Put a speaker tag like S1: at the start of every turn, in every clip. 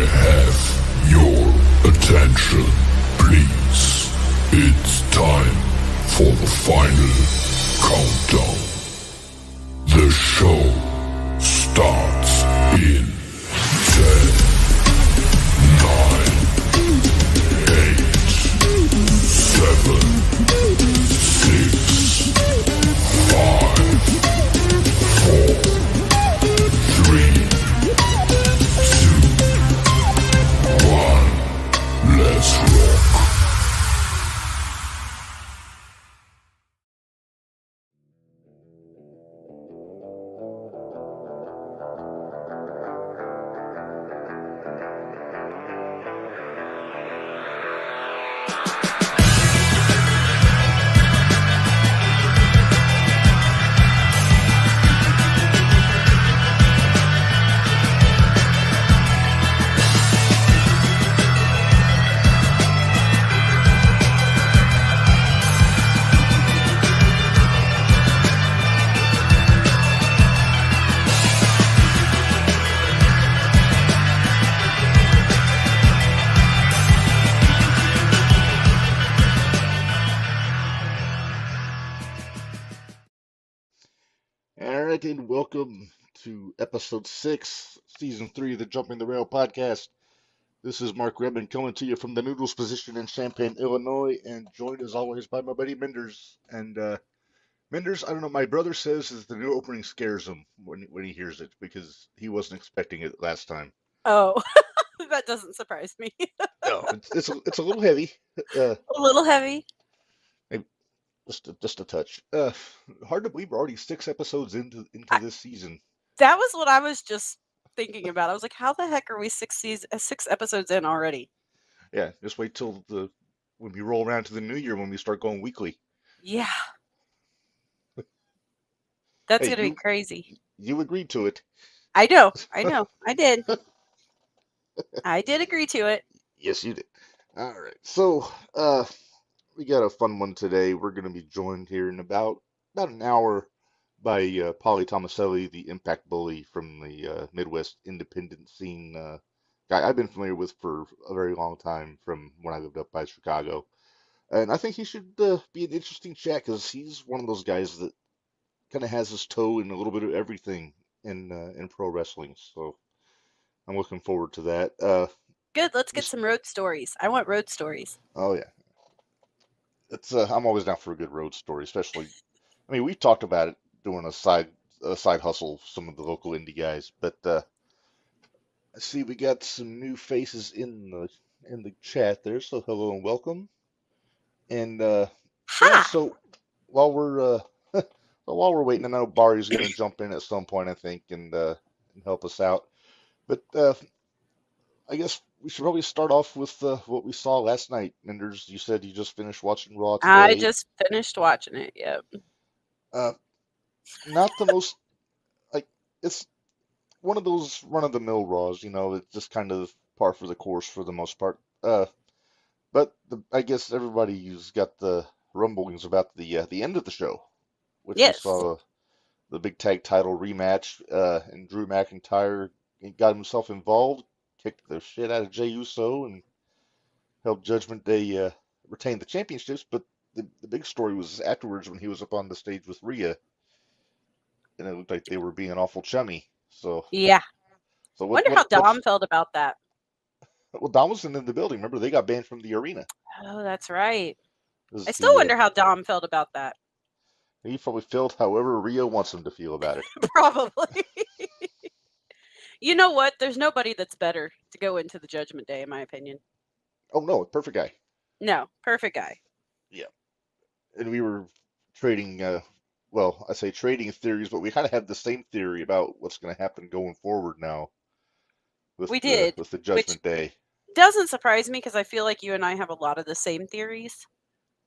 S1: have your attention, please? It's time for the final countdown. The show starts in 10, 9, 8, 7, 6, 5, 4, 3, 2, 1. Let's rock. All right, and welcome to episode 6, season 3 of the Jumping the Rail podcast. This is Mark Rebin coming to you from the Noodles position in Champaign, Illinois, and joined as always by my buddy Minderz. And Minderz, I don't know, my brother says that the new opening scares him when he hears it because he wasn't expecting it last time.
S2: Oh, that doesn't surprise me.
S1: No, it's a little heavy,
S2: A little heavy.
S1: maybe just a touch. Hard to believe we're already 6 episodes into this season.
S2: That was what I was just thinking about. I was like, how the heck are we 6 episodes in already?
S1: Yeah, just wait till when we roll around to the new year when we start going weekly.
S2: Yeah. That's
S1: Hey,
S2: going to be crazy.
S1: You agreed to it.
S2: I know. I did. I did agree to it.
S1: Yes, you did. All right. So, we got a fun one today. We're going to be joined here in about an hour by Polly Tomaselli, the Impact Bully from the Midwest independent scene guy I've been familiar with for a very long time from when I lived up by Chicago. And I think he should be an interesting chat because he's one of those guys that kind of has his toe in a little bit of everything in pro wrestling. So I'm looking forward to that.
S2: Good. Let's get some road stories. I want road stories.
S1: Oh yeah, it's I'm always down for a good road story, especially. I mean, we've talked about it doing a side hustle, some of the local indie guys, but I see we got some new faces in the chat there. So hello and welcome. And yeah, so while we're while we're waiting, I know Barry's going to jump in at some point, I think, and help us out. But I guess we should probably start off with what we saw last night. Minderz, you said you just finished watching Raw today.
S2: I just finished watching it. Yep.
S1: Not the most it's one of those run-of-the-mill Raws. It's just kind of par for the course for the most part. But I guess everybody's got the rumblings about the end of the show, which
S2: Yes.
S1: we saw the big tag title rematch, and Drew McIntyre got himself involved, kicked the shit out of Jey Uso, and helped Judgment Day retain the championships. But the big story was afterwards when he was up on the stage with Rhea, and it looked like they were being awful chummy. So
S2: yeah.
S1: So
S2: wonder how Dom felt about that.
S1: Well, Dom wasn't in the building. Remember, they got banned from the arena.
S2: Oh, that's right. I still wonder how Dom felt about that.
S1: He probably felt however Rhea wants him to feel about it.
S2: Probably. You know what? There's nobody that's better to go into the Judgment Day, in my opinion.
S1: Oh, no, perfect guy.
S2: No, perfect guy.
S1: Yeah. And we were trading, well, I say trading theories, but we kind of had the same theory about what's going to happen going forward now. With the Judgment Day.
S2: Doesn't surprise me because I feel like you and I have a lot of the same theories,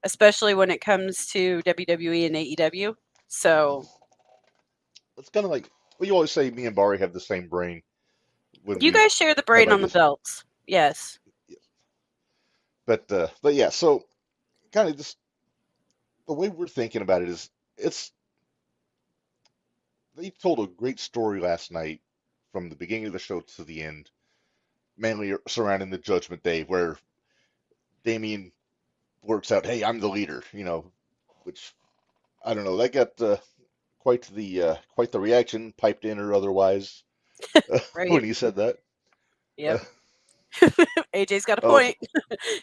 S2: especially when it comes to WWE and AEW. So
S1: it's kind of like, well, you always say me and Barry have the same brain.
S2: You guys share the brain on the belts. Yes.
S1: But yeah, so kind of just the way we're thinking about it is they told a great story last night from the beginning of the show to the end. mainly surrounding the Judgment Day, where Damien works out, "Hey, I'm the leader," which I don't know. That got quite the reaction, piped in or otherwise,
S2: Right.
S1: when he said that. Uh,
S2: Yep. AJ's got a
S1: oh,
S2: point.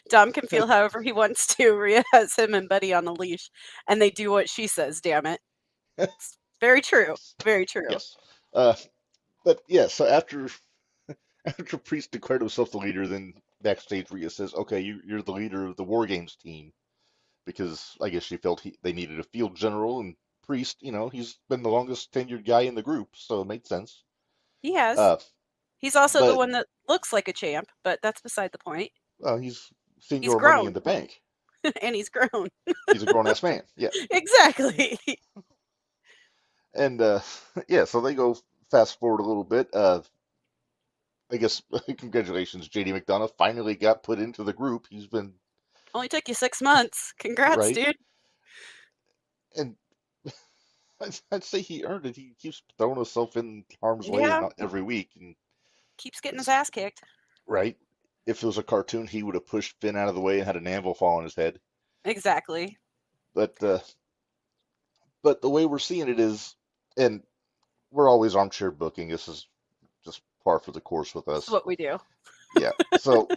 S2: Dom can feel however he wants to. Rhea has him and Buddy on a leash, and they do what she says. Damn it. It's very true. Very true.
S1: yes. Uh, but yeah, so after Priest declared himself the leader, then backstage Rhea says, "Okay, you're the leader of the War Games team," because I guess she felt they needed a field general, and Priest, he's been the longest tenured guy in the group, so it made sense.
S2: He has.
S1: Uh,
S2: He's also the
S1: but
S2: one that looks like a champ, but that's beside the point.
S1: he's
S2: He's
S1: senior Money in
S2: grown
S1: the Bank.
S2: and he's grown.
S1: He's a grown ass man. Yeah,
S2: Exactly.
S1: and yeah, so they go fast forward a little bit. I guess congratulations, JD McDonough finally got put into the group. He's been
S2: Only took you 6 months. Congrats,
S1: right,
S2: dude.
S1: and I'd say he earned it. He keeps throwing himself in harm's way
S2: Yeah.
S1: every week, and
S2: Keeps getting his
S1: it's
S2: ass kicked.
S1: right. If it was a cartoon, he would have pushed Finn out of the way and had an anvil fall on his head.
S2: Exactly.
S1: But the way we're seeing it is, and we're always armchair booking. This is just par for the course with
S2: This is
S1: us.
S2: what we do.
S1: Yeah. So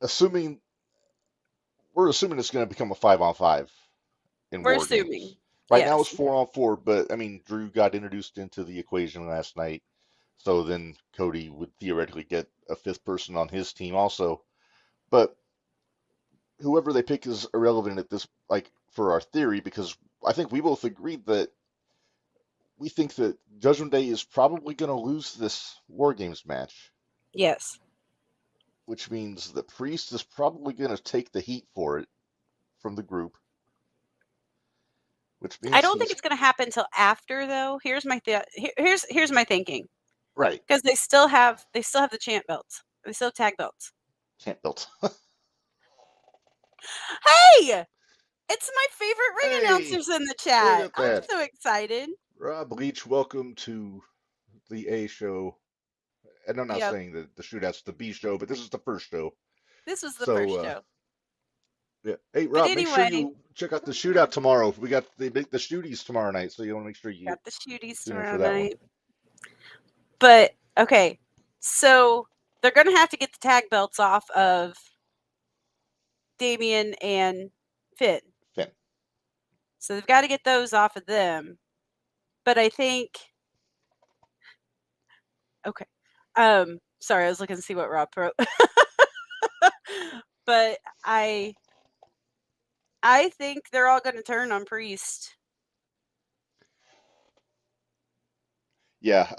S1: assuming we're assuming it's going to become a 5-on-5 in
S2: We're
S1: War
S2: assuming.
S1: Games. Right now
S2: Yes.
S1: it's 4-on-4, but I mean Drew got introduced into the equation last night, so then Cody would theoretically get a fifth person on his team also. But whoever they pick is irrelevant at this, like for our theory, because I think we both agreed that we think that Judgment Day is probably going to lose this War Games match,
S2: Yes.
S1: which means that Priest is probably going to take the heat for it from the group, which
S2: I
S1: means
S2: don't think
S1: he's
S2: it's going to happen until after, though. Here's my here's my thinking,
S1: right.
S2: because they still have the champ belts. They still have tag belts.
S1: Can't build.
S2: Hey, it's my favorite ring
S1: Hey,
S2: announcers in the
S1: look
S2: chat.
S1: at
S2: I'm
S1: that.
S2: so excited.
S1: Rob Leach, welcome to the A show. And I'm not
S2: Yep,
S1: saying that the shootout's the B show, but this is the first show.
S2: this was the
S1: So,
S2: first show.
S1: yeah. Hey,
S2: But
S1: Rob, make sure
S2: anyway,
S1: you check out the shootout tomorrow. We got the shooties tomorrow night, so you want to make sure you
S2: got the shooties
S1: tune in for
S2: tomorrow
S1: that one.
S2: night. But okay, so they're going to have to get the tag belts off of Damien and Finn.
S1: Finn.
S2: So they've got to get those off of them. But I think okay. Sorry, I was looking to see what Rob wrote. But I think they're all going to turn on Priest.
S1: Yeah,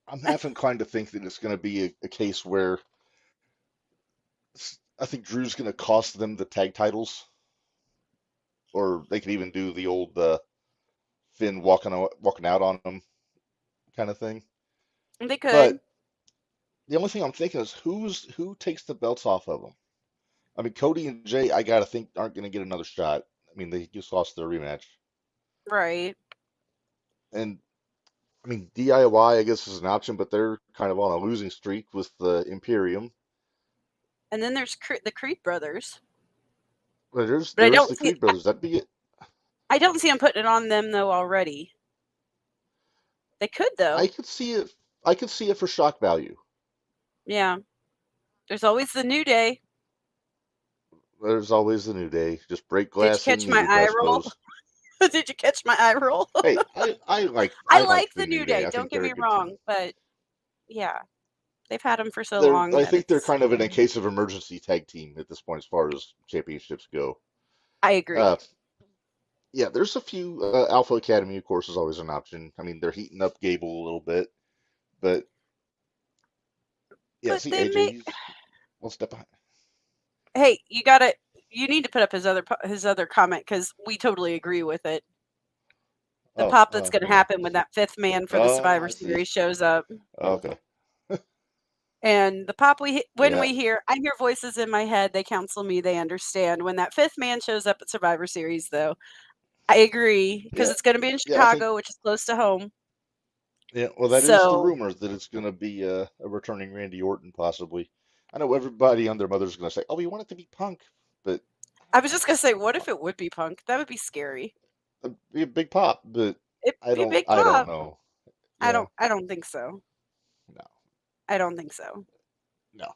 S1: I'm half inclined to think that it's going to be a case where I think Drew's going to cost them the tag titles, or they could even do the old Finn walking out on them kind of thing.
S2: They could.
S1: But the only thing I'm thinking is who takes the belts off of them. I mean, Cody and Jay, I gotta think aren't going to get another shot. I mean, they just lost their rematch,
S2: Right.
S1: and I mean DIY I guess is an option, but they're kind of on a losing streak with the Imperium.
S2: And then there's the Creed brothers.
S1: But
S2: But I
S1: there's
S2: don't
S1: the
S2: see
S1: Creed brothers. That'd be it.
S2: I don't see them putting it on them though already. They could though.
S1: I could see it. I could see it for shock value.
S2: Yeah. There's always the New Day.
S1: There's always the New Day. Just break
S2: Did you
S1: glass and
S2: catch my
S1: needed, I
S2: eye roll?
S1: suppose.
S2: Did you catch my eye roll?
S1: Hey, I like
S2: I
S1: I like
S2: like
S1: the
S2: the
S1: New
S2: New
S1: Day.
S2: Day.
S1: I
S2: Don't
S1: think
S2: get
S1: they're a
S2: me
S1: good
S2: wrong,
S1: team.
S2: but yeah, they've had them for so long
S1: I
S2: that
S1: think they're
S2: it's.
S1: kind of in a case of emergency tag team at this point as far as championships go.
S2: I
S1: Uh,
S2: agree.
S1: yeah, there's a few. Alpha Academy, of course, is always an option. I mean, they're heating up Gable a little bit, but yeah,
S2: But
S1: see,
S2: they
S1: AJ,
S2: make.
S1: he's one step behind.
S2: Hey, you got to. You need to put up his other comment because we totally agree with it. The
S1: Oh,
S2: pop that's going to
S1: hang on.
S2: happen when that fifth man for the
S1: Oh,
S2: Survivor
S1: I see.
S2: Series shows up.
S1: Okay.
S2: And the pop when
S1: Yeah,
S2: we hear, I hear voices in my head. They counsel me. They understand. When that fifth man shows up at Survivor Series, though, I agree because
S1: yeah,
S2: it's going to be in
S1: yeah. I think
S2: Chicago, which is close to home.
S1: Yeah, well, that is the
S2: So
S1: rumor that it's going to be a returning Randy Orton, possibly. I know everybody and their mother's going to say, "Oh, we want it to be Punk," but
S2: I was just gonna say, what if it would be Punk? That would be scary.
S1: it'd be a big pop. But
S2: It'd be Big
S1: I don't
S2: Pop.
S1: know. Yeah,
S2: I don't think so.
S1: no,
S2: I don't think so.
S1: no.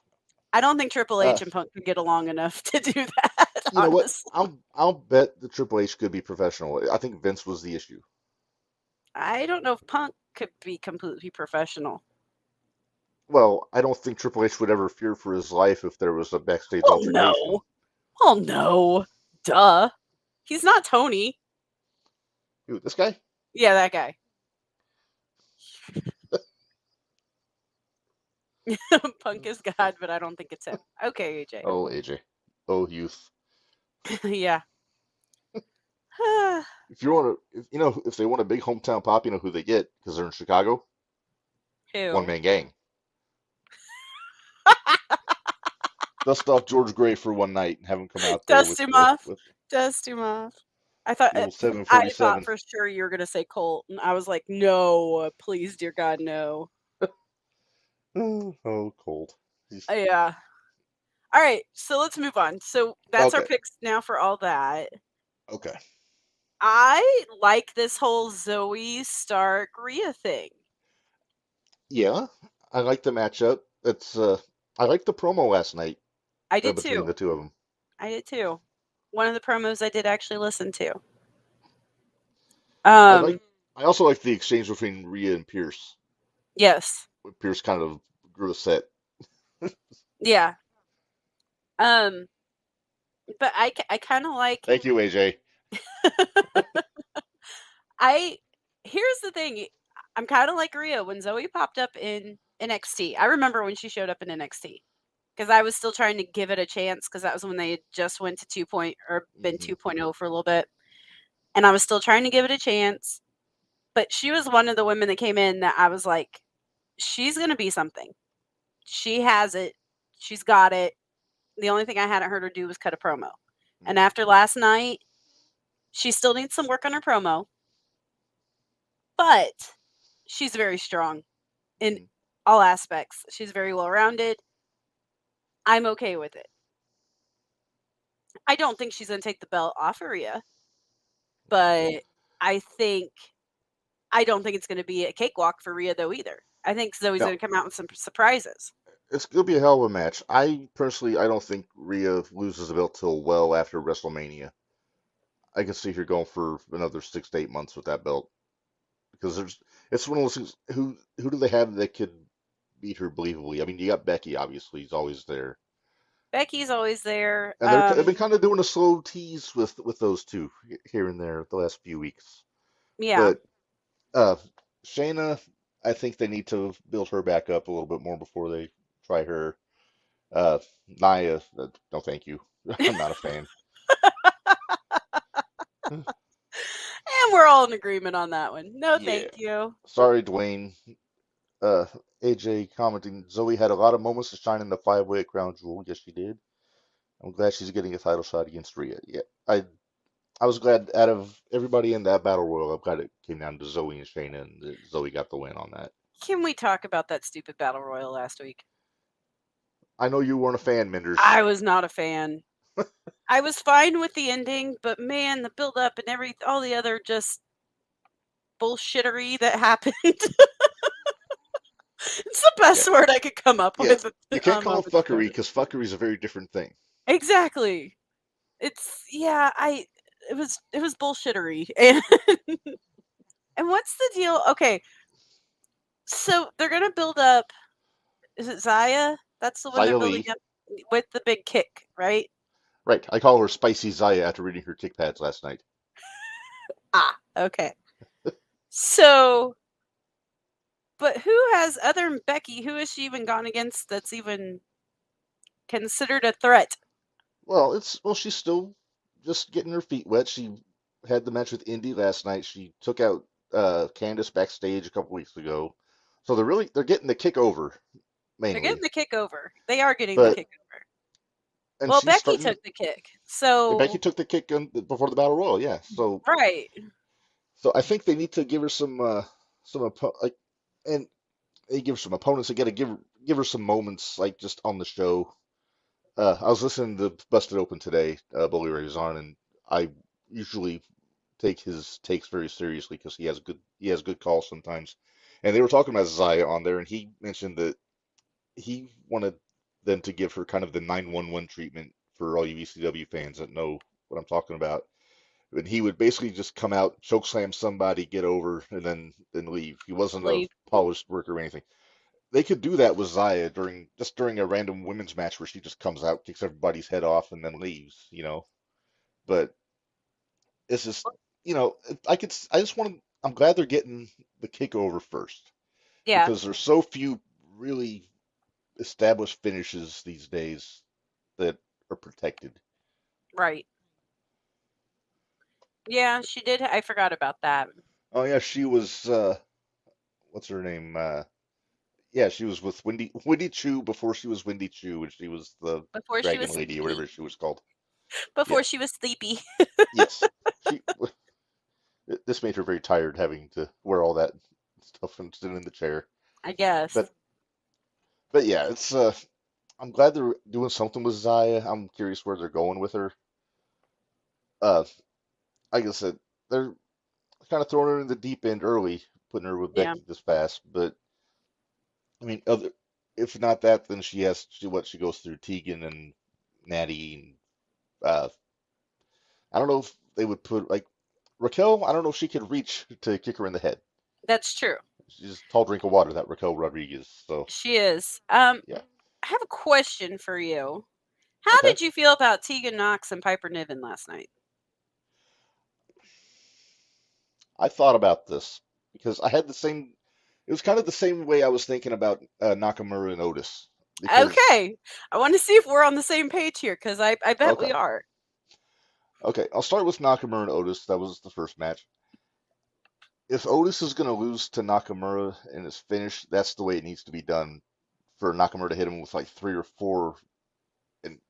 S2: I don't think Triple
S1: Uh,
S2: H and Punk could get along enough to do that,
S1: you know what?
S2: honestly.
S1: I'll bet the Triple H could be professional. I think Vince was the issue.
S2: I don't know if Punk could be completely professional.
S1: Well, I don't think Triple H would ever fear for his life if there was a backstage
S2: Well,
S1: altercation.
S2: no. Well, no. Duh. He's not Tony.
S1: Who, this guy?
S2: Yeah, that guy. Punk is God, but I don't think it's him. Okay, AJ.
S1: Oh, AJ. Oh, youth.
S2: Yeah.
S1: If you want to, if they want a big hometown pop, you know who they get because they're in Chicago. One
S2: Who?
S1: man gang. Dust off George Gray for one night and have him come out there
S2: Dust him off.
S1: with
S2: Dust him off. I thought
S1: the old
S2: I thought
S1: 747.
S2: for sure you were gonna say Colt, and I was like, no, please, dear God, no.
S1: Oh, cold.
S2: Yeah. All right, so let's move on. So that's our
S1: Okay.
S2: picks now for all that.
S1: Okay.
S2: I like this whole Zoe Stark Rhea thing.
S1: Yeah, I like the matchup. I like the promo last night
S2: I did
S1: between
S2: too.
S1: the two of them.
S2: I did too. One of the promos I did actually listen to.
S1: I
S2: Um,
S1: like. I also like the exchange between Rhea and Pierce.
S2: yes.
S1: When Pierce kind of grew a set.
S2: Yeah. Um, but I kind of like
S1: Thank you, AJ.
S2: I here's the thing. I'm kind of like Rhea when Zoe popped up in NXT. I remember when she showed up in NXT because I was still trying to give it a chance because that was when they had just went to 2 point or been
S1: Hmm.
S2: 2.0 for a little bit, and I was still trying to give it a chance. But she was one of the women that came in that I was like, she's gonna be something. She has it. She's got it. The only thing I hadn't heard her do was cut a promo. And after last night, she still needs some work on her promo, but she's very strong in
S1: Hmm.
S2: all aspects. She's very well rounded. I'm okay with it. I don't think she's going to take the belt off of Rhea, but I think I don't think it's going to be a cakewalk for Rhea though either. I think Zoe's
S1: No,
S2: going to come out with some surprises.
S1: it's gonna be a hell of a match. I don't think Rhea loses the belt till well after WrestleMania. I can see her going for another 6 to 8 months with that belt because it's one of those things. Who do they have that could beat her believably? I mean, you got Becky, obviously, he's always there,
S2: Becky's always there.
S1: and they've been kind of doing a slow tease with those two here and there the last few weeks.
S2: Yeah.
S1: But uh, Shayna, I think they need to build her back up a little bit more before they try her. Nia, no, thank you. I'm not a fan.
S2: And we're all in agreement on that one. No,
S1: Yeah,
S2: thank you.
S1: sorry, Dwayne. Uh, AJ commenting, Zoe had a lot of moments to shine in the five-way crown jewel. Yes, she did. I'm glad she's getting a title shot against Rhea. Yeah, I was glad out of everybody in that battle royal, I'm glad it came down to Zoe and Shayna, and that Zoe got the win on that.
S2: Can we talk about that stupid battle royal last week?
S1: I know you weren't a fan, Minders.
S2: I was not a fan. I was fine with the ending, but man, the build up and all the other just bullshittery that happened. It's the
S1: Yeah,
S2: best word I could come up
S1: yeah.
S2: with
S1: You can't
S2: on
S1: call it
S2: this
S1: fuckery
S2: moment.
S1: because fuckery is a very different thing.
S2: Exactly. It's yeah, it was bullshittery. And and what's the deal? Okay, so they're gonna build up. Is it Zaya? That's the one they're
S1: Xia
S2: building
S1: Li,
S2: up with the big kick, right?
S1: right? I call her Spicy Xia after reading her kick pads last night.
S2: Ah, okay. So, but who has other than Becky? Who has she even gone against that's even considered a threat?
S1: She's still just getting her feet wet. She had the match with Indy last night. She took out Candice backstage a couple weeks ago. So they're getting the kick over
S2: They're getting
S1: mainly.
S2: the kick over. They are getting the
S1: But
S2: kick over.
S1: and
S2: Well,
S1: she's
S2: Becky
S1: starting.
S2: took the kick.
S1: Becky
S2: So,
S1: took the kick before the battle royal, yeah.
S2: right.
S1: So I think they need to give her like and they give her some opponents. They got to give her some moments, like just on the show. I was listening to Busted Open today. Bully Ray was on, and I usually take his takes very seriously because he has good calls sometimes. And they were talking about Zaya on there, and he mentioned that he wanted them to give her kind of the 911 treatment for all you ECW fans that know what I'm talking about. And he would basically just come out, choke slam somebody, get over, and then leave. He wasn't a
S2: Leave.
S1: polished worker or anything. They could do that with Zaya during a random women's match where she just comes out, kicks everybody's head off, and then leaves. But it's just, I just want to, I'm glad they're getting the kick over first
S2: Yeah,
S1: because there's so few really established finishes these days that are protected.
S2: right. Yeah, she did. I forgot about that.
S1: Oh yeah, she was what's her name? Yeah, she was with Wendy Chu before she was Wendy Chu, and she was the
S2: Before she was
S1: Dragon Lady or
S2: sleepy.
S1: whatever she was called.
S2: Before
S1: Yeah,
S2: she was sleepy.
S1: yes. She this made her very tired having to wear all that stuff and sit in the chair.
S2: I guess.
S1: But but yeah, it's I'm glad they're doing something with Zaya. I'm curious where they're going with her. Uh, like I said, they're kind of throwing her in the deep end early, putting her with
S2: Yeah,
S1: Becky this fast. But I mean, other if not that, then she goes through Tegan and Natty and I don't know if they would put like Raquel. I don't know if she could reach to kick her in the head.
S2: that's true.
S1: She's a tall drink of water, that Raquel Rodriguez. So
S2: She is.
S1: yeah,
S2: I have a question for you. How
S1: okay.
S2: did you feel about Tegan Knox and Piper Niven last night?
S1: I thought about this because I had the same. It was kind of the same way I was thinking about Nakamura and Otis because
S2: Okay, I want to see if we're on the same page here because I bet
S1: okay,
S2: we are.
S1: okay. I'll start with Nakamura and Otis. That was the first match. If Otis is going to lose to Nakamura in his finish, that's the way it needs to be done for Nakamura to hit him with like three or four. And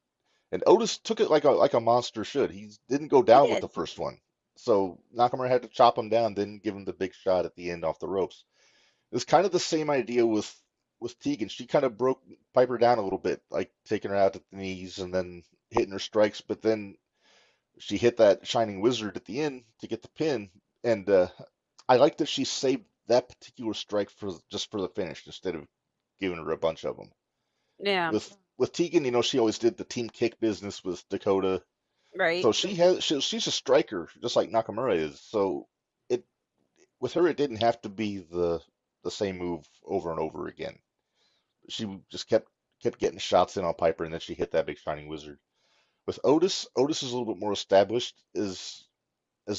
S1: and Otis took it like a monster should. He didn't go
S2: He
S1: down with
S2: did.
S1: the first one, so Nakamura had to chop him down, then give him the big shot at the end off the ropes. It's kind of the same idea with Tegan. She kind of broke Piper down a little bit, like taking her out at the knees and then hitting her strikes, but then she hit that Shining Wizard at the end to get the pin. And I like that she saved that particular strike for just for the finish instead of giving her a bunch of them.
S2: Yeah,
S1: With Tegan, she always did the team kick business with Dakota,
S2: right.
S1: so she's a striker just like Nakamura is. So it with her, it didn't have to be the same move over and over again. She just kept getting shots in on Piper, and then she hit that big shining wizard. With Otis is a little bit more established as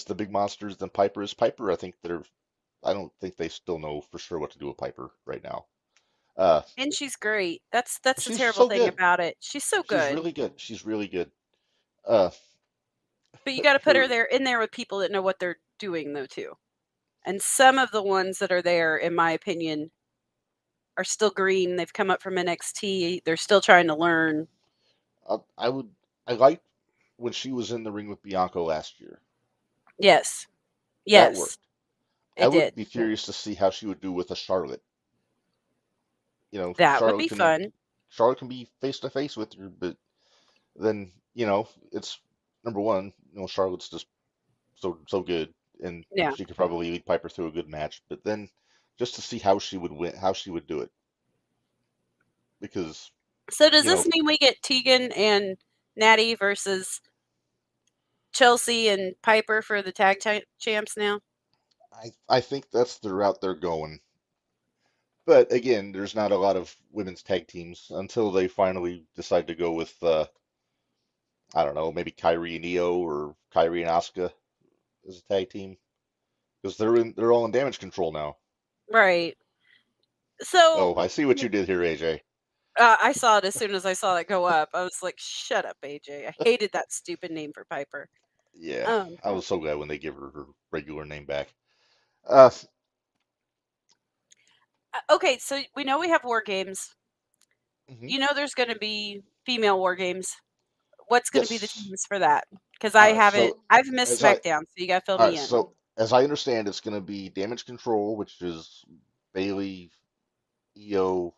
S1: the big monsters than Piper is. Piper, I don't think they still know for sure what to do with Piper right now. Uh,
S2: And she's great. That's the
S1: she's
S2: terrible
S1: so
S2: thing
S1: good.
S2: about it. She's so
S1: She's
S2: good.
S1: really good. She's really good. Uh,
S2: But you got to put her
S1: her
S2: there in there with people that know what they're doing though too. And some of the ones that are there in my opinion are still green. They've come up from NXT. They're still trying to learn.
S1: I would I liked when she was in the ring with Bianca last year.
S2: Yes.
S1: That
S2: Yes,
S1: worked. I
S2: it
S1: would
S2: did.
S1: be curious to see how she would do with a Charlotte.
S2: That would be fun.
S1: Charlotte can be face to face with her, but then it's number one. Charlotte's just so good, and
S2: Yeah.
S1: she could probably lead Piper through a good match. But then just to see how she would win, how she would do it, because
S2: So does
S1: you know
S2: this mean we get Tegan and Natty versus Chelsea and Piper for the champs now?
S1: I think that's the route they're going. But again, there's not a lot of women's tag teams until they finally decide to go with I don't know, maybe Kyrie and Io or Kyrie and Asuka as a tag team because they're all in damage control now.
S2: Right. So
S1: Oh, I see what you did here, AJ.
S2: I saw it as soon as I saw it go up. I was like, "Shut up, AJ." I hated that stupid name for Piper.
S1: Yeah,
S2: Um,
S1: I was so glad when they give her regular name back. Uh,
S2: okay, so we know we have war games.
S1: mhm.
S2: You know there's going to be female war games. What's going to be the
S1: Yes.
S2: teams for that? Because
S1: All
S2: I
S1: right.
S2: haven't.
S1: So
S2: I've missed
S1: as I
S2: SmackDown, so you got to fill
S1: all right.
S2: me in.
S1: So as I understand, it's going to be damage control, which is Bailey, Io,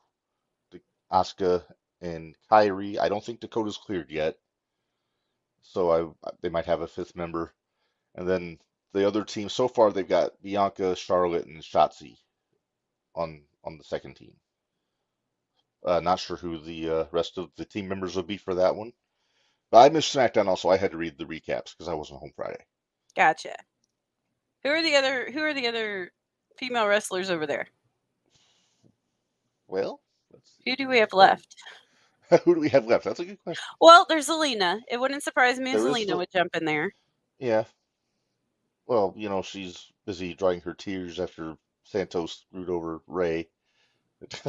S1: Asuka, and Kyrie. I don't think Dakota's cleared yet, so they might have a fifth member. And then the other team so far they've got Bianca, Charlotte, and Shotzi on the second team. Not sure who the rest of the team members will be for that one. But I missed SmackDown also. I had to read the recaps because I wasn't home Friday.
S2: Gotcha. Who are the other female wrestlers over there?
S1: Well, let's see.
S2: Who do we have left?
S1: Who do we have left? That's a good question.
S2: Well, there's Zelina. It wouldn't surprise me if
S1: There is,
S2: Zelina would jump in there.
S1: yeah. Well, she's busy drying her tears after Santos screwed over Ray.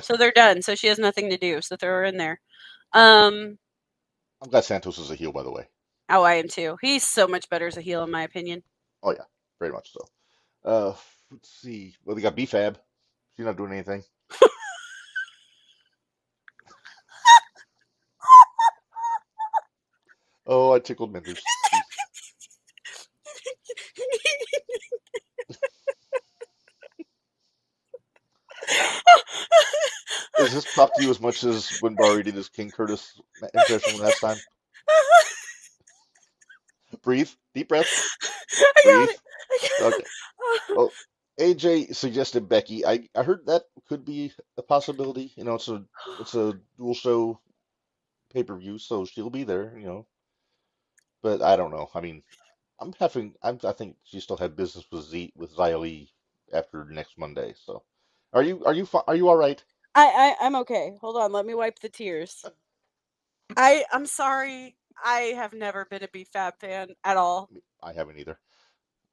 S2: So they're done. So she has nothing to do. So throw her in there.
S1: I'm glad Santos is a heel, by the way.
S2: Oh, I am too. He's so much better as a heel, in my opinion.
S1: Oh yeah, very much so. Let's see. Well, they got B-Fab. She's not doing anything. Oh, I tickled Minderz. Does this pop to you as much as when Barry did his King Curtis impression last time? Breathe. Deep breath. Breathe. Okay. Well, AJ suggested Becky. I heard that could be a possibility. It's a dual show pay-per-view, so she'll be there. But I don't know. I mean, I think she still had business with Xia Li after next Monday. So, are you all right?
S2: I'm okay. Hold on, let me wipe the tears. I'm sorry. I have never been a B-Fab fan at all.
S1: I haven't either.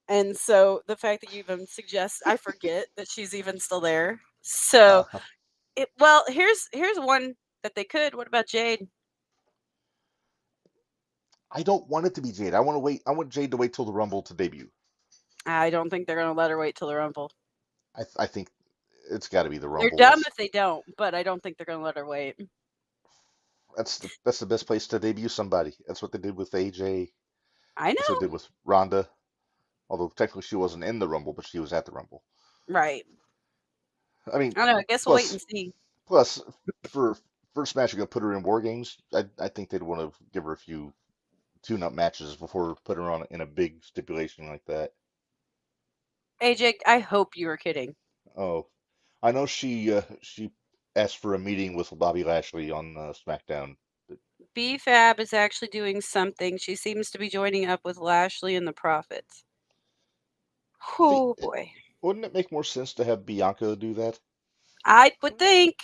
S2: And so the fact that you even suggest, I forget that she's even still there. So, here's one that they could. What about Jade?
S1: I don't want it to be Jade. I want to wait. I want Jade to wait till the Rumble to debut.
S2: I don't think they're going to let her wait till the Rumble.
S1: I think it's got to be the Rumble.
S2: They're dumb if they don't, but I don't think they're going to let her wait.
S1: That's the best place to debut somebody. That's what they did with AJ.
S2: I
S1: That's what
S2: know.
S1: they did with Ronda. Although technically she wasn't in the Rumble, but she was at the Rumble.
S2: Right.
S1: I mean,
S2: I don't know. I guess we'll wait and see.
S1: Plus, for first match, you're gonna put her in War Games. I think they'd want to give her a few tune-up matches before putting her on in a big stipulation like that.
S2: AJ, I hope you were kidding.
S1: Oh, I know she asked for a meeting with Bobby Lashley on SmackDown.
S2: B-Fab is actually doing something. She seems to be joining up with Lashley and the Profits. Oh boy.
S1: Wouldn't it make more sense to have Bianca do that?
S2: I would think.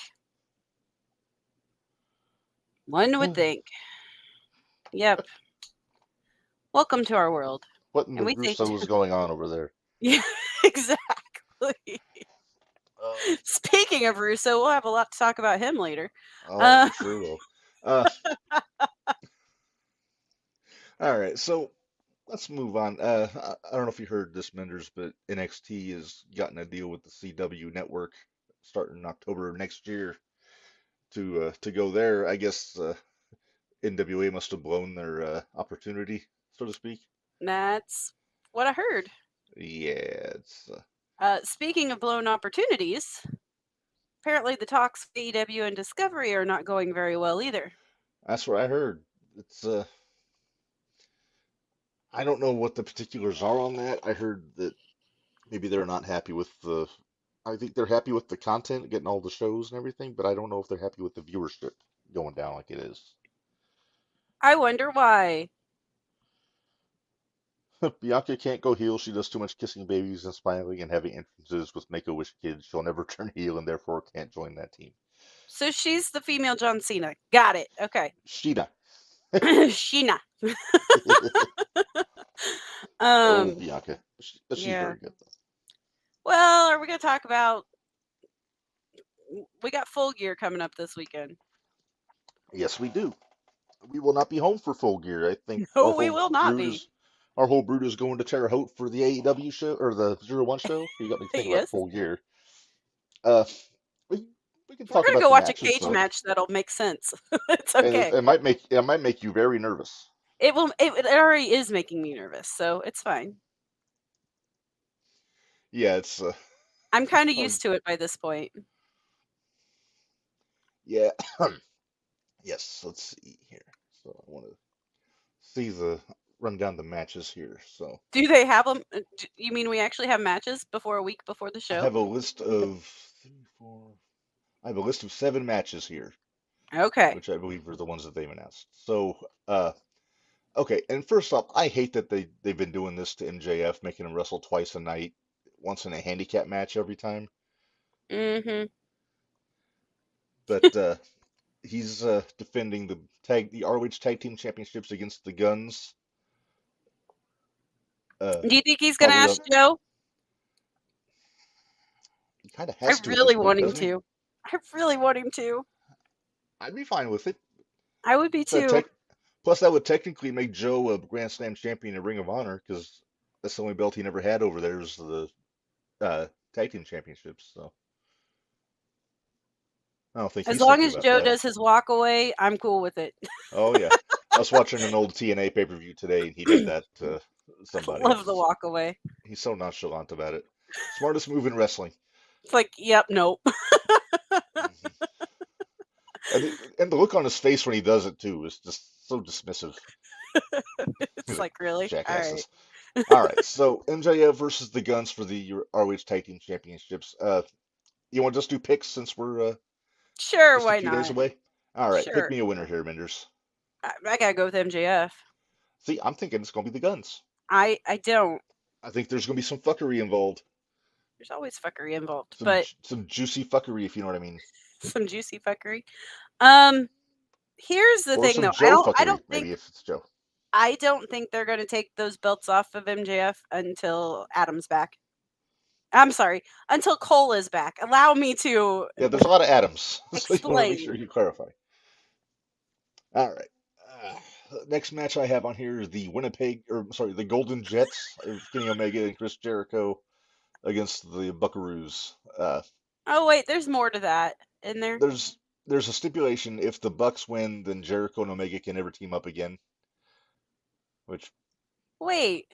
S2: One would think. Yep. Welcome to our world.
S1: What in the Russo is going on over there?
S2: Yeah, exactly. Speaking of Russo, we'll have a lot to talk about him later.
S1: Oh, sure will. All right, so let's move on. I don't know if you heard this, Minderz, but NXT has gotten a deal with the CW network starting in October next year to go there. I guess NWA must have blown their opportunity, so to speak.
S2: That's what I heard.
S1: Yeah, it's.
S2: Speaking of blown opportunities, apparently the talks with AEW and Discovery are not going very well either.
S1: That's what I heard. It's. I don't know what the particulars are on that. I heard that maybe they're not happy with the. I think they're happy with the content, getting all the shows and everything, but I don't know if they're happy with the viewership going down like it is.
S2: I wonder why.
S1: Bianca can't go heel. She does too much kissing babies and smiling and having entrances with Make-A-Wish kids. She'll never turn heel and therefore can't join that team.
S2: So she's the female John Cena. Got it. Okay.
S1: Sheena.
S2: Sheena.
S1: Bianca. She's
S2: yeah.
S1: very good though.
S2: Well, are we going to talk about? We got Full Gear coming up this weekend.
S1: Yes, we do. We will not be home for Full Gear. I think.
S2: No, we will not be.
S1: Our whole brood is going to Terre Haute for the AEW show or the 01 show. You got me thinking about Full Gear. We can talk about. We're
S2: gonna go watch a cage match. That'll make sense. It's okay.
S1: It might make you very nervous.
S2: It will. It already is making me nervous, so it's fine.
S1: Yeah, it's.
S2: I'm kind of
S1: Oh,
S2: used to it by this point.
S1: yeah. Yes, let's see here. So I want to see the run down the matches here. So
S2: Do they have them? You mean we actually have matches before a week before the
S1: I
S2: show?
S1: have a list of three, four. I have a list of 7 matches here,
S2: Okay.
S1: which I believe are the ones that they've announced. So, okay. And first off, I hate that they've been doing this to MJF, making him wrestle twice a night, once in a handicap match every time.
S2: Mm-hmm.
S1: But he's defending the ROH Tag Team Championships against the Guns. Uh,
S2: Do you think he's gonna
S1: probably
S2: ask Joe?
S1: he kind of
S2: I
S1: has to at this
S2: really
S1: point,
S2: want him
S1: doesn't he?
S2: to. I really want him to.
S1: I'd be fine with it.
S2: I would be
S1: That
S2: too.
S1: tech, plus that would technically make Joe a Grand Slam champion in Ring of Honor because that's the only belt he never had over there is the Tag Team Championships. So I don't think
S2: As
S1: he's
S2: long
S1: thinking
S2: as
S1: about
S2: Joe
S1: that.
S2: does his walk away, I'm cool with it.
S1: Oh yeah, I was watching an old TNA pay-per-view today, and he did that to
S2: I
S1: somebody.
S2: love the walk away.
S1: He's so nonchalant about it. Smartest move in wrestling.
S2: It's like, yep, nope.
S1: Hmm. And the look on his face when he does it too is just so dismissive.
S2: It's
S1: He's like,
S2: like, really? All right.
S1: jackasses. All right, so MJF versus the Guns for the ROH Tag Team Championships. You want to just do picks since we're
S2: Sure,
S1: just a
S2: why
S1: few days
S2: not?
S1: away? All right, pick
S2: Sure.
S1: me a winner here, Minders.
S2: I gotta go with MJF.
S1: See, I'm thinking it's going to be the Guns.
S2: I don't.
S1: I think there's going to be some fuckery involved,
S2: There's always fuckery involved, but
S1: some juicy fuckery, if you know what I mean,
S2: some juicy fuckery. Um, Here's the
S1: or
S2: thing
S1: some
S2: though.
S1: Joe fuckery, maybe if it's Joe.
S2: I don't think they're gonna take those belts off of MJF until Adam's back. I'm sorry, until Cole is back. Allow me to
S1: Yeah, there's a lot of Adams, so you want to make sure
S2: explain.
S1: you clarify. All right. Uh, Next match I have on here is the the Golden Jets of Kenny Omega and Chris Jericho against the Buckaroos.
S2: Oh wait, there's more to that in there.
S1: There's there's a stipulation if the Bucks win, then Jericho and Omega can never team up again. Which
S2: Wait,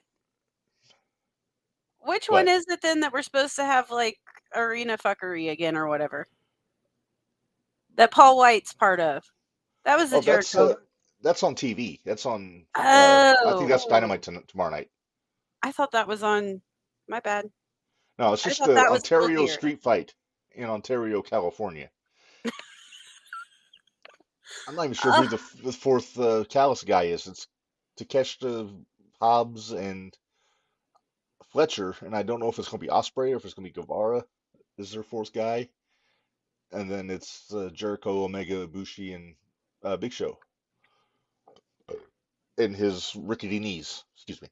S2: which one
S1: what?
S2: is it then that we're supposed to have like arena fuckery again or whatever? That Paul White's part of. That was the
S1: Oh,
S2: Jericho.
S1: that's on TV. That's on. I think
S2: Oh,
S1: that's Dynamite tomorrow night.
S2: I thought that was on. My bad.
S1: No, it's
S2: I
S1: just
S2: thought
S1: the
S2: that was still
S1: Ontario
S2: here.
S1: Street Fight in Ontario, California. I'm not even sure who
S2: Ugh.
S1: the fourth Callis guy is. It's Takeshita, Hobbs, and Fletcher, and I don't know if it's going to be Osprey or if it's going to be Guevara is their fourth guy, and then it's Jericho, Omega, Ibushi, and Big Show, and his rickety knees. Excuse me.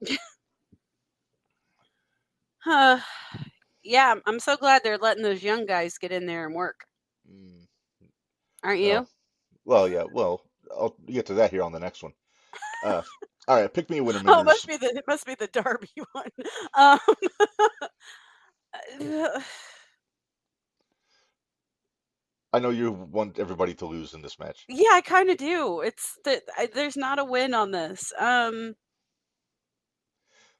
S2: Yeah, I'm so glad they're letting those young guys get in there and work.
S1: Mm,
S2: Aren't
S1: well,
S2: you?
S1: well, yeah, well, I'll get to that here on the next one. Uh, all right, pick me a winner,
S2: Oh,
S1: Minders.
S2: it must be the Derby one. Um,
S1: I know you want everybody to lose in this match.
S2: yeah, I kind of do. It's that there's not a win on this.
S1: Well,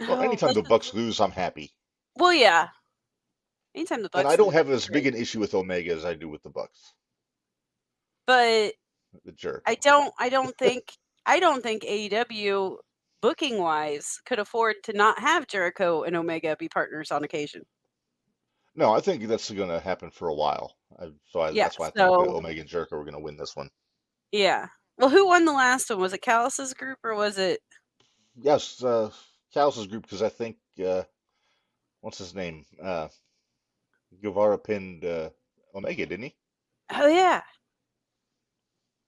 S2: Oh,
S1: anytime the Bucks lose, I'm happy,
S2: well, yeah. Anytime the
S1: and I
S2: Bucks
S1: don't
S2: lose,
S1: have
S2: it's
S1: as big
S2: great.
S1: an issue with Omega as I do with the Bucks,
S2: But
S1: the
S2: I
S1: Jericho.
S2: don't. I don't think AEW booking wise could afford to not have Jericho and Omega be partners on occasion.
S1: No, I think that's going to happen for a while.
S2: Yeah.
S1: That's why I think
S2: So
S1: Omega and Jericho are going to win this one.
S2: yeah. Well, who won the last one? Was it Callus's group or was it?
S1: Yes, Callis' group because I think what's his name? Guevara pinned Omega, didn't he?
S2: Oh yeah.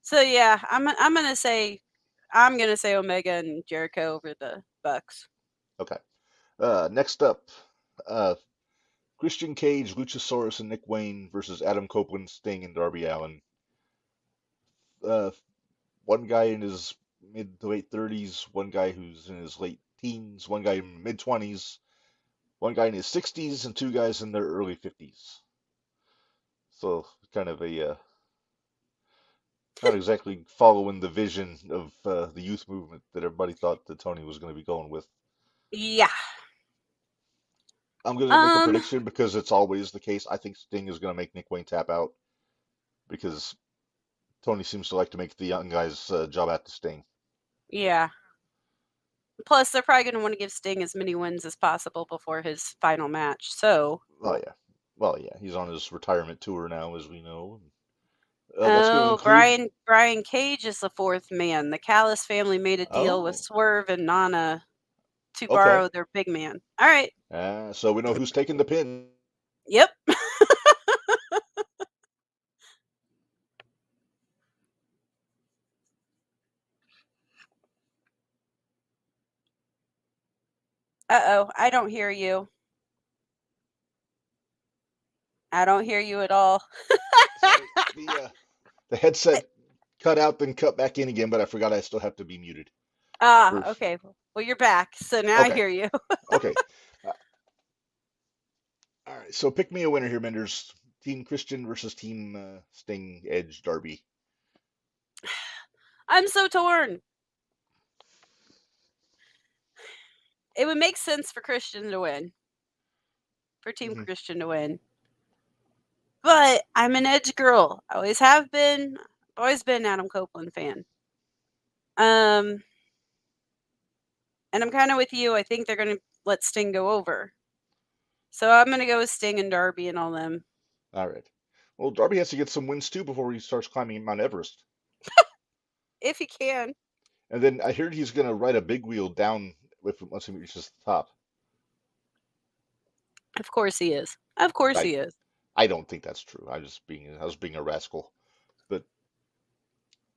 S2: So yeah, I'm gonna say Omega and Jericho over the Bucks.
S1: Okay. Next up, uh, Christian Cage, Luchasaurus, and Nick Wayne versus Adam Copeland, Sting, and Darby Allin. Uh, one guy in his mid to late 30s, one guy who's in his late teens, one guy in mid 20s, one guy in his 60s, and 2 guys in their early 50s. So kind of a not exactly following the vision of the youth movement that everybody thought that Tony was going to be going with.
S2: Yeah.
S1: I'm going to make a
S2: Um,
S1: prediction because it's always the case. I think Sting is going to make Nick Wayne tap out because Tony seems to like to make the young guy's job at the Sting.
S2: yeah. Plus, they're probably going to want to give Sting as many wins as possible before his final match. So,
S1: Oh yeah, well yeah, he's on his retirement tour now, as we know. That's going to
S2: oh,
S1: include.
S2: Brian Cage is the fourth man. The Callis family made a deal with
S1: Oh,
S2: Swerve and Nana to
S1: okay.
S2: borrow their big man. All right.
S1: So we know who's taking the pin.
S2: Yep. Uh-oh, I don't hear you. I don't hear you at all.
S1: Sorry, the headset cut out, then cut back in again, but I forgot I still have to be muted.
S2: Okay. Well, you're back, so now I
S1: Okay,
S2: hear you.
S1: okay. Uh, all right, so pick me a winner here, Menders. Team Christian versus Team Sting Edge Darby.
S2: I'm so torn. It would make sense for Christian to win. For Team
S1: Mhm.
S2: Christian to win. But I'm an Edge girl. I always have been. I've always been an Adam Copeland fan. And I'm kind of with you. I think they're going to let Sting go over. So I'm going to go with Sting and Darby and all them.
S1: All right. Well, Darby has to get some wins too before he starts climbing Mount Everest.
S2: If he can.
S1: And then I heard he's going to ride a big wheel down once he reaches the top.
S2: Of course he is. Of course
S1: I
S2: he is.
S1: I don't think that's true. I was being a rascal, but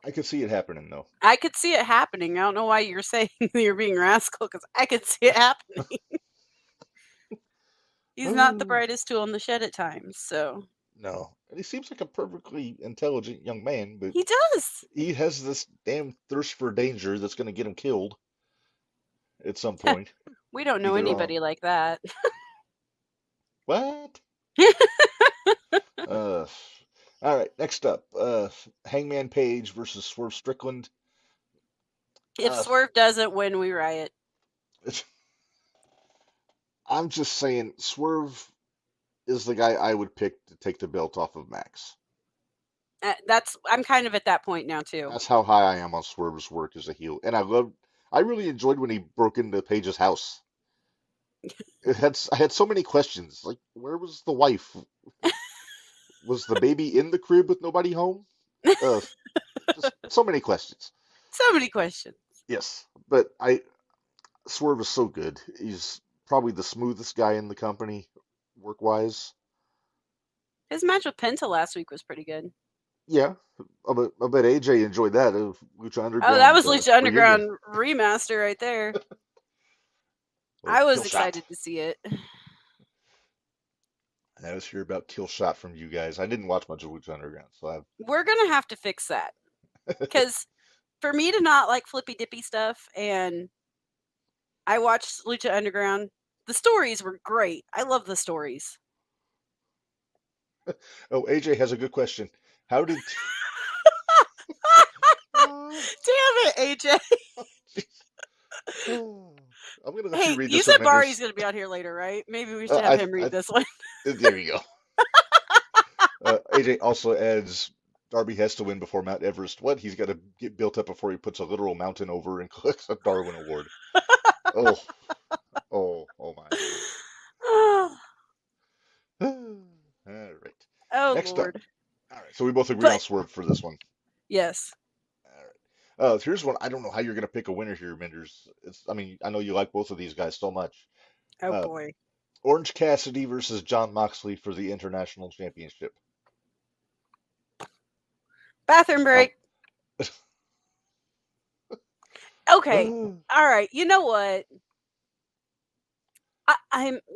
S1: I could see it happening though.
S2: I could see it happening. I don't know why you're saying you're being rascal because I could see it happening. He's not the brightest tool in the shed at times, so.
S1: No, and he seems like a perfectly intelligent young man, but
S2: He does.
S1: he has this damn thirst for danger that's going to get him killed at some point.
S2: We don't know
S1: Either on
S2: anybody like that.
S1: what? Uh, all right. Next up, Hangman Page versus Swerve Strickland.
S2: If
S1: Uh,
S2: Swerve doesn't win, we riot.
S1: I'm just saying, Swerve is the guy I would pick to take the belt off of Max.
S2: I'm kind of at that point now too.
S1: That's how high I am on Swerve's work as a heel, and I really enjoyed when he broke into Page's house. I had so many questions, like where was the wife? Was the baby in the crib with nobody home? Uh, just so many questions.
S2: So many questions.
S1: Yes, but I Swerve is so good. He's probably the smoothest guy in the company, work wise.
S2: His match with Penta last week was pretty good.
S1: Yeah, I bet AJ enjoyed that of Lucha
S2: Oh, that
S1: Underground
S2: was Lucha
S1: reunion.
S2: Underground remaster right there. I was
S1: Kill shot.
S2: excited to see it.
S1: I was hear about Kill Shot from you guys. I didn't watch much of Lucha Underground, so I've.
S2: We're gonna have to fix that because for me to not like flippy dippy stuff, and I watched Lucha Underground. The stories were great. I love the stories.
S1: Oh, AJ has a good question. How did?
S2: Damn it, AJ.
S1: I'm gonna let you
S2: Hey,
S1: read
S2: you
S1: this one,
S2: said Barry's
S1: Menders.
S2: going to be on here later, right? Maybe we should have him read this one.
S1: There you go. AJ also adds Darby has to win before Mount Everest. What? He's got to get built up before he puts a literal mountain over and collects a Darwin Award. Oh, oh my. All right.
S2: Oh,
S1: Next up.
S2: Lord.
S1: All right. So we both agree on
S2: But,
S1: Swerve for this one.
S2: yes.
S1: All right. Here's one. I don't know how you're gonna pick a winner here, Minders. I mean, I know you like both of these guys so much.
S2: Oh,
S1: Uh,
S2: boy.
S1: Orange Cassidy versus John Moxley for the International Championship.
S2: Bathroom
S1: Um,
S2: break. Okay. All right. You know what?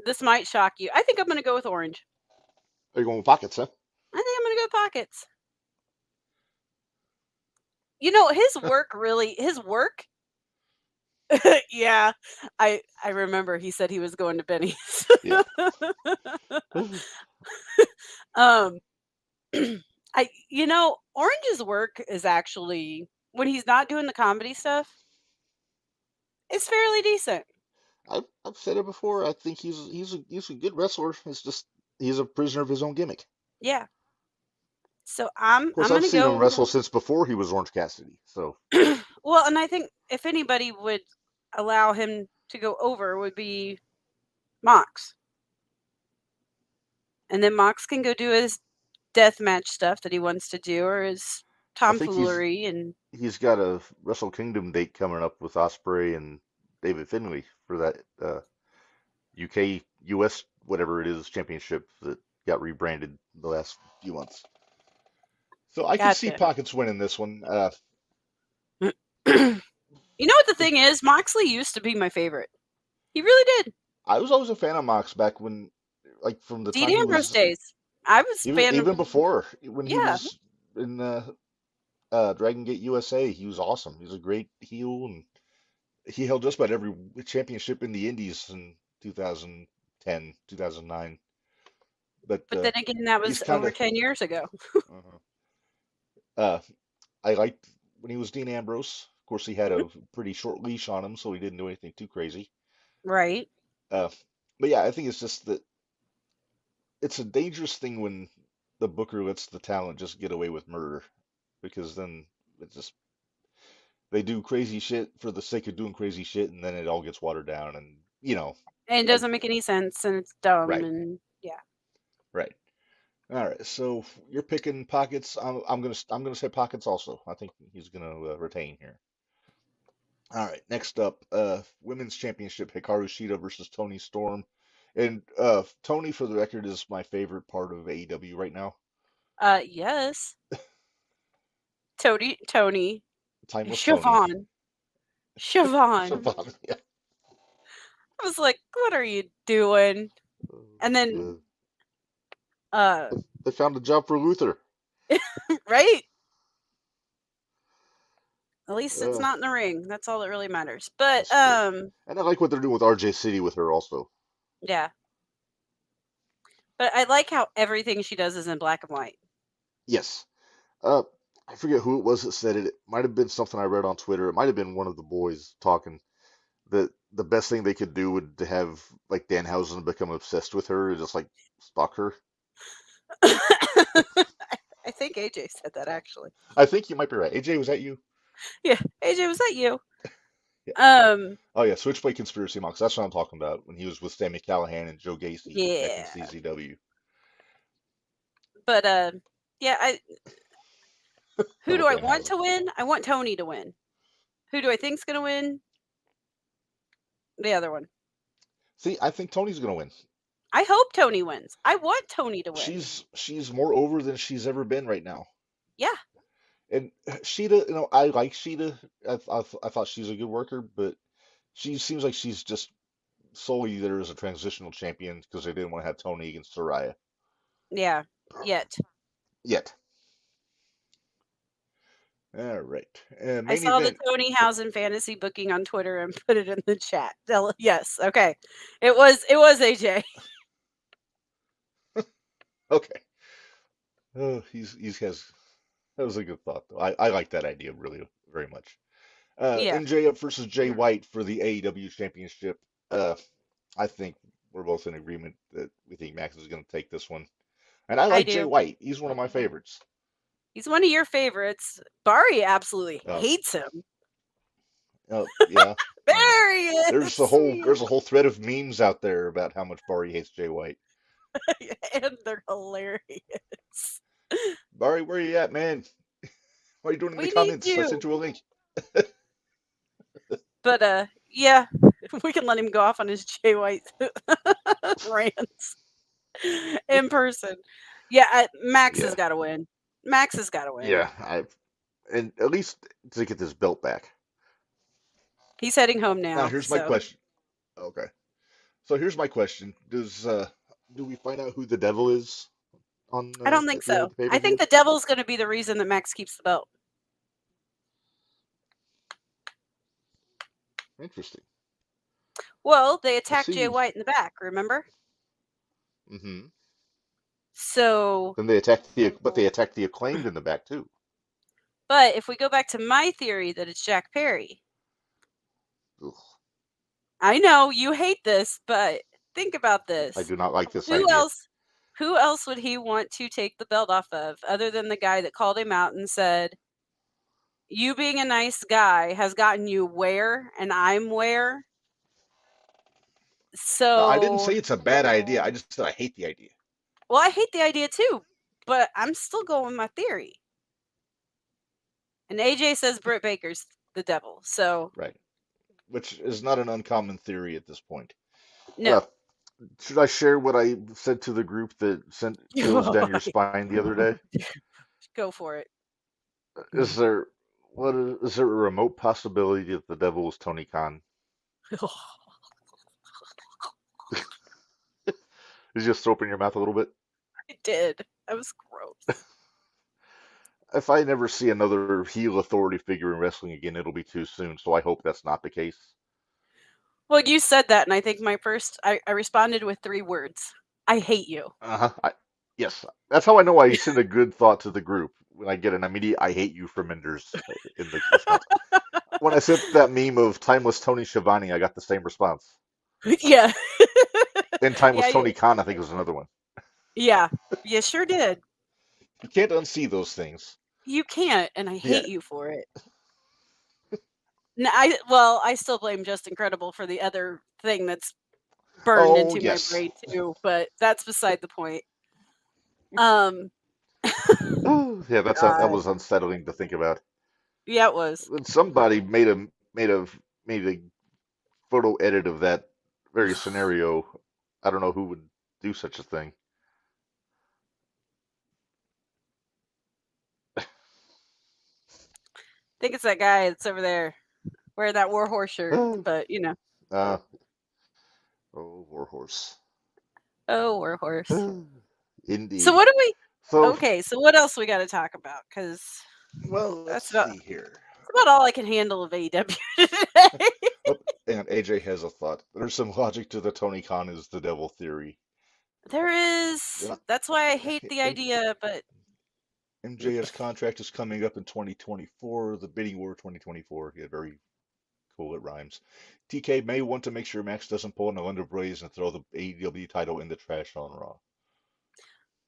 S2: This might shock you. I think I'm going to go with Orange.
S1: Are you going with pockets, huh?
S2: I think I'm going to go Pockets. You know, his work. Yeah, I remember he said he was going to Benny's.
S1: Yeah.
S2: um, Orange's work is actually when he's not doing the comedy stuff, it's fairly decent.
S1: I've said it before. I think he's a good wrestler. It's just he's a prisoner of his own gimmick.
S2: Yeah. So
S1: Of course,
S2: I'm
S1: I've
S2: gonna
S1: seen him
S2: go.
S1: wrestle since before he was Orange Cassidy. So
S2: Well, and I think if anybody would allow him to go over would be Mox. And then Mox can go do his death match stuff that he wants to do or his
S1: I think
S2: tomfoolery and
S1: he's got a Wrestle Kingdom date coming up with Osprey and David Finlay for that UK US whatever it is championship that got rebranded the last few months. So I could see
S2: gotcha.
S1: Pockets winning this one.
S2: You know what the thing is? Moxley used to be my favorite. He really did.
S1: I was always a fan of Mox back when, like, from the
S2: Dean
S1: time he
S2: Ambrose
S1: was
S2: days. I was a
S1: even
S2: fan of
S1: even before when he
S2: yeah,
S1: was in Dragon Gate USA. He was awesome. He was a great heel, and he held just about every championship in the Indies in 2010, 2009. But
S2: but then again that
S1: he's
S2: was
S1: kind
S2: over
S1: of
S2: 10 years ago.
S1: uh uh, I liked when he was Dean Ambrose. Of course, he had a pretty short leash on him, so he didn't do anything too crazy.
S2: Right.
S1: Uh, but yeah, I think it's just that it's a dangerous thing when the booker lets the talent just get away with murder, because then it just they do crazy shit for the sake of doing crazy shit, and then it all gets watered down, and
S2: And it
S1: like
S2: doesn't make any sense and it's dumb
S1: right,
S2: and yeah.
S1: right. All right, so you're picking Pockets. I'm gonna say Pockets also. I think he's gonna retain here. All right, next up, women's championship: Hikaru Shida versus Toni Storm. And Tony, for the record, is my favorite part of AEW right now.
S2: Yes. Tony.
S1: Timeless Tony.
S2: Siobhan. Siobhan.
S1: Siobhan, yeah.
S2: I was like, what are you doing? And then
S1: Yeah.
S2: uh
S1: They found a job for Luther.
S2: right? At least it's
S1: Uh,
S2: not in the ring. That's all that really matters. But
S1: that's true. And I like what they're doing with RJ City with her also.
S2: yeah. But I like how everything she does is in black and white.
S1: Yes. Uh, I forget who it was that said it. It might have been something I read on Twitter. It might have been one of the boys talking that the best thing they could do would to have like Danhausen become obsessed with her and just like stalk her.
S2: I think AJ said that actually.
S1: I think you might be right. AJ, was that you?
S2: Yeah, AJ, was that you?
S1: Yeah.
S2: Um,
S1: Oh yeah, Switchblade Conspiracy Mox. That's what I'm talking about when he was with Sammy Callahan and Joe Gacy back in
S2: yeah.
S1: CZW.
S2: But yeah, who
S1: Oh,
S2: do I want
S1: Danhausen.
S2: to win? I want Tony to win. Who do I think's gonna win? The other one.
S1: See, I think Tony's gonna win.
S2: I hope Tony wins. I want Tony to win.
S1: She's more over than she's ever been right now.
S2: Yeah.
S1: And Sheeta, I like Sheeta. I thought she's a good worker, but she seems like she's just solely there as a transitional champion because they didn't want to have Tony against Soraya
S2: Yeah. Yet.
S1: yet. All right,
S2: I
S1: main
S2: saw the
S1: event.
S2: Tony Housen fantasy booking on Twitter and put it in the chat. Yes. Okay. It was AJ.
S1: Okay. Oh, he's has that was a good thought though. I like that idea really very much.
S2: Yeah.
S1: MJF versus Jay White for the AEW Championship. Uh, I think we're both in agreement that we think Max is going to take this one. And I
S2: I
S1: like Jay
S2: do.
S1: White. He's one of my favorites.
S2: He's one of your favorites. Barry absolutely
S1: Uh,
S2: hates him.
S1: yeah, I know.
S2: There he is.
S1: There's a whole thread of memes out there about how much Barry hates Jay White.
S2: And they're hilarious.
S1: Barry, where you at, man? What are you doing in the
S2: We need
S1: comments? I
S2: you.
S1: sent you a link.
S2: But yeah, we can let him go off on his Jay White rants in person. Yeah, Max has
S1: Yeah,
S2: got to win. Max has got to win.
S1: yeah. And at least to get this belt back.
S2: He's heading home
S1: Now
S2: now,
S1: here's my
S2: so
S1: question. Okay, so here's my question: do we find out who the devil is on
S2: I don't think
S1: at the end of
S2: so.
S1: the pay per
S2: I think
S1: view?
S2: the devil's going to be the reason that Max keeps the belt.
S1: Interesting.
S2: Well, they
S1: I
S2: attacked Jay
S1: see.
S2: White in the back, remember?
S1: Mm-hmm.
S2: So,
S1: Then they attacked the acclaimed in the back too.
S2: but if we go back to my theory that it's Jack Perry,
S1: Ugh.
S2: I know you hate this, but think about
S1: I
S2: this.
S1: do not like this
S2: Who
S1: idea.
S2: else who else would he want to take the belt off of other than the guy that called him out and said, "You being a nice guy has gotten you where and I'm where?"
S1: No, I didn't say
S2: So,
S1: it's a bad idea. I just said I hate the idea.
S2: well, I hate the idea too, but I'm still going with my theory. And AJ says Britt Baker's the devil. So,
S1: Right. Which is not an uncommon theory at this point.
S2: no.
S1: Uh, should I share what I said to the group that sent chills down your spine the other day?
S2: Go for it.
S1: Is there is there a remote possibility that the devil is Tony Khan? Did you just throw up in your mouth a little bit?
S2: I did. That was gross.
S1: If I never see another heel authority figure in wrestling again, it'll be too soon. So I hope that's not the case.
S2: Well, you said that, and I think I responded with 3 words. I hate you.
S1: Uh-huh. Yes, that's how I know I send a good thought to the group when I get an immediate "I hate you" from Minderz in the response. When I sent that meme of timeless Tony Schiavone, I got the same response.
S2: Yeah.
S1: And timeless
S2: Yeah,
S1: Tony Khan, I think, was another one.
S2: yeah. You sure did.
S1: You can't unsee those things.
S2: You can't, and I
S1: Yeah.
S2: hate you for it. I still blame Just Incredible for the other thing that's burned
S1: Oh
S2: into my
S1: yes.
S2: brain too, but that's beside the point. Um,
S1: Yeah, that
S2: God.
S1: was unsettling to think about.
S2: Yeah, it was.
S1: When somebody made a photo edit of that very scenario, I don't know who would do such a thing.
S2: I think it's that guy that's over there wearing that Warhorse shirt, but
S1: Uh, oh, Warhorse.
S2: oh, Warhorse. So
S1: Indeed.
S2: what do we?
S1: So,
S2: Okay, so what else we got to talk about? Because
S1: well, let's
S2: that's about
S1: see here.
S2: all I can handle of AEW today.
S1: Oh, and AJ has a thought. There's some logic to the Tony Khan is the devil theory.
S2: There
S1: You
S2: is.
S1: know,
S2: That's why I hate the idea, but
S1: MJF's contract is coming up in 2024, the bidding war 2024. Yeah, very cool, it rhymes. TK may want to make sure Max doesn't pull an Orlando Blaze and throw the AEW title in the trash on Raw.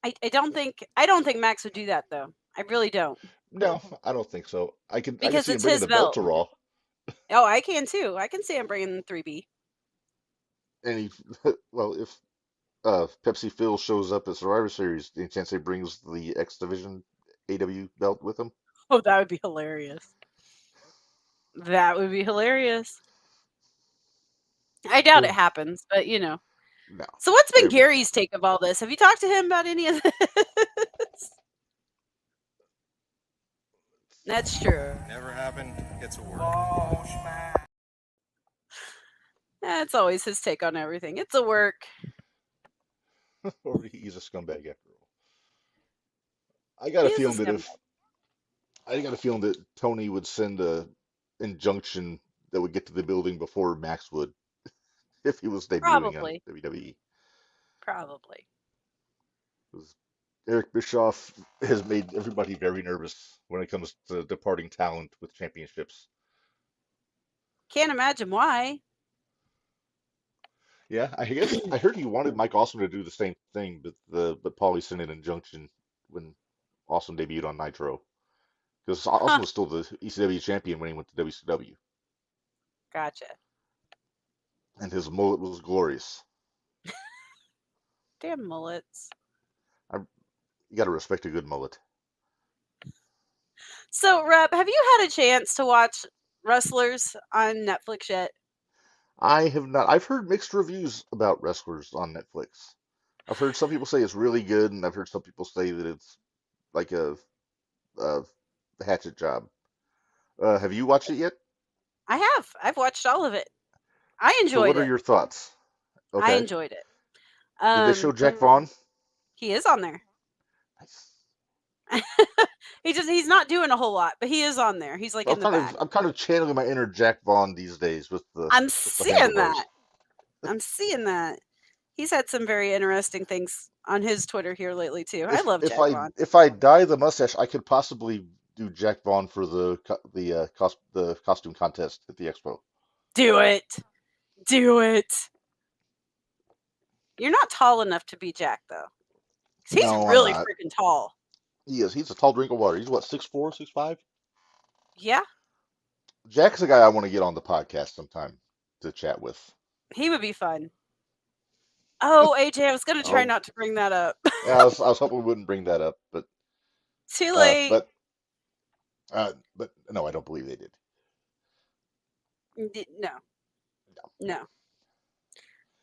S2: I don't think Max would do that though. I really don't.
S1: No, I don't think so. I can
S2: Because
S1: see him
S2: it's
S1: bringing
S2: his
S1: the belt
S2: belt.
S1: to Raw,
S2: Oh, I can too. I can see him bringing the 3B.
S1: and he well if Pepsi Phil shows up at Survivor Series, any chance he brings the X Division AW belt with him?
S2: Oh, that would be hilarious. That would be hilarious. I doubt it
S1: Uh,
S2: happens, but
S1: No,
S2: So what's been
S1: everybody.
S2: Gary's take of all this? Have you talked to him about any of this? That's true.
S3: Never happened. It's a work.
S2: That's always his take on everything. It's a work.
S1: Or he's a scumbag after all. I got
S2: He
S1: a
S2: is a
S1: feeling that
S2: scumbag.
S1: if I got a feeling that Tony would send a injunction that would get to the building before Max would if he was debuting on
S2: Probably.
S1: WWE.
S2: Probably.
S1: 'Cause Eric Bischoff has made everybody very nervous when it comes to departing talent with championships.
S2: Can't imagine why.
S1: Yeah, I guess I heard he wanted Mike Awesome to do the same thing, but Paulie sent an injunction when Awesome debuted on Nitro because Awesome
S2: Huh.
S1: was still the ECW champion when he went to WCW,
S2: Gotcha.
S1: and his mullet was glorious.
S2: Damn mullets.
S1: You got to respect a good mullet.
S2: So, Reb, have you had a chance to watch Wrestlers on Netflix yet?
S1: I have not. I've heard mixed reviews about Wrestlers on Netflix. I've heard some people say it's really good, and I've heard some people say that it's like a hatchet job. Have you watched it yet?
S2: I have. I've watched all of it. I
S1: So, what
S2: enjoyed
S1: are
S2: it.
S1: your thoughts?
S2: I
S1: Okay.
S2: enjoyed it.
S1: Did they show Jack Vaughn?
S2: He is on there.
S1: Nice.
S2: He's not doing a whole lot, but he is on there. He's like in the back.
S1: I'm kind of channeling my inner Jack Vaughn these days
S2: I'm
S1: with the
S2: seeing
S1: handlebars.
S2: that. I'm seeing that. He's had some very interesting things on his Twitter here lately too. I love Jack Vaughn.
S1: If I dye the mustache, I could possibly do Jack Vaughn for the costume contest at the expo.
S2: Do it. Do it. You're not tall enough to be Jack, though. 'Cause he's
S1: No, I'm
S2: really
S1: not.
S2: freaking tall.
S1: He is. He's a tall drink of water. He's what, 6'4", 6'5"?
S2: Yeah,
S1: Jack's a guy I want to get on the podcast sometime to chat with.
S2: he would be fun. Oh, AJ, I was going to try
S1: Oh,
S2: not to bring that up.
S1: yeah, I was hoping we wouldn't bring that up, but
S2: Too
S1: uh,
S2: late.
S1: but but no, I don't believe they did.
S2: No, no.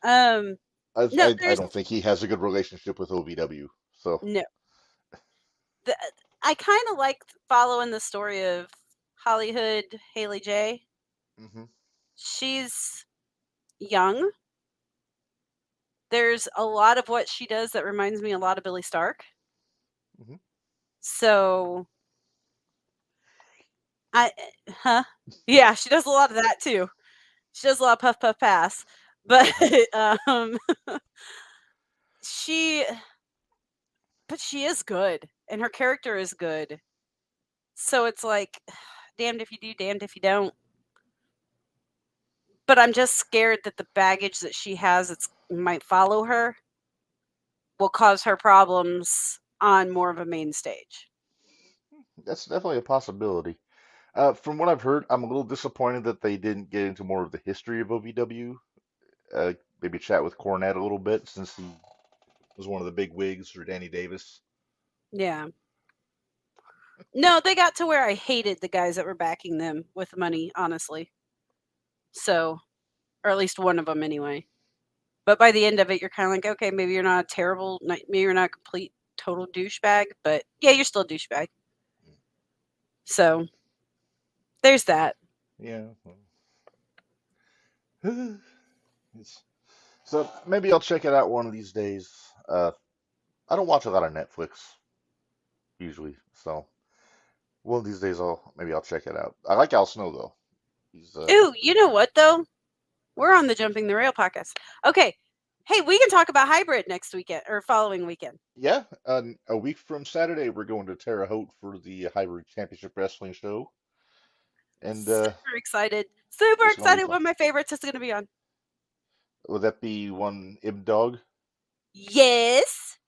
S2: Um, no,
S1: I
S2: there's
S1: don't think he has a good relationship with OVW. So,
S2: no. The, I kind of like following the story of Hollywood Haley J.
S1: hmm
S2: She's young. There's a lot of what she does that reminds me a lot of Billy Stark.
S1: hmm
S2: So huh? Yeah, she does a lot of that too. She does a lot of puff puff pass, but um, she, but she is good, and her character is good. So it's like, damned if you do, damned if you don't. But I'm just scared that the baggage that she has that might follow her will cause her problems on more of a main stage.
S1: that's definitely a possibility. From what I've heard, I'm a little disappointed that they didn't get into more of the history of OVW. Maybe chat with Cornette a little bit since he was one of the big wigs, or Danny Davis.
S2: Yeah. No, they got to where I hated the guys that were backing them with money, honestly. So, or at least one of them anyway. But by the end of it, you're kind of like, okay, maybe you're not a terrible, maybe you're not a complete total douchebag, but yeah, you're still a douchebag. So there's that.
S1: Yeah. It's, so maybe I'll check it out one of these days. I don't watch a lot of Netflix usually, so one of these days I'll check it out. I like Al Snow though. He's
S2: Ooh, you know what though? We're on the Jumping the Rail podcast. Okay. Hey, we can talk about hybrid next weekend or following weekend.
S1: yeah. A week from Saturday we're going to Terre Haute for the Hybrid Championship Wrestling show, and
S2: Super excited. Super
S1: it's gonna be
S2: excited.
S1: fun.
S2: One of my favorites is going to be on.
S1: Would that be one Im Dog?
S2: Yes.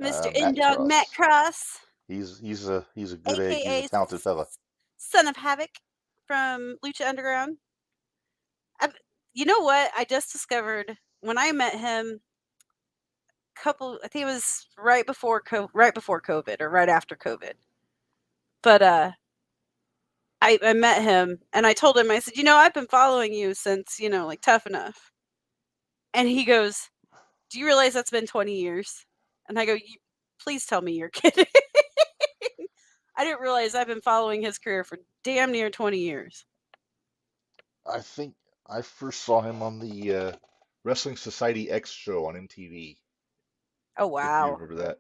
S2: Mr.
S1: Matt
S2: Indog Matt
S1: Cross.
S2: Cross,
S1: He's a good egg. He's a
S2: aka
S1: talented fella.
S2: Son of Havoc from Lucha Underground. You know what? I just discovered when I met him I think it was right before COVID or right after COVID. But I met him and I told him, I said, I've been following you since, like Tough Enough. And he goes, do you realize that's been 20 years? And I go, please tell me you're kidding. I didn't realize I've been following his career for damn near 20 years.
S1: I think I first saw him on the Wrestling Society X show on MTV,
S2: Oh,
S1: if you
S2: wow.
S1: remember that.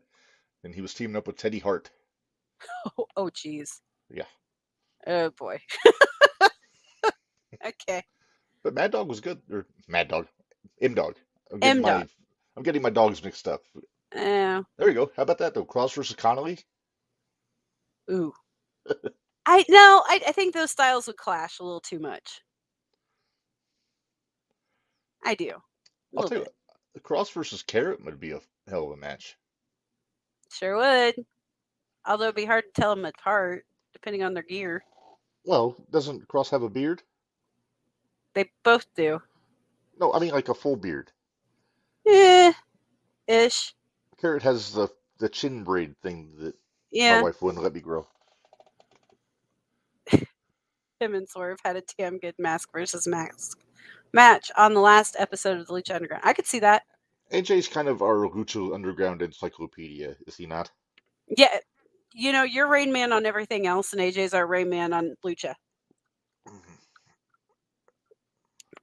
S1: And he was teaming up with Teddy Hart.
S2: Oh, geez.
S1: Yeah.
S2: Oh, boy. Okay.
S1: But Mad Dog was good. Or Mad Dog. M Dog. I'm getting
S2: M
S1: my
S2: Dog.
S1: I'm getting my dogs mixed up.
S2: Oh.
S1: There you go. How about that though? Cross versus Connolly?
S2: Ooh. I think those styles would clash a little too much. I do. A
S1: I'll
S2: little
S1: tell you
S2: bit.
S1: what, the Cross versus Carrot would be a hell of a match.
S2: Sure would. Although it'd be hard to tell them apart, depending on their gear.
S1: Well, doesn't Cross have a beard?
S2: They both do.
S1: No, I mean like a full beard.
S2: Ish.
S1: Carrot has the chin braid thing that my
S2: Yeah.
S1: wife wouldn't let me grow.
S2: Him and Swerve had a damn good mask versus mask match on the last episode of the Lucha Underground. I could see that.
S1: AJ's kind of our Lucha Underground encyclopedia, is he not?
S2: Yeah. You're Rain Man on everything else, and AJ's our Rain Man on Lucha.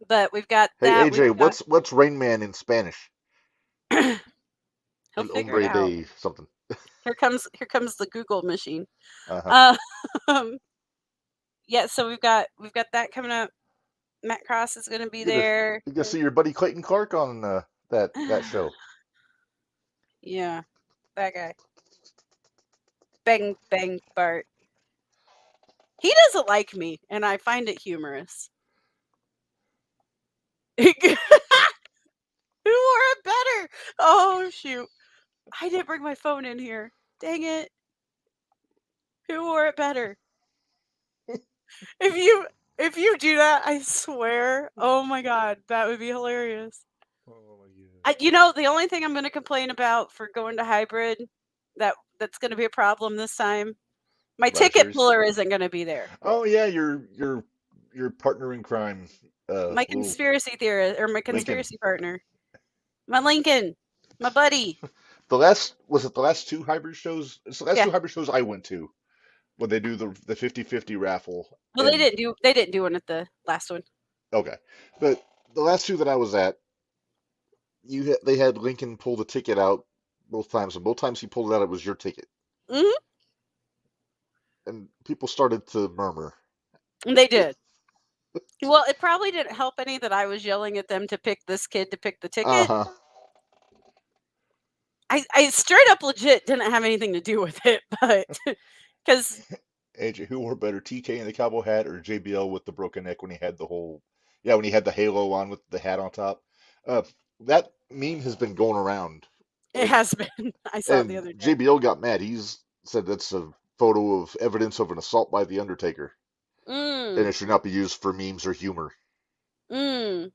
S2: But we've got
S1: Hey
S2: that.
S1: AJ, what's Rain Man in Spanish?
S2: He'll
S1: El
S2: figure it
S1: Hombre
S2: out.
S1: de something.
S2: Here comes the Google machine.
S1: Uh-huh.
S2: Yeah, so we've got that coming up. Matt Cross is going to be there.
S1: You gonna see your buddy Clayton Clark on that show.
S2: Yeah, that guy. Bang bang Bart. He doesn't like me, and I find it humorous. Who wore it better? Oh shoot! I didn't bring my phone in here. Dang it! Who wore it better? If you if you do that, I swear, oh my god, that would be hilarious.
S1: Oh my god.
S2: The only thing I'm going to complain about for going to hybrid that's going to be a problem this time. My
S1: Ladder
S2: ticket
S1: series.
S2: puller isn't going to be there.
S1: Oh yeah, your partner in crime,
S2: My
S1: little
S2: conspiracy theorist or my
S1: Lincoln.
S2: conspiracy partner, my Lincoln, my buddy.
S1: The last two hybrid shows? It's the last
S2: Yeah.
S1: two hybrid shows I went to when they do the 50/50 raffle.
S2: Well,
S1: And
S2: they didn't do one at the last one.
S1: okay, but the last two that I was at, they had Lincoln pull the ticket out both times, and both times he pulled it out, it was your ticket,
S2: Mhm.
S1: and people started to murmur.
S2: They did. Well, it probably didn't help any that I was yelling at them to pick this kid to pick the ticket.
S1: Uh-huh.
S2: I straight up legit didn't have anything to do with it, but because
S1: AJ, who wore better, TK in the cowboy hat or JBL with the broken neck when he had when he had the halo on with the hat on top? Uh, that meme has been going around.
S2: it
S1: Like,
S2: has been. I saw it the
S1: and
S2: other day.
S1: JBL got mad. He's said that's a photo of evidence of an assault by the Undertaker, and
S2: Mm,
S1: it should not be used for memes or humor.
S2: mm.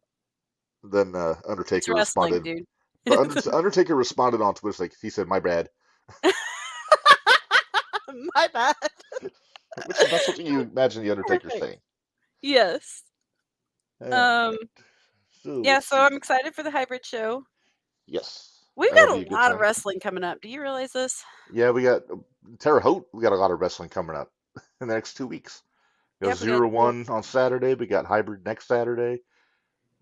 S1: Then
S2: It's
S1: Undertaker
S2: wrestling,
S1: responded.
S2: dude.
S1: But Undertaker responded on Twitter like he said, "My bad,"
S2: My bad.
S1: which is not something you imagine the Undertaker
S2: Perfect.
S1: saying.
S2: Yes.
S1: All
S2: Um.
S1: right. So
S2: Yeah.
S1: let's
S2: So
S1: see.
S2: I'm excited for the hybrid show.
S1: Yes,
S2: We've
S1: that'll
S2: got
S1: be a
S2: a
S1: good
S2: lot of
S1: time.
S2: wrestling coming up. Do you realize this?
S1: Yeah, we got Terre Haute. We got a lot of wrestling coming up in the next 2 weeks. We got
S2: Yep. We got,
S1: 0-1 on Saturday. We got Hybrid next Saturday.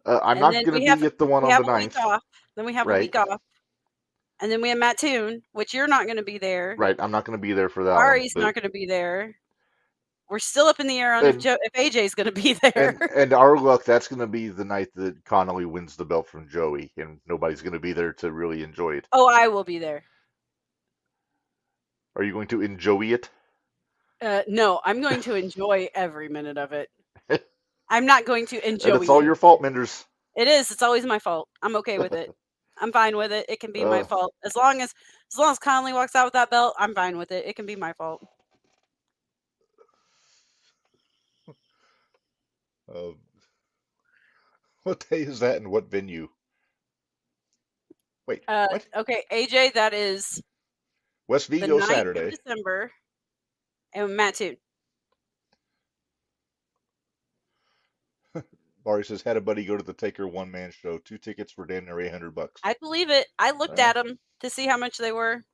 S1: I'm
S2: and
S1: not
S2: then
S1: going to be at the one
S2: we
S1: on
S2: have
S1: the
S2: a week
S1: 9th.
S2: off. Then we have a
S1: Right.
S2: week off, and then we have Mattoon, which you're not going to be there.
S1: Right. I'm not going to be there for that one.
S2: Ari's
S1: But
S2: not going to be there. We're still up in the air on
S1: and
S2: if AJ's going to be there.
S1: and our luck, that's going to be the night that Connolly wins the belt from Joey, and nobody's going to be there to really enjoy it.
S2: Oh, I will be there.
S1: Are you going to enjoy it?
S2: No, I'm going to enjoy every minute of it. I'm not going to
S1: And
S2: enjoy
S1: it's all
S2: it.
S1: your fault, Minders.
S2: It is. It's always my fault. I'm okay with it. I'm fine with it. It can be my
S1: Uh,
S2: fault as long as Conley walks out with that belt. I'm fine with it. It can be my fault.
S1: uh, what day is that and what venue? Wait, what?
S2: Okay, AJ, that is
S1: West
S2: the
S1: Vigo
S2: 9th of
S1: Saturday.
S2: December, and Mattoon.
S1: Barry says, had a buddy go to the Taker one-man show. 2 tickets for damn near $800.
S2: I believe it. I looked
S1: Uh,
S2: at them to see how much they were.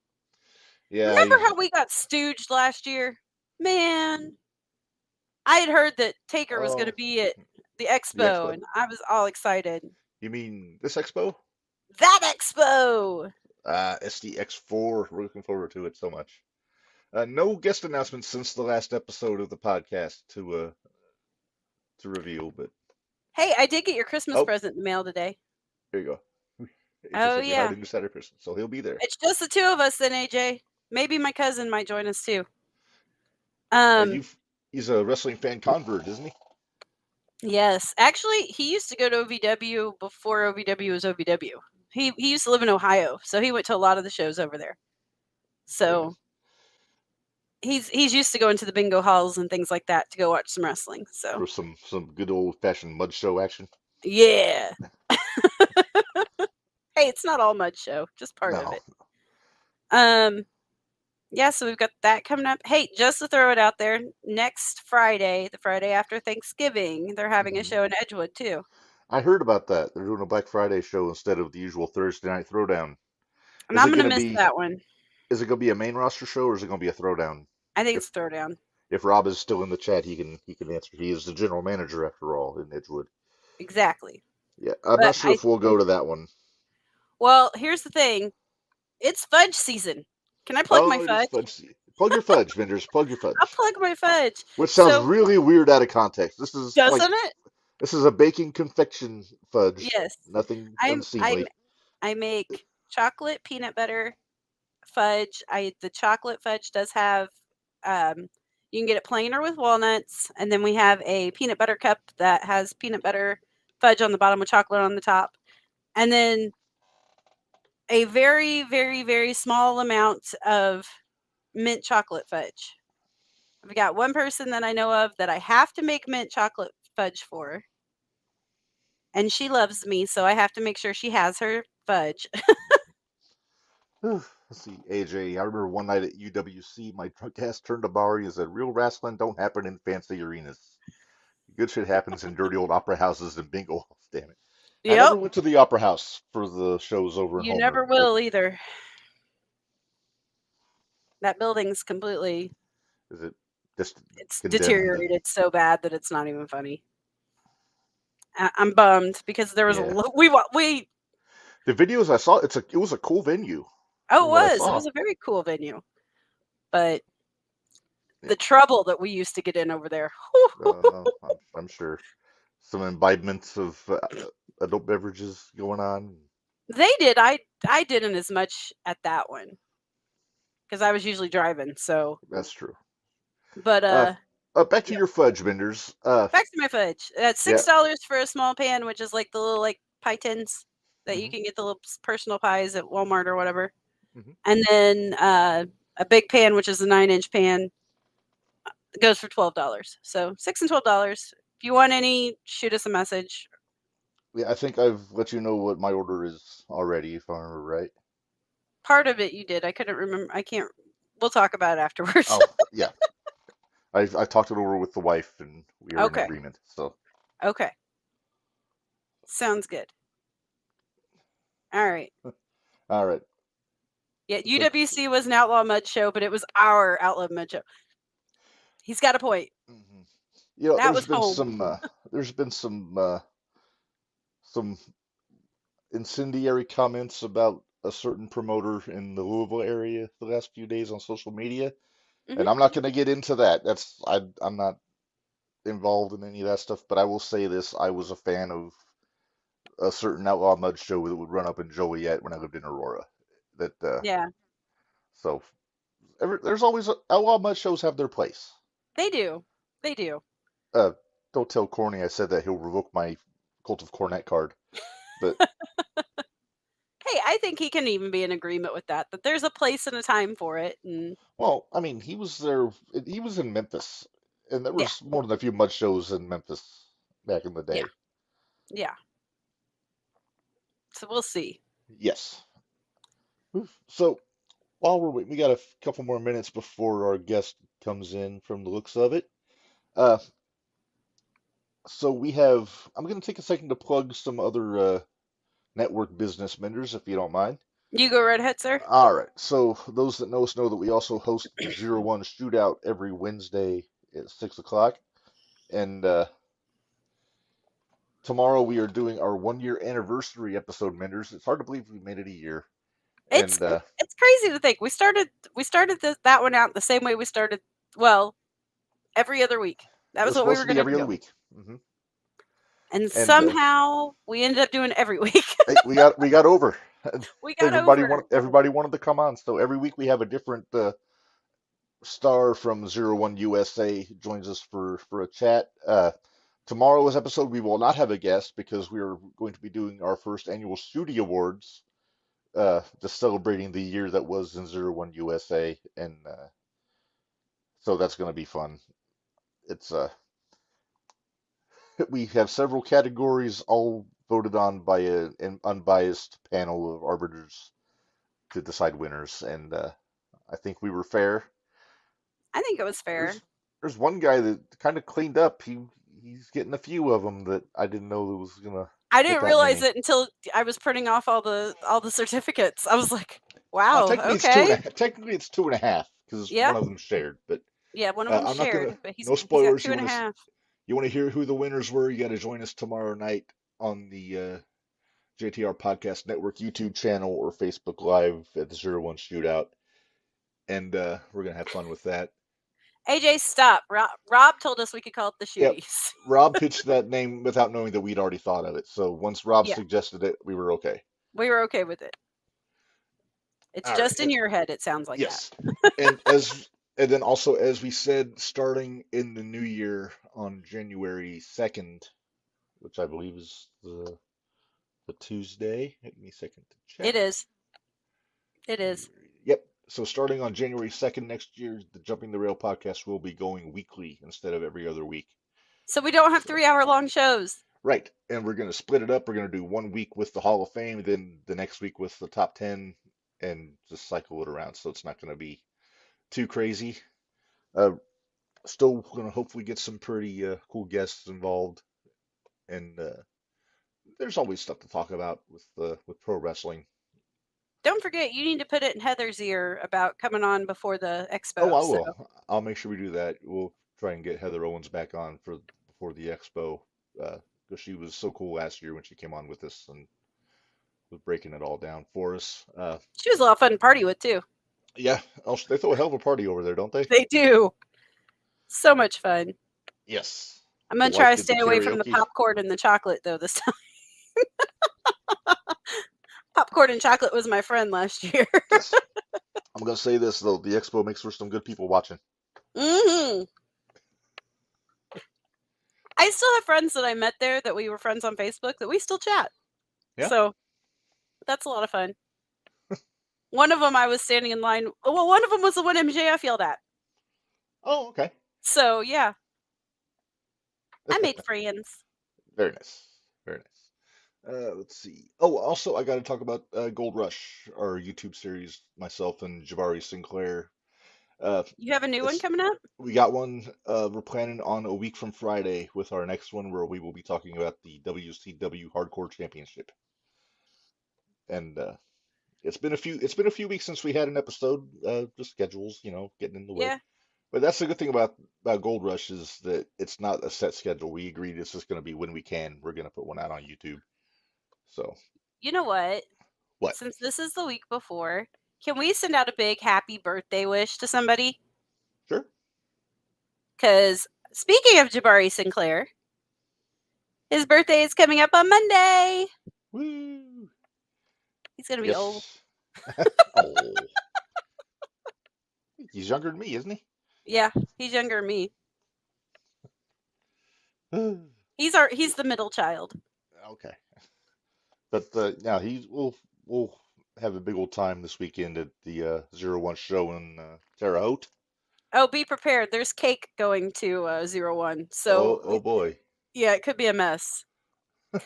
S1: yeah,
S2: Remember how we got stooged last year? Man, I had heard that Taker was going to
S1: oh,
S2: be at the
S1: the
S2: expo,
S1: expo.
S2: and I was all excited.
S1: You mean this expo?
S2: That expo!
S1: SDX4. We're looking forward to it so much. No guest announcements since the last episode of the podcast to reveal, but
S2: Hey, I did get your Christmas
S1: oh,
S2: present in the mail today.
S1: here you go. AJ
S2: Oh,
S1: says you're
S2: yeah.
S1: hiding Saturday Christmas, so he'll be there.
S2: It's just the two of us then, AJ. Maybe my cousin might join us too.
S1: He's a wrestling fan convert, isn't he?
S2: Yes. Actually, he used to go to OVW before OVW was OVW. He used to live in Ohio, so he went to a lot of the shows over there. So he's used to going to the bingo halls and things like that to go watch some wrestling. So
S1: For some good old fashioned mud show action.
S2: yeah. Hey, it's not all mud show, just part of
S1: No.
S2: it. Yeah, so we've got that coming up. Hey, just to throw it out there, next Friday, the Friday after Thanksgiving, they're having a show in Edgewood too.
S1: I heard about that. They're doing a Black Friday show instead of the usual Thursday night throwdown.
S2: And
S1: Is
S2: I'm
S1: it
S2: gonna
S1: gonna
S2: miss
S1: be
S2: that one.
S1: is it gonna be a main roster show or is it gonna be a throwdown?
S2: I think
S1: If
S2: it's throwdown.
S1: if Rob is still in the chat, he can answer. He is the general manager after all in Edgewood.
S2: Exactly.
S1: Yeah, I'm
S2: But
S1: not sure if we'll go to that one.
S2: well, here's the thing. It's fudge season. Can I plug my
S1: Oh, it is
S2: fudge?
S1: fudge. Plug your fudge, Minders. Plug your
S2: I'll
S1: fudge.
S2: plug my fudge.
S1: Which sounds
S2: So
S1: really weird out of context. This is like
S2: doesn't it?
S1: this is a baking confection fudge.
S2: Yes.
S1: Nothing
S2: I'm
S1: unseemly.
S2: I make chocolate peanut butter fudge. The chocolate fudge does have you can get it plain or with walnuts, and then we have a peanut butter cup that has peanut butter fudge on the bottom with chocolate on the top, and then a very, very, very small amount of mint chocolate fudge. I've got one person that I know of that I have to make mint chocolate fudge for, and she loves me, so I have to make sure she has her fudge.
S1: Let's see, AJ. I remember one night at UWC, my drunk ass turned to Barry and said, "Real wrestling don't happen in fancy arenas. Good shit happens in dirty old opera houses and bingo halls." Damn it! I
S2: Yep,
S1: never went to the opera house for the shows over in
S2: you
S1: Homer,
S2: never
S1: but
S2: will either. That building's completely
S1: is it just
S2: it's
S1: condemned?
S2: deteriorated so bad that it's not even funny. I'm bummed because there was a
S1: Yeah.
S2: we
S1: The videos I saw, it was a cool venue
S2: oh
S1: from what I
S2: it
S1: saw.
S2: was a very cool venue, but
S1: Yeah.
S2: the trouble that we used to get in over there.
S1: I'm sure some imbibements of adult beverages going on.
S2: They did. I didn't as much at that one because I was usually driving. So,
S1: That's true.
S2: but
S1: Uh, back to
S2: yeah.
S1: your fudge vendors.
S2: Back to my fudge. That's
S1: Yeah.
S2: $6 for a small pan, which is like the little like pie tins that you
S1: hmm
S2: can get the little personal pies at Walmart or whatever.
S1: hmm
S2: And then a big pan, which is a 9-inch pan, goes for $12. So $6 and $12. If you want any, shoot us a message.
S1: Yeah, I think I've let you know what my order is already, if I remember right.
S2: Part of it you did. I couldn't remember. I can't. We'll talk about it afterwards.
S1: Oh, yeah. I talked it over with the wife, and we are in
S2: Okay.
S1: agreement. So,
S2: Okay. Sounds good. All right.
S1: all right.
S2: Yeah,
S1: So,
S2: UWC was an Outlaw Mud show, but it was our Outlaw Mud show. He's got a point.
S1: mhm. You know,
S2: That was home.
S1: there's been some incendiary comments about a certain promoter in the Louisville area the last few days on social media,
S2: Hmm.
S1: and I'm not going to get into that. I'm not involved in any of that stuff, but I will say this: I was a fan of a certain outlaw mud show that would run up in Joliet when I lived in Aurora. That
S2: Yeah,
S1: so there's always outlaw mud shows have their place.
S2: they do. They do.
S1: Uh, don't tell Corny I said that; he'll revoke my Cult of Cornet card. But
S2: Hey, I think he can even be in agreement with that. That there's a place and a time for it, and
S1: well, I mean, he was there. He was in Memphis, and there
S2: yeah,
S1: was more than a few mud shows in Memphis back in the
S2: yeah,
S1: day.
S2: yeah. So we'll see.
S1: Yes. So while we're waiting, we got a couple more minutes before our guest comes in from the looks of it. Uh, so we have, I'm going to take a second to plug some other network business vendors, if you don't mind.
S2: You go right ahead, sir.
S1: All right. So those that know us know that we also host the 01 Shootout every Wednesday at 6 o'clock. And tomorrow we are doing our 1 year anniversary episode, vendors. It's hard to believe we made it a year.
S2: It's
S1: And
S2: it's crazy to think we started that one out the same way we started. Well, every other week. That
S1: it
S2: was
S1: was
S2: what we
S1: supposed
S2: were
S1: to be
S2: gonna
S1: every other
S2: do,
S1: week. hmm
S2: and
S1: And
S2: somehow we ended up doing every week.
S1: hey, we got over.
S2: We got over.
S1: Everybody wanted to come on. So every week we have a different star from 01 USA joins us for a chat. Tomorrow's episode we will not have a guest because we are going to be doing our first annual Shooty Awards, just celebrating the year that was in 01 USA, and so that's going to be fun. It's we have several categories, all voted on by an unbiased panel of arbiters to decide winners, and I think we were fair.
S2: I think it was fair.
S1: There's there's one guy that kind of cleaned up. He's getting a few of them that I didn't know that was gonna
S2: I
S1: get
S2: didn't
S1: that
S2: realize
S1: many.
S2: it until I was printing off all the certificates. I was like,
S1: Well,
S2: "Wow,
S1: technically it's two and
S2: okay,
S1: a technically it's 2.5 because
S2: yeah,
S1: one of them shared. But
S2: yeah." One of them
S1: I'm not
S2: shared,
S1: gonna
S2: but
S1: no
S2: he's got
S1: spoilers.
S2: two and a half.
S1: You want to hear who the winners were? You got to join us tomorrow night on the JTR Podcast Network YouTube channel or Facebook Live at the 01 Shootout, and we're gonna have fun with that.
S2: AJ, stop. Rob told us we could call it the
S1: Yep.
S2: Shooties.
S1: Rob pitched that name without knowing that we'd already thought of it. So once Rob
S2: Yeah,
S1: suggested it, we were okay.
S2: we were okay with it. It's
S1: All right.
S2: just in your head. It sounds like that.
S1: Yes. And and then also as we said, starting in the new year on January 2nd, which I believe is the Tuesday. Give me a second to
S2: It
S1: check.
S2: is. It is.
S1: Yep. So starting on January 2nd next year, the Jumping the Rail podcast will be going weekly instead of every other week.
S2: So we don't have
S1: So
S2: 3-hour long shows.
S1: right, and we're going to split it up. We're going to do 1 week with the Hall of Fame, then the next week with the top 10, and just cycle it around. So it's not going to be too crazy. Uh, Still going to hopefully get some pretty cool guests involved, and there's always stuff to talk about with pro wrestling.
S2: Don't forget, you need to put it in Heather's ear about coming on before the
S1: Oh,
S2: expo.
S1: I
S2: So
S1: will. I'll make sure we do that. We'll try and get Heather Owens back on for before the expo, because she was so cool last year when she came on with us and was breaking it all down for us.
S2: she was a lot of fun to party with too.
S1: Yeah, also, they throw a hell of a party over there, don't they?
S2: They do. So much fun.
S1: Yes.
S2: I'm
S1: The
S2: gonna try
S1: wife
S2: to
S1: did the
S2: stay away from the
S1: karaoke.
S2: popcorn and the chocolate though this time. Popcorn and chocolate was my friend last year.
S1: Yes. I'm gonna say this though, the expo makes for some good people watching.
S2: hmm I still have friends that I met there that we were friends on Facebook that we still chat.
S1: Yeah.
S2: So that's a lot of fun. One of them I was standing in line. Well, one of them was the one MJF yelled at.
S1: Oh, okay.
S2: So yeah, I made friends.
S1: Very nice. Very nice. Let's see. Oh, also, I got to talk about Gold Rush, our YouTube series. Myself and Jabari Sinclair.
S2: You have a new one
S1: It's
S2: coming up?
S1: We got one. We're planning on a week from Friday with our next one, where we will be talking about the WCW Hardcore Championship. And it's been a few weeks since we had an episode. Just schedules, getting in the way.
S2: Yeah.
S1: But that's the good thing about Gold Rush is that it's not a set schedule. We agreed it's just going to be when we can. We're going to put one out on YouTube. So
S2: You know what?
S1: what?
S2: Since this is the week before, can we send out a big happy birthday wish to somebody?
S1: Sure.
S2: Because speaking of Jabari Sinclair, his birthday is coming up on Monday.
S1: Woo!
S2: He's going to be old.
S1: Yes. Oh, he's younger than me, isn't
S2: Yeah, he's younger than me.
S1: he?
S2: He's the middle child.
S1: Okay. But now we'll have a big old time this weekend at the 01 show in Terre Haute.
S2: Oh, be prepared. There's cake going to 01.
S1: Oh,
S2: So
S1: oh boy.
S2: yeah, it could be a mess.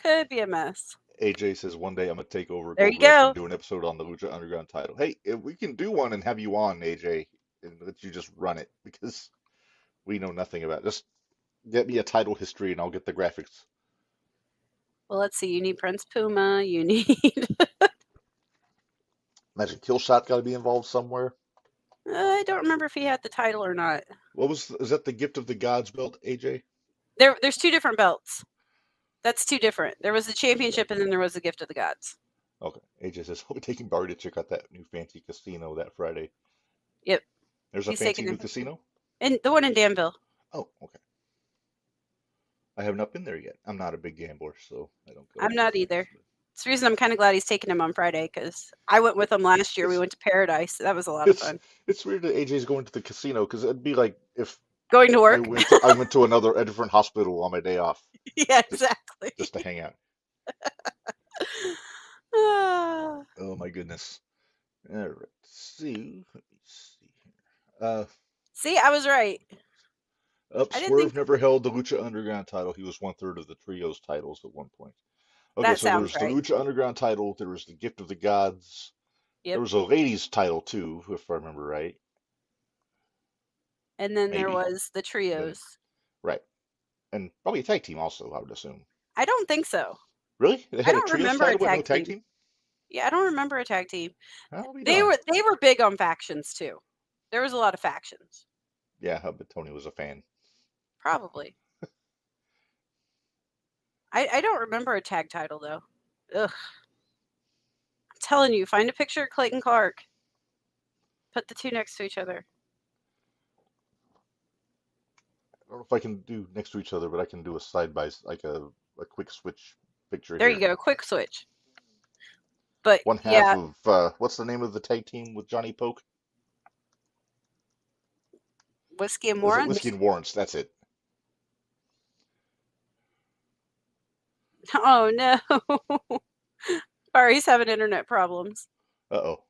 S2: Could be a mess.
S1: AJ says one day I'm gonna take over
S2: There
S1: Gold
S2: you
S1: Rush
S2: go.
S1: and do an episode on the Lucha Underground title. Hey, if we can do one and have you on, AJ, and let you just run it because we know nothing about it. Just get me a title history and I'll get the graphics.
S2: Well, let's see. You need Prince Puma. You need.
S1: Imagine Killshot got to be involved somewhere.
S2: I don't remember if he had the title or not.
S1: Is that the Gift of the Gods belt, AJ?
S2: There's two different belts. That's two different. There was the championship and then there was the Gift of the Gods.
S1: Okay. AJ says I'll be taking Barry to check out that new fancy casino that Friday.
S2: Yep.
S1: There's a
S2: He's
S1: fancy
S2: taking
S1: new
S2: him.
S1: casino?
S2: And the one in Danville.
S1: Oh, okay. I have not been there yet. I'm not a big gambler, so I don't go.
S2: I'm not either. It's the reason I'm kind of glad he's taking him on Friday because I went with him last year. We went to Paradise. That was a lot of fun.
S1: It's weird that AJ's going to the casino because it'd be like if
S2: Going to work.
S1: I went to a different hospital on my day off.
S2: Yeah, exactly.
S1: Just to hang out.
S2: Ah.
S1: Oh my goodness. All right. Let me see here.
S2: See, I was right. I didn't
S1: Swerve
S2: think
S1: never held the Lucha Underground title. He was 1/3 of the trios titles at one point. Okay,
S2: that
S1: so there
S2: sounds
S1: was the
S2: right.
S1: Lucha Underground title. There was the Gift of the Gods. There
S2: Yep.
S1: was a ladies title too, if I remember right.
S2: And then there
S1: Maybe.
S2: was the trios.
S1: Right. And probably a tag team also, I would assume.
S2: I don't think so.
S1: Really? They
S2: I
S1: had a
S2: don't
S1: trios
S2: remember a
S1: title but no
S2: tag
S1: tag
S2: team.
S1: team?
S2: Yeah, I don't remember a tag team.
S1: I'll be
S2: They
S1: darned.
S2: were big on factions too. There was a lot of factions.
S1: Yeah, I bet Tony was a fan.
S2: Probably. I don't remember a tag title though. Ugh. I'm telling you, find a picture of Clayton Clark. Put the two next to each other.
S1: I don't know if I can do next to each other, but I can do a side by like a quick switch picture
S2: There
S1: here.
S2: you go, quick switch. But
S1: One half
S2: yeah,
S1: of what's the name of the tag team with Johnny Poke?
S2: Whiskey and
S1: Is it
S2: Warrants.
S1: Whiskey and Warrants? That's it.
S2: Oh no. Ari's having internet problems.
S1: Uh-oh.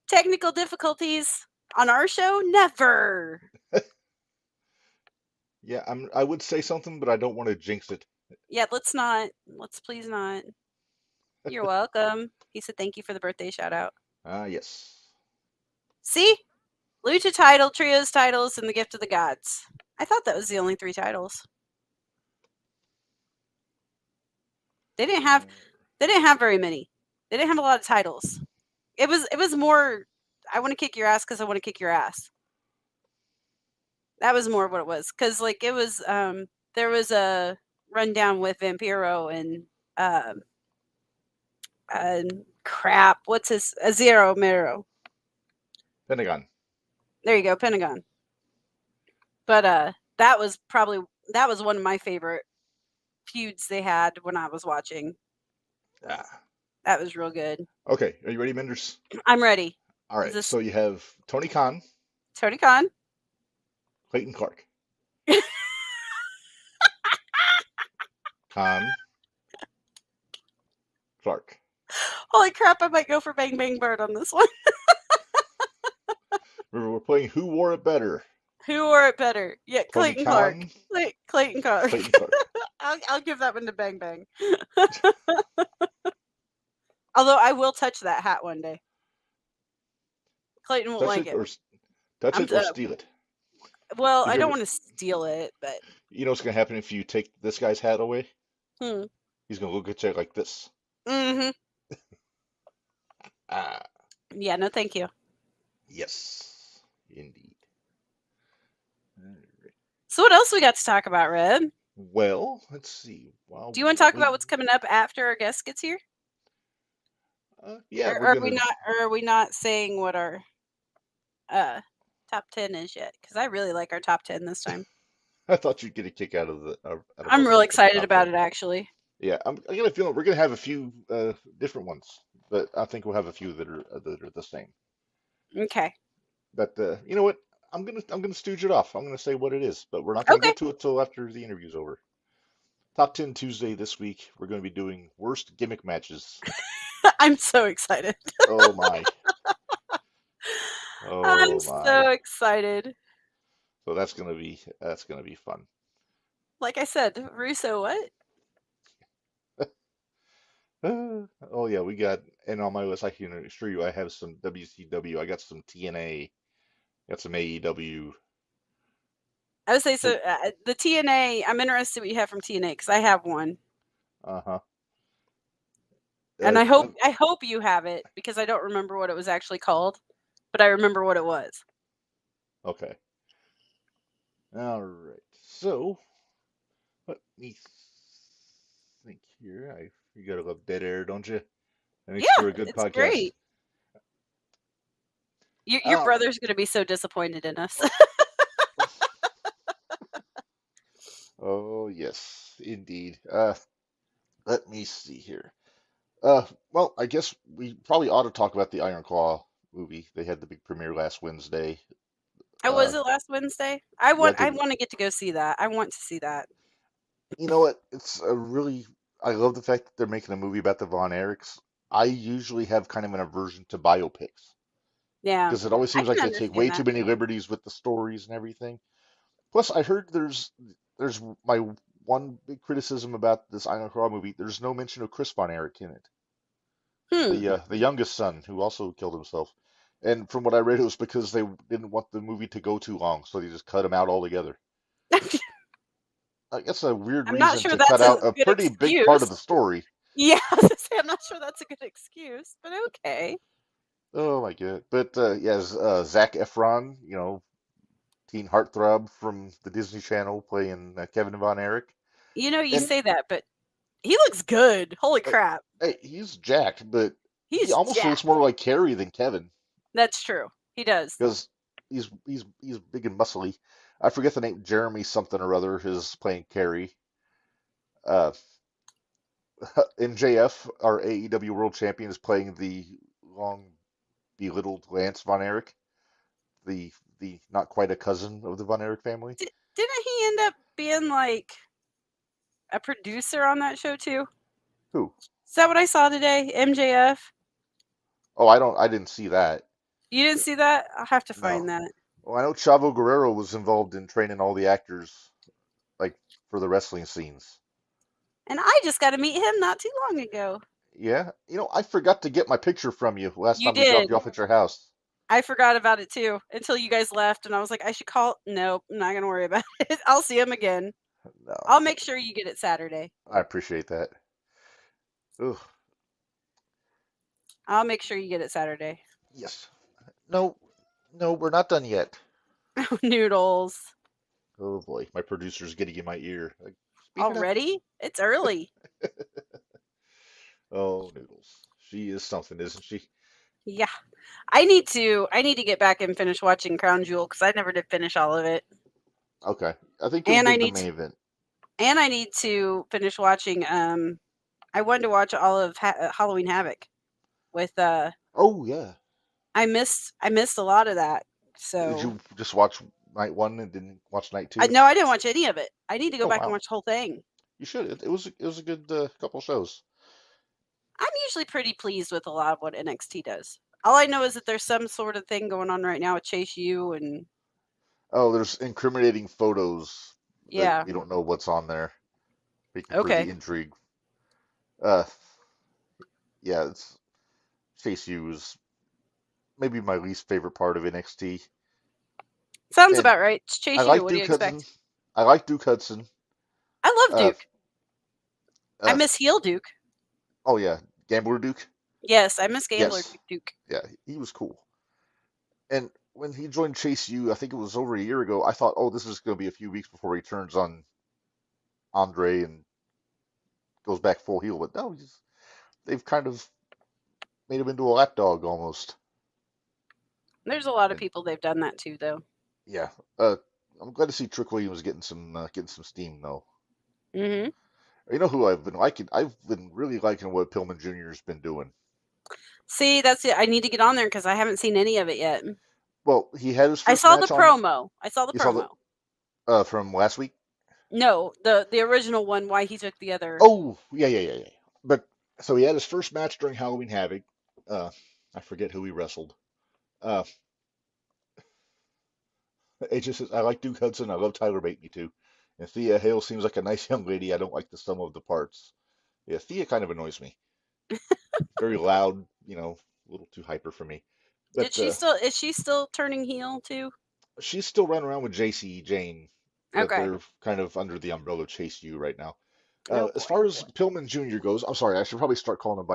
S2: Technical difficulties on our show? Never.
S1: Yeah, I would say something, but I don't want to jinx it.
S2: Yeah, let's not. Let's please not. You're welcome. He said thank you for the birthday shout out.
S1: Ah, yes.
S2: See? Lucha title, trios titles, and the gift of the gods. I thought that was the only 3 titles. They didn't have very many. They didn't have a lot of titles. It was more I want to kick your ass because I want to kick your ass. That was more what it was. Cause like it was there was a rundown with Vampiro um and crap. What's his Zero Mero.
S1: Pentagon.
S2: There you go, Pentagon. But that was one of my favorite feuds they had when I was watching.
S1: Ah.
S2: That was real good.
S1: Okay, are you ready, Minderz?
S2: I'm ready.
S1: All right, so you have Tony Khan,
S2: Tony Khan?
S1: Clayton Clark. Khan, Clark.
S2: Holy crap, I might go for Bang Bang Bird on this one.
S1: Remember, we're playing Who Wore It Better.
S2: Who wore it better? Yeah,
S1: Tony
S2: Clayton Clark.
S1: Khan,
S2: Clayton Clark.
S1: Clayton Clark.
S2: I'll give that one to Bang Bang. Although I will touch that hat one day. Clayton won't
S1: Touch
S2: like
S1: it
S2: it.
S1: or touch it or steal it.
S2: Well, I don't want to steal it, but
S1: You know what's gonna happen if you take this guy's hat away?
S2: hmm.
S1: He's gonna look at you like this.
S2: Mm-hmm.
S1: Ah,
S2: Yeah, no thank you.
S1: yes, indeed. All right.
S2: So what else we got to talk about, Reb?
S1: Well, let's see. Well,
S2: Do you want to talk about what's coming up after our guest gets here?
S1: yeah,
S2: Or
S1: we're gonna.
S2: are we not saying what our top 10 is yet? Because I really like our top 10 this time.
S1: I thought you'd get a kick out of the.
S2: I'm real excited about it, actually.
S1: Yeah, I got a feeling we're gonna have a few different ones, but I think we'll have a few that are the same.
S2: Okay.
S1: But you know what? I'm gonna stooge it off. I'm gonna say what it is, but we're not gonna
S2: Okay.
S1: get to it till after the interview's over. Top 10 Tuesday this week. We're gonna be doing worst gimmick matches.
S2: I'm so excited.
S1: Oh my. Oh
S2: I'm
S1: my.
S2: so excited.
S1: So that's gonna be fun.
S2: Like I said, Russo, what?
S1: Oh yeah, we got, and on my list I can assure you I have some WCW. I got some TNA. Got some AEW.
S2: I would say so. The TNA. I'm interested what you have from TNA because I have one,
S1: Uh-huh.
S2: and I hope you have it because I don't remember what it was actually called, but I remember what it was.
S1: Okay. All right. So let me think here. You gotta love dead air, don't you? That makes for a good
S2: it's
S1: podcast.
S2: great. Your brother's going to be so disappointed in us.
S1: Oh yes, indeed. Let me see here. Well, I guess we probably ought to talk about the Iron Claw movie. They had the big premiere last Wednesday.
S2: Oh, was it last Wednesday? I
S1: Yeah,
S2: want to get to go see that. I want to see that.
S1: You know what? I love the fact that they're making a movie about the Von Erichs. I usually have kind of an aversion to biopics
S2: Yeah.
S1: because it always
S2: I
S1: seems like
S2: can
S1: they take way
S2: understand
S1: too many liberties with the stories and everything. Plus, I heard there's my one big criticism about this Iron Claw movie. There's no mention of Chris Von Erich in it, the youngest son who also killed himself. And from what I read, it was because they didn't want the movie to go too long, so they just cut him out altogether. I guess a weird
S2: I'm not
S1: reason
S2: sure
S1: to
S2: that's
S1: cut
S2: a
S1: out a
S2: good
S1: pretty big part of
S2: excuse.
S1: the story.
S2: Yeah, I was gonna say, I'm not sure that's a good excuse, but okay.
S1: Oh my god! But yes, Zac Efron, teen heartthrob from the Disney Channel, playing Kevin Von Erich.
S2: You
S1: And
S2: say that, but he looks good. Holy crap.
S1: hey, he's jacked, but he
S2: He's
S1: almost looks
S2: jacked.
S1: more like Carrie than Kevin
S2: That's true. He does.
S1: because he's big and muscly. I forget the name. Jeremy something or other is playing Carrie. Uh, MJF, our AEW World Champion, is playing the long belittled Lance Von Erich, the not quite a cousin of the Von Erich family.
S2: Didn't he end up being like a producer on that show too?
S1: Who?
S2: Is that what I saw today? MJF?
S1: Oh, I didn't see that.
S2: You didn't see that? I'll have to
S1: No.
S2: find that.
S1: Well, I know Chavo Guerrero was involved in training all the actors, like for the wrestling scenes.
S2: And I just got to meet him not too long ago.
S1: Yeah, I forgot to get my picture from you last
S2: You
S1: time we dropped
S2: did.
S1: you off at your house.
S2: I forgot about it too until you guys left, and I was like, I should call. Nope, I'm not gonna worry about it. I'll see him again.
S1: No,
S2: I'll make sure you get it Saturday.
S1: I appreciate that. Ugh,
S2: I'll make sure you get it Saturday.
S1: yes. No, no, we're not done yet.
S2: Noodles.
S1: Oh boy, my producer's getting in my ear. Like, speed it up.
S2: Already? It's early.
S1: Oh, Noodles. She is something, isn't she?
S2: Yeah. I need to get back and finish watching Crown Jewel because I never did finish all of it.
S1: Okay, I think you'll
S2: And I
S1: dig the
S2: need
S1: main
S2: to,
S1: event.
S2: and I need to finish watching I wanted to watch all of Halloween Havoc with
S1: Oh yeah.
S2: I missed a lot of that.
S1: Did
S2: So
S1: you just watch night one and didn't watch night
S2: I
S1: two?
S2: no, I didn't watch any of it. I need to go
S1: Oh
S2: back and
S1: wow,
S2: watch the whole thing.
S1: you should. It was a good couple shows.
S2: I'm usually pretty pleased with a lot of what NXT does. All I know is that there's some sort of thing going on right now with Chase U and
S1: Oh, there's incriminating photos that
S2: yeah.
S1: you don't know what's on there, making for the
S2: Okay.
S1: intrigue. Uh, yeah, it's Chase U is maybe my least favorite part of NXT,
S2: Sounds
S1: and
S2: about right. It's
S1: I
S2: Chase U.
S1: like
S2: What do you
S1: Duke Hudson.
S2: expect?
S1: I like Duke Hudson.
S2: I love
S1: Uh,
S2: Duke. I
S1: uh,
S2: miss heel Duke.
S1: oh yeah, Gambler Duke.
S2: Yes, I miss Gambler
S1: Yes,
S2: Duke.
S1: yeah, he was cool. And when he joined Chase U, I think it was over a year ago. I thought, oh, this is going to be a few weeks before he turns on Andre and goes back full heel. But no, they've kind of made him into a lapdog almost.
S2: There's a lot of
S1: And
S2: people they've done that to though.
S1: yeah, I'm glad to see Trick Williams getting some steam though.
S2: Mhm.
S1: You know who I've been liking? I've been really liking what Pillman Jr. has been doing.
S2: See, that's it. I need to get on there because I haven't seen any of it yet.
S1: Well, he had his
S2: I
S1: first
S2: saw the
S1: match on.
S2: promo. I saw the
S1: You saw the
S2: promo.
S1: from last week.
S2: No, the original one. Why he took the other.
S1: Oh, yeah. But so he had his first match during Halloween Havoc. Uh, I forget who he wrestled. Uh, AJ says, I like Duke Hudson. I love Tyler Batey too. And Thea Hale seems like a nice young lady. I don't like the sum of the parts. Yeah, Thea kind of annoys me. Very loud, a little too hyper for me.
S2: Did
S1: But
S2: she still? Is she still turning heel too?
S1: she's still running around with JC Jane, but
S2: Okay.
S1: they're kind of under the umbrella of Chase U right now.
S2: Oh
S1: As
S2: boy.
S1: far as Pillman Jr. goes, I'm sorry, I should probably start calling him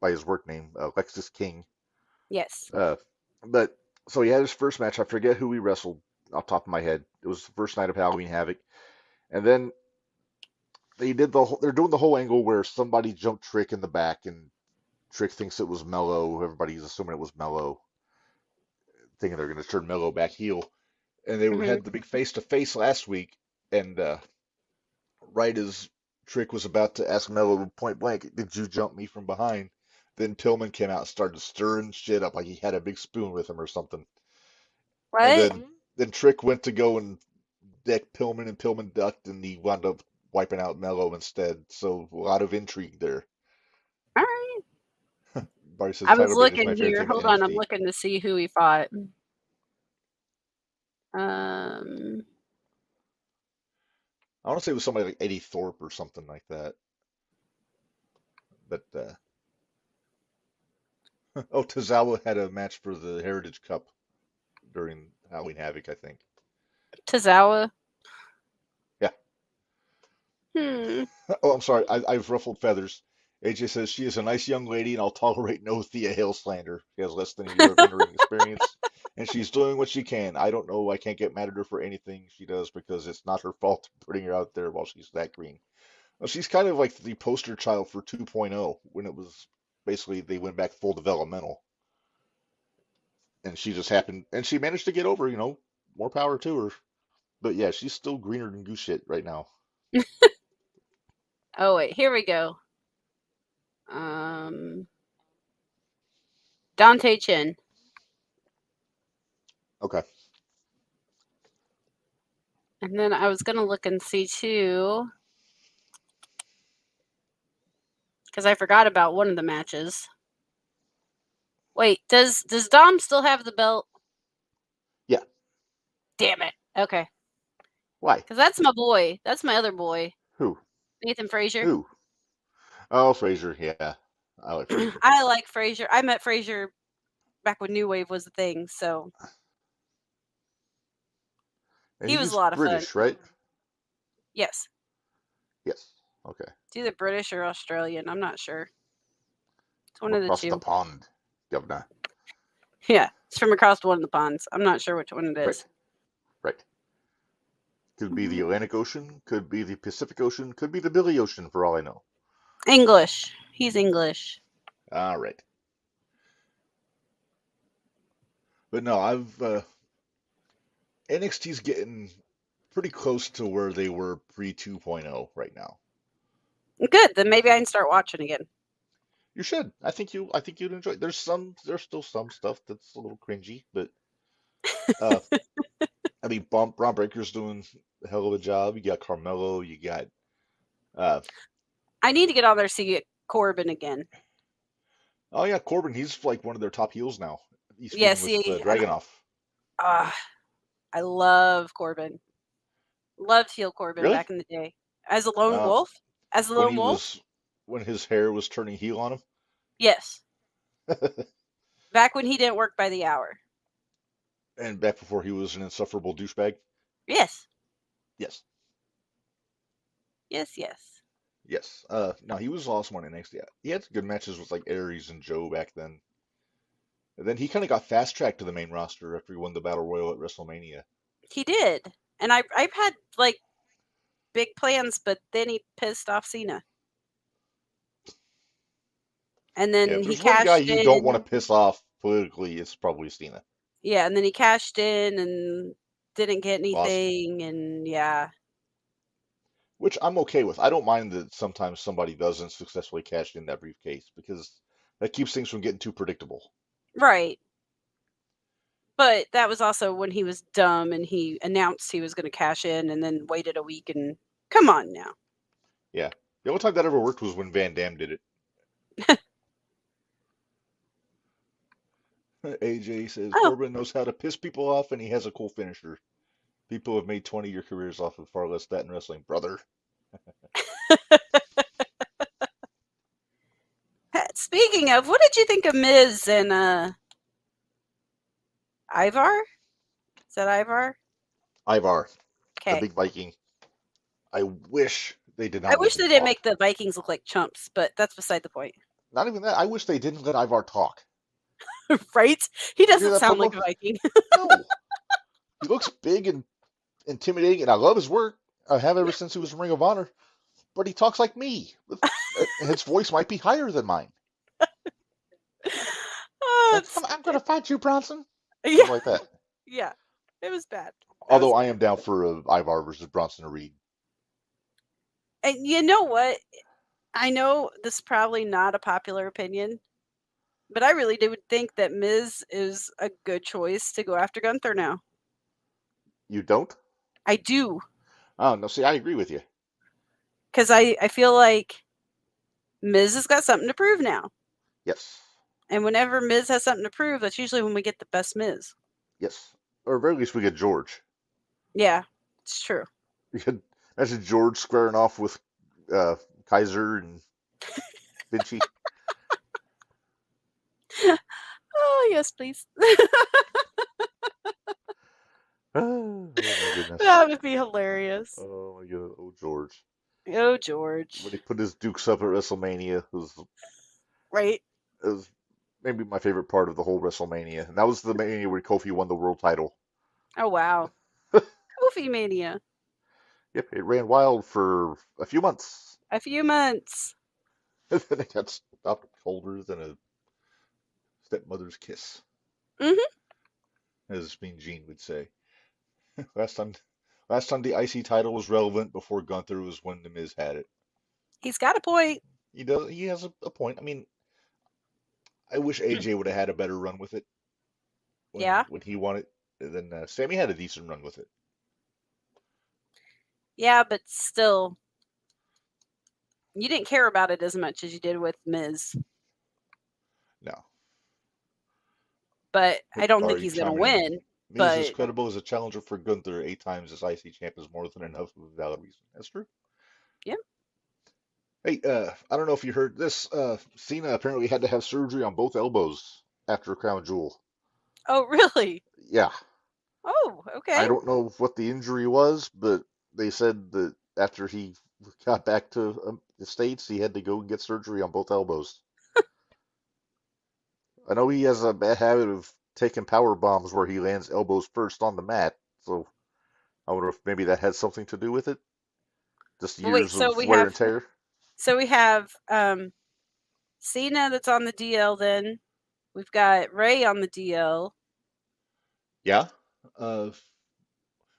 S1: by his work name, Lexus King.
S2: Yes.
S1: Uh, but so he had his first match. I forget who he wrestled off the top of my head. It was the first night of Halloween Havoc, and then they're doing the whole angle where somebody jumped Trick in the back, and Trick thinks it was Mello. Everybody's assuming it was Mello, thinking they're going to turn Mello back heel. And they
S2: Mhm.
S1: had the big face to face last week, and right as Trick was about to ask Mello point blank, "Did you jump me from behind?" Then Pillman came out and started stirring shit up like he had a big spoon with him or something. And
S2: What?
S1: then Trick went to go and deck Pillman, and Pillman ducked, and he wound up wiping out Mello instead. So a lot of intrigue there.
S2: All right.
S1: Barry says
S2: I was
S1: Tyler Bate is my
S2: looking
S1: favorite
S2: here.
S1: team in
S2: Hold on. I'm
S1: NXT.
S2: looking to see who he fought. Um.
S1: I want to say it was somebody like Eddie Thorpe or something like that. But oh, Tozawa had a match for the Heritage Cup during Halloween Havoc, I think.
S2: Tozawa.
S1: Yeah.
S2: Hmm.
S1: Oh, I'm sorry. I've ruffled feathers. AJ says she is a nice young lady, and I'll tolerate no Thea Hale slander. She has less than a year of in-ring experience, and she's doing what she can. I don't know. I can't get mad at her for anything she does because it's not her fault putting her out there while she's that green. Well, she's kind of like the poster child for 2.0 when it was basically they went back full developmental, and she just happened, and she managed to get over. More power to her. But yeah, she's still greener than goose shit right now.
S2: Oh wait. Here we go. Um. Dante Chin.
S1: Okay.
S2: And then I was gonna look and see too. because I forgot about one of the matches. Wait, does Dom still have the belt?
S1: Yeah.
S2: Damn it. Okay.
S1: Why?
S2: Because that's my boy. That's my other boy.
S1: Who?
S2: Nathan Frazier.
S1: Who? Oh, Frazier. Yeah, I like Frazier.
S2: I like Frazier. I met Frazier back when New Wave was a thing, so
S1: And
S2: he was
S1: he's
S2: a lot of fun.
S1: British, right?
S2: Yes.
S1: Yes. Okay.
S2: It's either British or Australian. I'm not sure. It's one
S1: From
S2: of the
S1: across the
S2: two.
S1: pond, governor.
S2: Yeah, it's from across one of the ponds. I'm not sure which one it is.
S1: Right. Right. Could be the Atlantic Ocean, could be the Pacific Ocean, could be the Billy Ocean, for all I know.
S2: English. He's English.
S1: All right. But no, NXT's getting pretty close to where they were pre 2.0 right now.
S2: Good. Then maybe I can start watching again.
S1: You should. I think you'd enjoy it. There's still some stuff that's a little cringy, but uh I mean Braun Breaker's doing a hell of a job. You got Carmelo, you got
S2: I need to get on there to see Corbin again.
S1: oh yeah, Corbin, he's like one of their top heels now. He's
S2: Yeah,
S1: feuding
S2: see,
S1: with Dragunov.
S2: I love Corbin. Loved heel Corbin
S1: Really?
S2: back in the day. As a lone
S1: Uh,
S2: wolf? As a
S1: when
S2: lone
S1: he
S2: wolf?
S1: was when his hair was turning heel on him.
S2: Yes. Back when he didn't work by the hour.
S1: And back before he was an insufferable douchebag.
S2: Yes.
S1: Yes.
S2: Yes, yes.
S1: Yes. No, he was awesome on NXT. He had good matches with like Aries and Joe back then. And then he kind of got fast tracked to the main roster after he won the Battle Royal at WrestleMania.
S2: He did. And I've had like big plans, but then he pissed off Cena. And then
S1: Yeah, if
S2: he
S1: there's one guy
S2: cashed
S1: you don't want
S2: in.
S1: to piss off politically, it's probably Cena.
S2: Yeah, and then he cashed in and didn't get
S1: Lost.
S2: anything, and yeah.
S1: Which I'm okay with. I don't mind that sometimes somebody doesn't successfully cash in that briefcase because that keeps things from getting too predictable.
S2: Right. But that was also when he was dumb and he announced he was going to cash in and then waited a week and come on now.
S1: Yeah. The only time that ever worked was when Van Damme did it. AJ says
S2: Oh.
S1: Corbin knows how to piss people off and he has a cool finisher. People have made 20-year careers off of far less that in wrestling, brother.
S2: Speaking of, what did you think of Miz and Ivar? Is that Ivar?
S1: Ivar, the
S2: Okay.
S1: big Viking. I wish they did not
S2: I
S1: let
S2: wish
S1: him
S2: they didn't
S1: talk.
S2: make the Vikings look like chumps, but that's beside the point.
S1: Not even that. I wish they didn't let Ivar talk.
S2: Right? He
S1: You hear
S2: doesn't
S1: that
S2: sound like
S1: promo?
S2: a Viking.
S1: No. He looks big and intimidating, and I love his work. I have ever since he was in Ring of Honor. But he talks like me. His voice might be higher than mine.
S2: Oh,
S1: I'm going to fight you, Bronson.
S2: yeah.
S1: Something like that.
S2: Yeah. It was bad.
S1: Although I am down for Ivar versus Bronson or Reed.
S2: And you know what? I know this is probably not a popular opinion, but I really do think that Miz is a good choice to go after Gunther now.
S1: You don't?
S2: I do.
S1: Oh, no, see, I agree with you.
S2: Because I feel like Miz has got something to prove now.
S1: Yes.
S2: And whenever Miz has something to prove, that's usually when we get the best Miz.
S1: Yes. Or at very least we get George.
S2: Yeah, it's true.
S1: Imagine George squaring off with Kaiser and Vinci.
S2: Oh, yes, please.
S1: Oh my goodness.
S2: That would be hilarious.
S1: Oh my god. Oh, George.
S2: Oh, George.
S1: When he put his dukes up at WrestleMania was
S2: Right?
S1: maybe my favorite part of the whole WrestleMania. And that was the Mania where Kofi won the world title.
S2: Oh, wow. Kofi Mania.
S1: Yep, it ran wild for a few months.
S2: A few months.
S1: And then it got stopped colder than a stepmother's kiss. As Mean Gene would say. Last time the IC title was relevant before Gunther was when The Miz had it.
S2: He's got a point.
S1: He does. He has a point. I mean, I wish AJ would have had a better run with it. When he won it, then Sammy had a decent run with it.
S2: Yeah, but still, You didn't care about it as much as you did with Miz,
S1: No.
S2: but I don't think
S1: Sorry,
S2: he's gonna
S1: chiming in.
S2: win.
S1: Miz is
S2: But
S1: credible as a challenger for Gunther 8 times as IC champ is more than enough of a valid reason. That's true.
S2: yeah.
S1: Hey, I don't know if you heard this. Cena apparently had to have surgery on both elbows after Crown Jewel.
S2: Oh, really?
S1: Yeah,
S2: Oh, okay.
S1: I don't know what the injury was, but they said that after he got back to the States, he had to go and get surgery on both elbows. I know he has a bad habit of taking power bombs where he lands elbows first on the mat, so I wonder if maybe that had something to do with it. Just
S2: But wait,
S1: years
S2: so
S1: of wear and tear.
S2: we have Cena that's on the DL. Then we've got Ray on the DL.
S1: Yeah. Uh,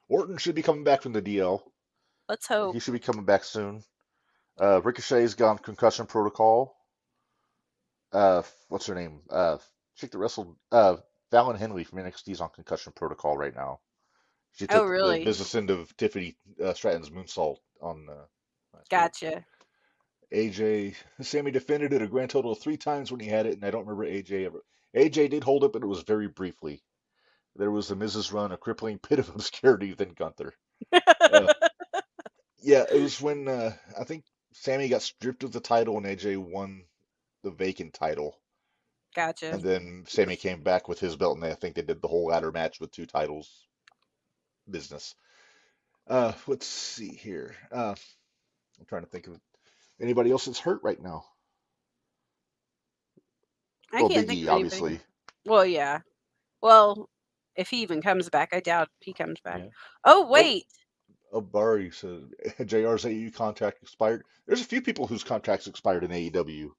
S1: Orton should be coming back from the DL.
S2: Let's
S1: He
S2: hope.
S1: should be coming back soon. Ricochet's gone concussion protocol. What's her name? Chick that wrestled Fallon Henley from NXT's on concussion protocol right now. She
S2: Oh,
S1: took the
S2: really?
S1: business end of Tiffany Stratton's moonsault on last week.
S2: Gotcha.
S1: AJ, Sammy defended it a grand total of 3 times when he had it, and I don't remember AJ ever. AJ did hold it, but it was very briefly. There was the Mrs. Run, a crippling pit of obscurity, then Gunther. Uh, yeah, it was when I think Sammy got stripped of the title and AJ won the vacant title.
S2: Gotcha.
S1: And then Sammy came back with his belt, and I think they did the whole ladder match with 2 titles business. Let's see here. I'm trying to think of anybody else that's hurt right now.
S2: I
S1: Well,
S2: can't
S1: Big
S2: think
S1: E,
S2: of anybody.
S1: obviously.
S2: Well, yeah. Well, if he even comes back, I doubt he comes back.
S1: Yeah.
S2: Oh,
S1: Oh,
S2: wait.
S1: Barry said JR's AEW contract expired. There's a few people whose contracts expired in AEW.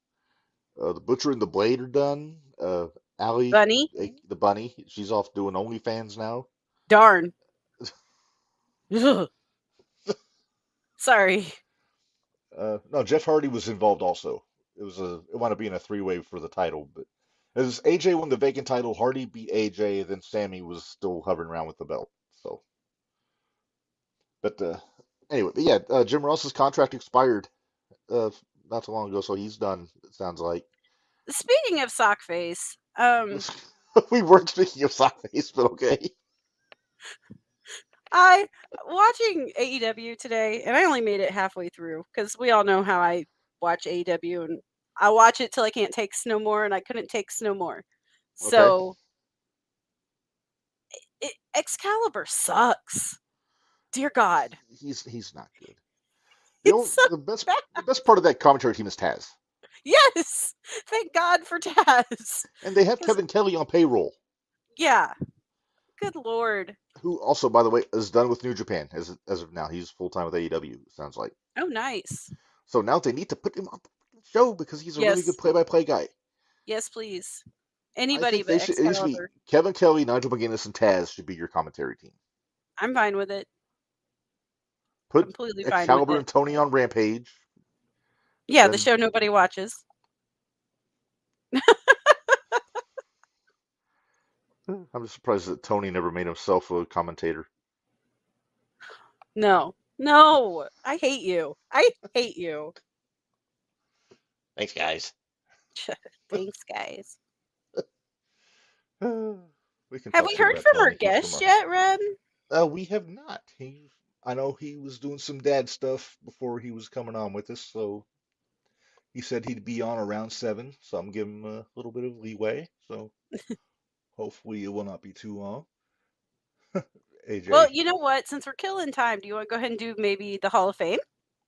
S1: The Butcher and the Blade are done. Allie,
S2: Bunny.
S1: the Bunny, she's off doing OnlyFans now.
S2: Darn. Sorry.
S1: No, Jeff Hardy was involved also. It wound up being a 3-way for the title, but as AJ won the vacant title, Hardy beat AJ, then Sammy was still hovering around with the belt. So, but anyway, but yeah, Jim Ross's contract expired uh, not too long ago, so he's done. It sounds like.
S2: Speaking of Sockface,
S1: We weren't speaking of Sockface, but okay.
S2: I watching AEW today, and I only made it halfway through because we all know how I watch AEW, and I watch it till I can't take no more, and I couldn't take no more.
S1: Okay.
S2: So Excalibur sucks. Dear God,
S1: He's not good.
S2: it's so
S1: The
S2: bad.
S1: best part of that commentary team is Taz,
S2: Yes, thank God for Taz.
S1: and they have
S2: 'Cause-
S1: Kevin Kelly on payroll,
S2: Yeah, good Lord.
S1: who also, by the way, is done with New Japan as of now. He's full time with AEW. Sounds like.
S2: Oh, nice.
S1: So now they need to put him on the show because he's a really good
S2: Yes,
S1: play-by-play guy.
S2: yes, please.
S1: I
S2: Anybody
S1: think
S2: but
S1: it needs to be
S2: Excalibur.
S1: Kevin Kelly, Nigel McGuinness, and Taz should be your commentary team.
S2: I'm fine with it.
S1: Put
S2: Completely fine with
S1: Excalibur
S2: it.
S1: and Tony on Rampage.
S2: Yeah, the
S1: Then
S2: show nobody watches.
S1: I'm just surprised that Tony never made himself a commentator.
S2: No, no, I hate you. I hate you.
S1: Thanks, guys.
S2: Thanks, guys.
S1: We can
S2: Have
S1: talk
S2: we
S1: shit
S2: heard
S1: about
S2: from our
S1: Tony
S2: guest yet, Reb?
S1: We have not. I know he was doing some dad stuff before he was coming on with us, so he said he'd be on around 7, so I'm giving him a little bit of leeway. So hopefully it will not be too long. AJ,
S2: Well, you know what? Since we're killing time, do you want to go ahead and do maybe the Hall of Fame?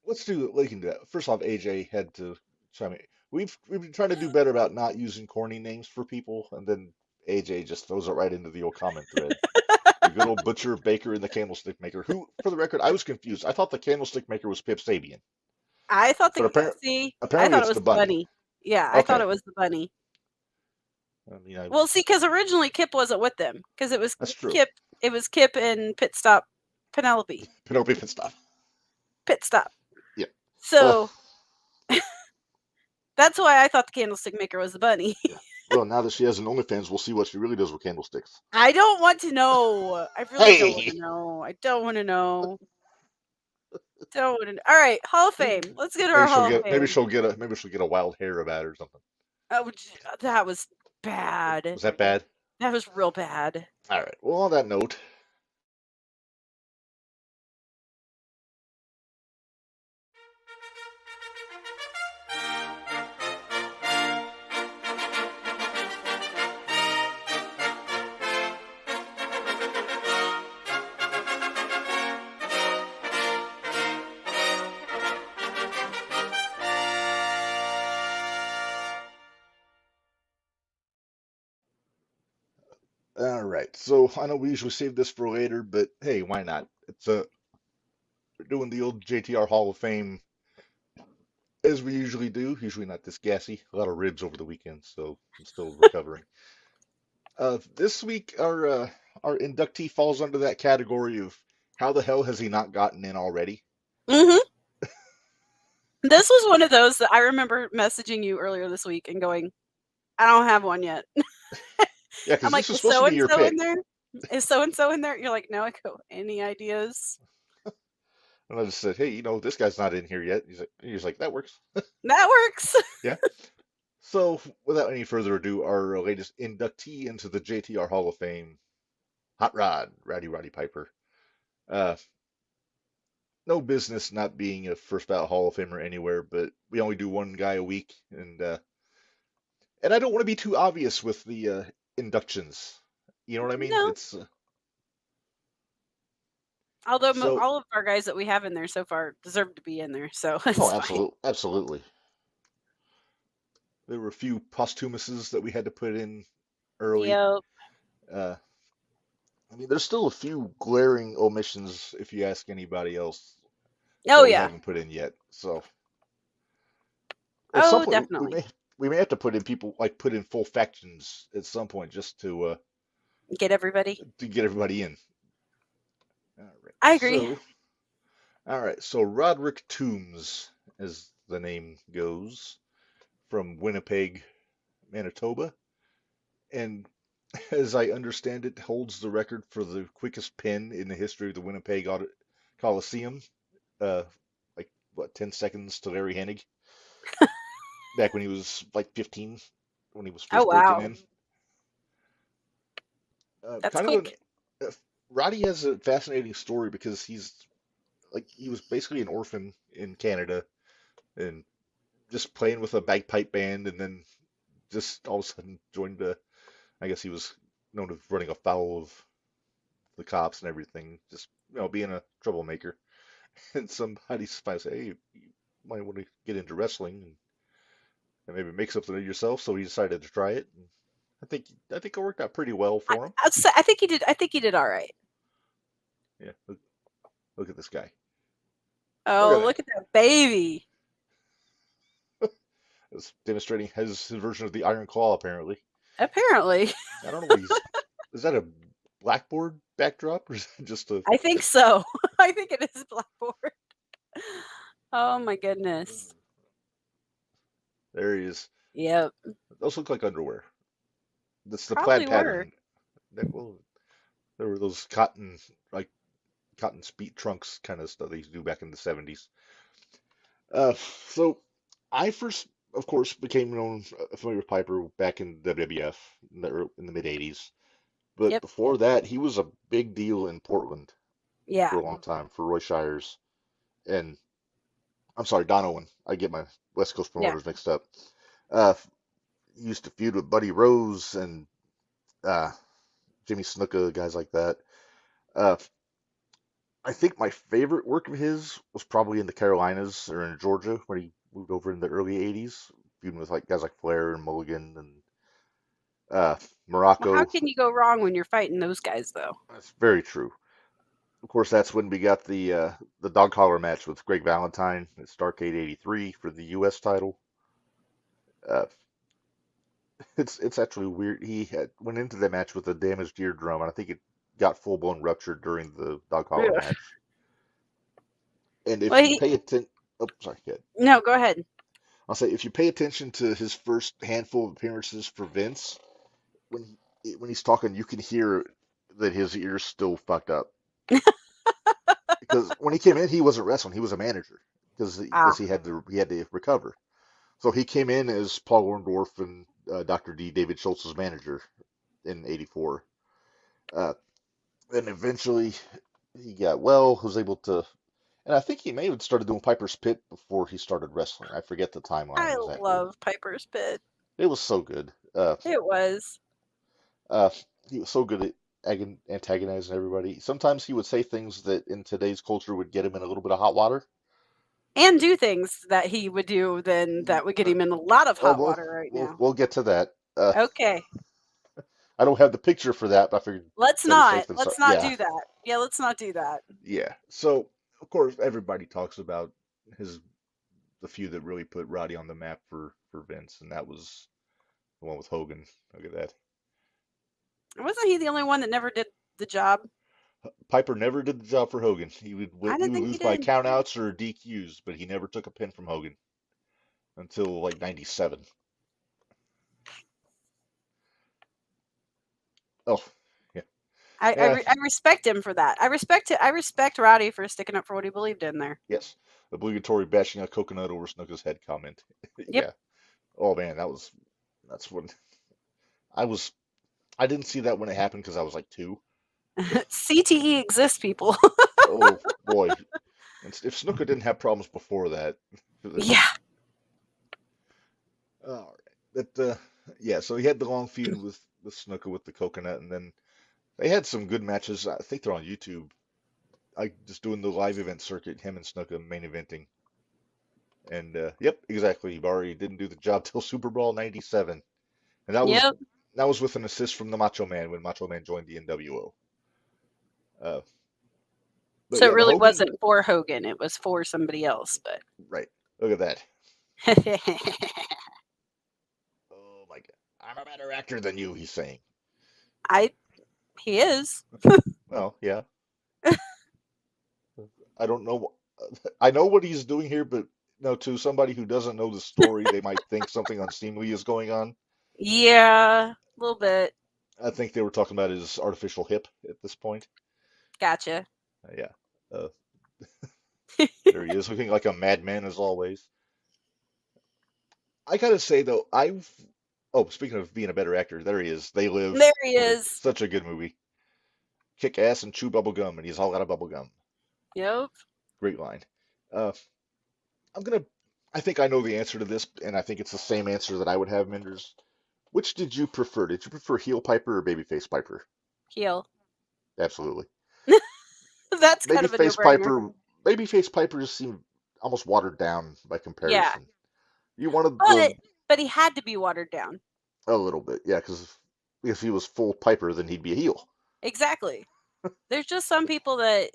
S1: let's do it. We can do that. First off, AJ had to chime in. We've been trying to do better about not using corny names for people, and then AJ just throws it right into the old comment thread. The good old butcher, baker, and the candlestick maker. Who, for the record, I was confused. I thought the candlestick maker was Pip Sabian,
S2: I thought
S1: but apparently
S2: it
S1: it's
S2: was
S1: the
S2: the
S1: bunny.
S2: bunny. Yeah, I thought
S1: Okay.
S2: it was the bunny.
S1: I mean,
S2: Well, see, because originally Kip wasn't with them, because it was
S1: that's true.
S2: Kip. It was Kip and Pit Stop Penelope.
S1: Penelope Pit Stop.
S2: Pit Stop.
S1: Yeah.
S2: So that's why I thought the candlestick maker was the bunny.
S1: Yeah. Well, now that she has an OnlyFans, we'll see what she really does with candlesticks.
S2: I don't want to know. I really don't want
S1: Hey!
S2: to know. I don't want to know. Don't want to. All right, Hall of Fame. Let's get to
S1: Maybe
S2: our
S1: she'll
S2: Hall of
S1: get
S2: Fame.
S1: maybe she'll get a wild hair about it or something.
S2: Oh, that was bad.
S1: Was that bad?
S2: That was real bad.
S1: All right. Well, on that note, all right. So I know we usually save this for later, but hey, why not? It's we're doing the old JTR Hall of Fame as we usually do. Usually not this gassy. A lot of ribs over the weekend, so I'm still recovering. This week our inductee falls under that category of how the hell has he not gotten in already?
S2: Hmm. This was one of those that I remember messaging you earlier this week and going, I don't have one yet.
S1: Yeah,
S2: I'm
S1: because
S2: like,
S1: this was
S2: is
S1: supposed to
S2: so
S1: be
S2: and
S1: your
S2: so in
S1: pick.
S2: there? Is so and so in there? You're like, no, I go, any ideas?
S1: And I just said, hey, this guy's not in here yet. He's like, that works.
S2: That works.
S1: Yeah. So without any further ado, our latest inductee into the JTR Hall of Fame, Hot Rod, Rowdy Roddy Piper. Uh, no business not being a first ballot Hall of Famer anywhere, but we only do one guy a week, and I don't want to be too obvious with the inductions. You know what I mean?
S2: No.
S1: It's
S2: Although
S1: so.
S2: all of our guys that we have in there so far deserve to be in there, so
S1: Oh,
S2: it's fine.
S1: absolutely, absolutely. There were a few posthumuses that we had to put in early.
S2: Yep.
S1: Uh, I mean, there's still a few glaring omissions if you ask anybody else
S2: Oh
S1: that we
S2: yeah.
S1: haven't put in yet. So at some
S2: Oh,
S1: point
S2: definitely.
S1: we may have to put in people like put in full factions at some point just
S2: Get everybody.
S1: to get everybody in. All right.
S2: I agree.
S1: All right. So Roderick Toombs, as the name goes, from Winnipeg, Manitoba, and as I understand it, holds the record for the quickest pin in the history of the Winnipeg Coliseum. Uh, like what, 10 seconds to Larry Hennig back when he was like 15, when he was
S2: Oh
S1: first breaking
S2: wow.
S1: in.
S2: That's
S1: Kind of
S2: quick.
S1: Roddy has a fascinating story because he was basically an orphan in Canada and just playing with a bagpipe band, and then just all of a sudden joined I guess he was known as running afoul of the cops and everything, just being a troublemaker. And somebody might say, hey, you might want to get into wrestling and maybe make something of yourself. So he decided to try it. And I think it worked out pretty well for him.
S2: I think he did. I think he did all right.
S1: Yeah, look at this guy. Look
S2: Oh,
S1: at
S2: look at that baby.
S1: that. It's demonstrating his version of the Iron Claw, apparently.
S2: Apparently.
S1: I don't know what he's. Is that a blackboard backdrop or is that just a?
S2: I think so. I think it is Blackboard. Oh my goodness.
S1: There he is.
S2: Yep.
S1: Those look like underwear. That's the plaid
S2: Probably were.
S1: pattern. Well, there were those cotton speed trunks kind of stuff they used to do back in the 70s. Uh, so I first, of course, became familiar with Piper back in WWF in the mid 80s. But
S2: Yep.
S1: before that, he was a big deal in Portland for
S2: Yeah.
S1: a long time for Roy Shires. And I'm sorry, Don Owen. I get my West Coast
S2: Yeah.
S1: promoters mixed up. Uh, he used to feud with Buddy Rose and uh, Jimmy Snuka, guys like that. Uh, I think my favorite work of his was probably in the Carolinas or in Georgia when he moved over in the early 80s, feuding with like guys like Flair and Mulligan and
S2: Well, how
S1: Morocco.
S2: can you go wrong when you're fighting those guys, though?
S1: That's very true. Of course, that's when we got the dog collar match with Greg Valentine at Starrcade '83 for the U.S. title. Uh, it's actually weird. He went into the match with a damaged eardrum, and I think it got full blown ruptured during the dog collar
S2: Ugh.
S1: match. And if
S2: Well,
S1: you pay attention, oh, sorry, good.
S2: no, go ahead.
S1: I'll say if you pay attention to his first handful of appearances for Vince, when he's talking, you can hear that his ears still fucked up because when he came in, he wasn't wrestling. He was a manager because
S2: Ah,
S1: he had to recover. So he came in as Paul Orndorff and Dr. D, David Schultz's manager in '84. Uh, and eventually he got well, was able to, and I think he may have started doing Piper's Pit before he started wrestling. I forget the timeline
S2: I
S1: exactly.
S2: love Piper's Pit.
S1: It was so good.
S2: It was.
S1: Uh, he was so good at antagonizing everybody. Sometimes he would say things that in today's culture would get him in a little bit of hot water.
S2: And do things that he would do then that would get
S1: Uh,
S2: him in a lot of
S1: Oh,
S2: hot
S1: we'll
S2: water right
S1: we'll
S2: now.
S1: we'll get to that.
S2: Okay.
S1: I don't have the picture for that, but I figured
S2: Let's
S1: better safe
S2: not.
S1: than sorry.
S2: Let's not
S1: Yeah,
S2: do that. Yeah, let's not do that.
S1: yeah. So of course everybody talks about his the feud that really put Roddy on the map for Vince, and that was the one with Hogan. Look at that.
S2: Wasn't he the only one that never did the job?
S1: Piper never did the job for Hogan.
S2: I
S1: He
S2: didn't
S1: would
S2: think he
S1: lose by
S2: did.
S1: countouts or DQs, but he never took a pin from Hogan until like '97. Oh, yeah, yeah,
S2: I respect him for that. I respect Roddy for sticking up for what he believed in there.
S1: yes. Obligatory bashing a coconut over Snooker's head comment.
S2: Yep.
S1: Yeah. Oh man, that's when I was I didn't see that when it happened because I was like 2.
S2: CTE exists, people.
S1: Oh boy, and if Snooker didn't have problems before that,
S2: Yeah.
S1: all right. That yeah. So he had the long feud with Snooker with the coconut, and then they had some good matches. I think they're on YouTube. I just doing the live event circuit, him and Snooker main eventing, and yep, exactly. Barry didn't do the job till Super Bowl '97, and
S2: Yep.
S1: that was with an assist from the Macho Man when Macho Man joined the NWO. Uh, but
S2: So it
S1: yeah, the
S2: really
S1: Hogan,
S2: wasn't for Hogan. It was for somebody else, but
S1: right? Look at that. Oh my God. I'm a better actor than you, he's saying.
S2: I he is.
S1: Well, yeah. I don't know. I know what he's doing here, but no, to somebody who doesn't know the story, they might think something unseemly is going on.
S2: Yeah, a little bit.
S1: I think they were talking about his artificial hip at this point.
S2: Gotcha.
S1: Yeah. Uh, there he is, looking like a madman as always. I gotta say though, oh, speaking of being a better actor, there he is. They Live.
S2: There he is.
S1: Such a good movie. Kick ass and chew bubble gum, and he's all out of bubble gum.
S2: Yep.
S1: Great line. Uh, I'm gonna. I think I know the answer to this, and I think it's the same answer that I would have, Minders. Which did you prefer? Did you prefer heel Piper or babyface Piper?
S2: Heel.
S1: Absolutely.
S2: That's kind of a
S1: Babyface
S2: no-brainer.
S1: Piper. Babyface Piper just seemed almost watered down by
S2: Yeah,
S1: comparison. You wanted the
S2: but he had to be watered down.
S1: a little bit, yeah, because if he was full Piper, then he'd be a heel.
S2: Exactly. There's just some people that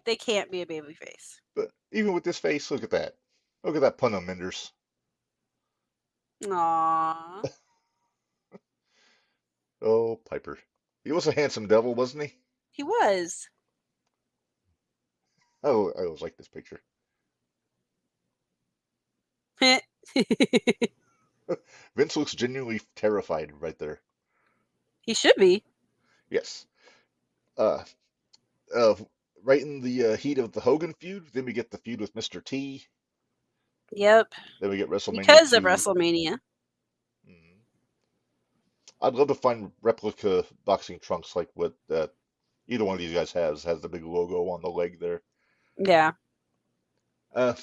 S2: they can't be a baby face.
S1: But even with this face, look at that. Look at that pun on Minders.
S2: Aww.
S1: Oh, Piper. He was a handsome devil, wasn't he?
S2: He was.
S1: Oh, I always like this picture. Vince looks genuinely terrified right there.
S2: He should be.
S1: Yes. Uh, uh, right in the heat of the Hogan feud. Then we get the feud with Mr. T.
S2: Yep.
S1: Then we get WrestleMania
S2: Because of
S1: 2.
S2: WrestleMania.
S1: Mhm. I'd love to find replica boxing trunks like what either one of these guys has the big logo on the leg there.
S2: Yeah.
S1: Uh,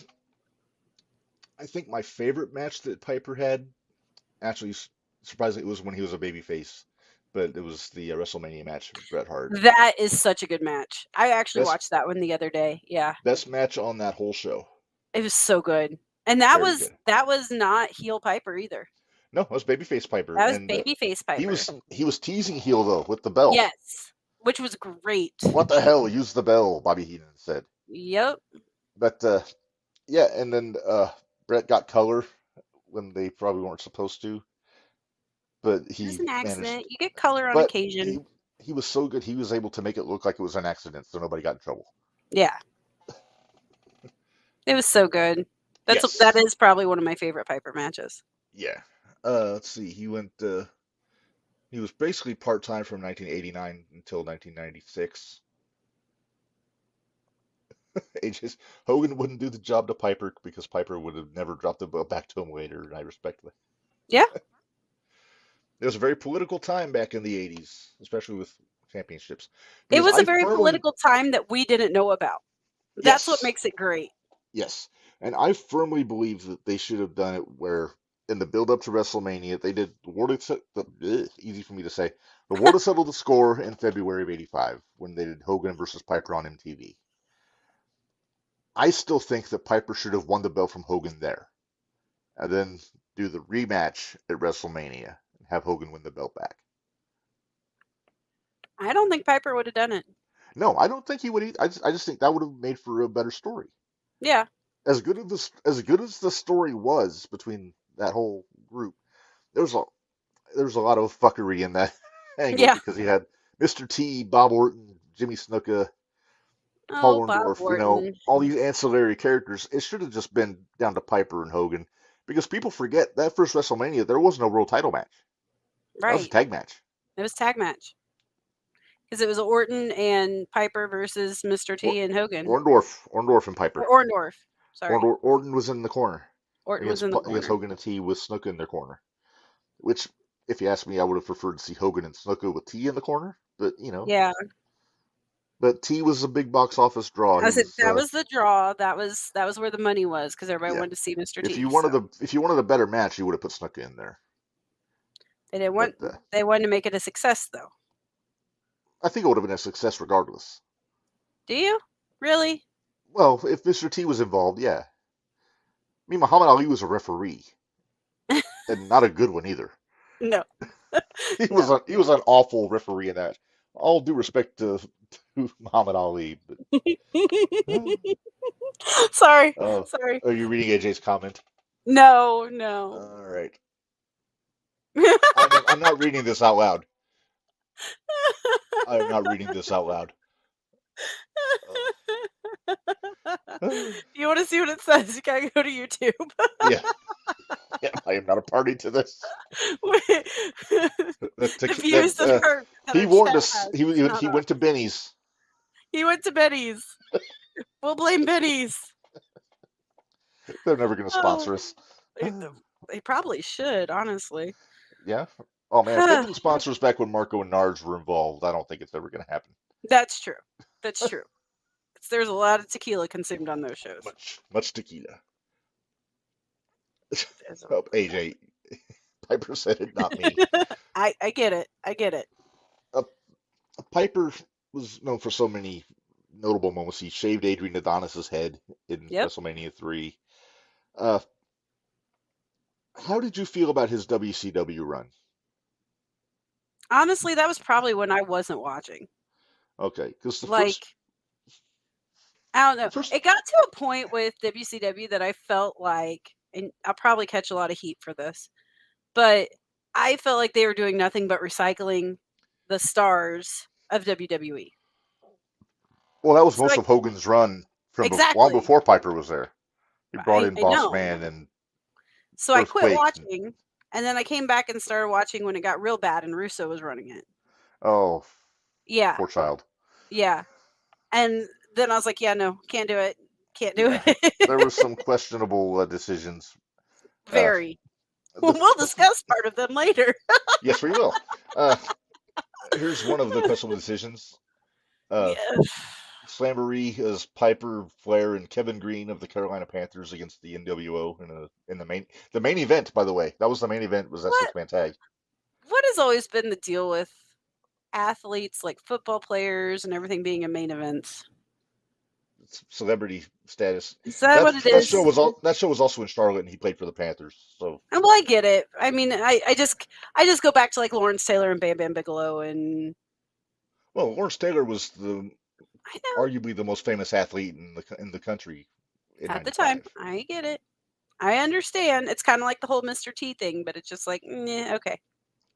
S1: I think my favorite match that Piper had, actually, surprisingly, it was when he was a babyface, but it was the WrestleMania match with Bret Hart.
S2: That is such a good match. I actually
S1: Best
S2: watched that one the other day. Yeah.
S1: best match on that whole show.
S2: It was so good. And
S1: Very good.
S2: that was not heel Piper either.
S1: No, it was babyface Piper,
S2: That was
S1: and
S2: babyface Piper.
S1: he was teasing heel though with the bell.
S2: Yes. Which was great.
S1: What the hell? Use the bell, Bobby Heenan said.
S2: Yep.
S1: But yeah, and then Bret got color when they probably weren't supposed to, but
S2: It was
S1: he
S2: an
S1: managed.
S2: accident. You get color on
S1: But
S2: occasion.
S1: he was so good, he was able to make it look like it was an accident, so nobody got in trouble.
S2: Yeah. It was so good. That
S1: Yes.
S2: is probably one of my favorite Piper matches.
S1: Yeah. Let's see. He was basically part-time from 1989 until 1996. Hogan wouldn't do the job to Piper because Piper would have never dropped the belt back to him later, and I respect that.
S2: Yeah.
S1: It was a very political time back in the 80s, especially with championships.
S2: It
S1: Because
S2: was a
S1: I
S2: very
S1: firmly,
S2: political time that we didn't know about. That's what
S1: yes,
S2: makes it great.
S1: yes, and I firmly believe that they should have done it where in the build up to WrestleMania, they did the war to easy for me to say, the war to settle the score in February of '85 when they did Hogan versus Piper on MTV. I still think that Piper should have won the belt from Hogan there, and then do the rematch at WrestleMania and have Hogan win the belt back.
S2: I don't think Piper would have done it.
S1: No, I don't think he would. I just think that would have made for a better story.
S2: Yeah.
S1: As good as the story was between that whole group, there's a there's a lot of fuckery in that angle
S2: Yeah.
S1: because he had Mr. T, Bob Orton, Jimmy Snuka,
S2: Oh,
S1: Paul
S2: Bob
S1: Orndorff,
S2: Orton.
S1: all these ancillary characters. It should have just been down to Piper and Hogan because people forget that first WrestleMania there was no world title match. That was a
S2: Right.
S1: tag match.
S2: It was tag match because it was Orton and Piper versus Mr.
S1: Or,
S2: T and Hogan
S1: Orndorff and
S2: or
S1: Piper.
S2: Orndorff. Sorry,
S1: Orton was in the corner
S2: Orton was
S1: against
S2: in the
S1: against
S2: corner.
S1: Hogan and T with Snuka in their corner. Which, if you ask me, I would have preferred to see Hogan and Snuka with T in the corner. But
S2: Yeah,
S1: but T was a big box office draw.
S2: I
S1: He
S2: said
S1: was,
S2: that was the draw. That was where the money was because everybody
S1: yeah.
S2: wanted to see Mr.
S1: If
S2: T.
S1: you
S2: So
S1: wanted a better match, you would have put Snuka in there.
S2: they didn't
S1: But
S2: want. They wanted to make it a success, though.
S1: I think it would have been a success regardless.
S2: Do you really?
S1: Well, if Mr. T was involved, yeah. I mean, Muhammad Ali was a referee, and not a good one either.
S2: No,
S1: He was
S2: no.
S1: an awful referee in that. All due respect to Muhammad Ali, but
S2: Sorry,
S1: oh,
S2: sorry.
S1: are you reading AJ's comment?
S2: No, no.
S1: All right. I'm not reading this out loud. I'm not reading this out loud.
S2: You want to see what it says? You gotta go to YouTube.
S1: Yeah, yeah, I am not a party to this.
S2: The views that
S1: He
S2: our
S1: warned
S2: chat
S1: us.
S2: has
S1: He
S2: is not
S1: he
S2: up.
S1: went to Benny's.
S2: He went to Benny's. We'll blame Benny's.
S1: They're never going to
S2: Oh,
S1: sponsor us.
S2: they probably should, honestly.
S1: Yeah. Oh man, if they didn't sponsor us back when Marco and Nards were involved, I don't think it's ever going to happen.
S2: That's true. That's true. 'Cause there's a lot of tequila consumed on those shows.
S1: Much tequila.
S2: There's
S1: Oh, AJ Piper said it, not me.
S2: I get it. I get it.
S1: Uh, Piper was known for so many notable moments. He shaved Adrian Adonis's head in
S2: Yep.
S1: WrestleMania 3. Uh, how did you feel about his WCW run?
S2: Honestly, that was probably when I wasn't watching.
S1: Okay, because
S2: Like, I don't
S1: the
S2: know.
S1: first,
S2: It got to a point with WCW that I felt like, and I'll probably catch a lot of heat for this, but I felt like they were doing nothing but recycling the stars of WWE.
S1: well, that was
S2: So
S1: most
S2: like
S1: of Hogan's run from long
S2: exactly.
S1: before Piper was there. He brought in
S2: I
S1: Boss
S2: know.
S1: Man and
S2: So I quit
S1: Earthquake.
S2: watching, and then I came back and started watching when it got real bad and Russo was running it.
S1: Oh,
S2: Yeah,
S1: poor child.
S2: yeah. And then I was like, yeah, no, can't do it. Can't do
S1: Yeah, there
S2: it.
S1: were some questionable decisions. Uh,
S2: Very.
S1: the,
S2: We'll discuss part of them later.
S1: yes, we will. Uh, here's one of the questionable decisions. Uh,
S2: Yeah.
S1: Slamboree as Piper, Flair, and Kevin Green of the Carolina Panthers against the NWO in the main event. By the way, that was the main event. Was that
S2: What
S1: 6-man tag?
S2: what has always been the deal with athletes like football players and everything being in main events?
S1: Celebrity status.
S2: Is that what it is?
S1: That show was also in Charlotte, and he played for the Panthers. So
S2: And well, I get it. I mean, I just go back to like Lawrence Taylor and Bam Bam Bigelow, and
S1: well, Lawrence Taylor was
S2: I know
S1: arguably the most famous athlete in the country in
S2: at the time.
S1: '95.
S2: I get it. I understand. It's kind of like the whole Mr. T thing, but it's just like, okay.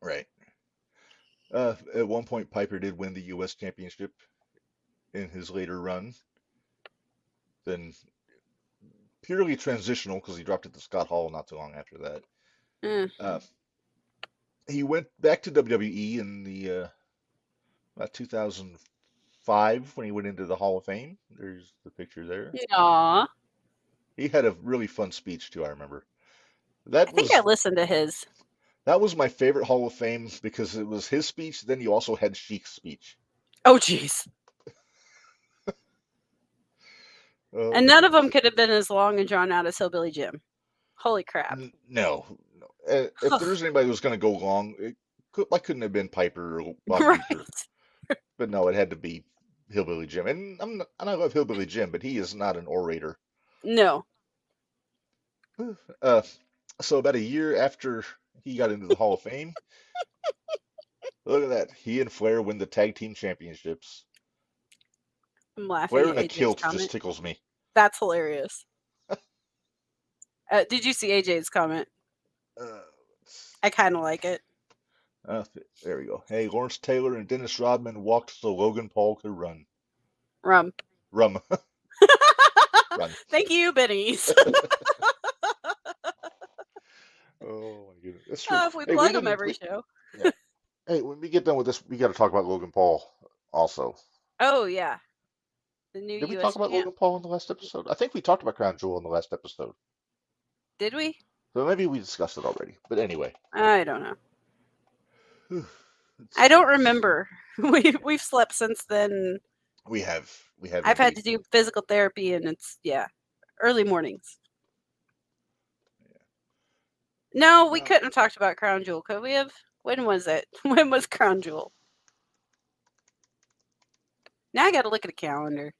S1: Right. At one point, Piper did win the U.S. Championship in his later run. Then purely transitional because he dropped it to Scott Hall not too long after that.
S2: Mm,
S1: Uh, he went back to WWE in the about 2004 5 when he went into the Hall of Fame. There's the picture there.
S2: Aw.
S1: He had a really fun speech too, I remember.
S2: I
S1: That
S2: think I
S1: was
S2: listened to his.
S1: that was my favorite Hall of Fame because it was his speech, then you also had Sheik's speech.
S2: Oh, jeez.
S1: Oh
S2: And none of them
S1: goodness.
S2: could have been as long and drawn out as Hillbilly Jim. Holy crap.
S1: No, no. If there was anybody who was going to go long, why couldn't it have been Piper or Bob
S2: Right.
S1: Beecher? But no, it had to be Hillbilly Jim. And I love Hillbilly Jim, but he is not an orator.
S2: No.
S1: Uh, so about a year after he got into the Hall of Fame, look at that. He and Flair win the tag team championships.
S2: I'm laughing
S1: Flair
S2: at
S1: in a
S2: AJ's
S1: kilt just
S2: comment.
S1: tickles me.
S2: That's hilarious. Did you see AJ's comment?
S1: Uh,
S2: I kind of like it.
S1: there we go. Hey, Lawrence Taylor and Dennis Rodman walked so Logan Paul could run.
S2: Rum.
S1: Rum. Run.
S2: Thank you, Benny's.
S1: Oh my goodness. That's true.
S2: If we
S1: Hey,
S2: plug them every show.
S1: yeah. Hey, when we get done with this, we got to talk about Logan Paul also.
S2: Oh, yeah. The new
S1: Did we
S2: U.S.
S1: talk about
S2: champ.
S1: Logan Paul in the last episode? I think we talked about Crown Jewel in the last episode.
S2: Did we?
S1: So maybe we discussed it already. But anyway.
S2: I don't know. I don't remember. We've slept since then.
S1: We have
S2: I've had
S1: indeed.
S2: to do physical therapy, and it's early mornings.
S1: Yeah.
S2: No, we couldn't have talked about Crown Jewel, could we have? When was it? When was Crown Jewel? Now I got to look at a calendar.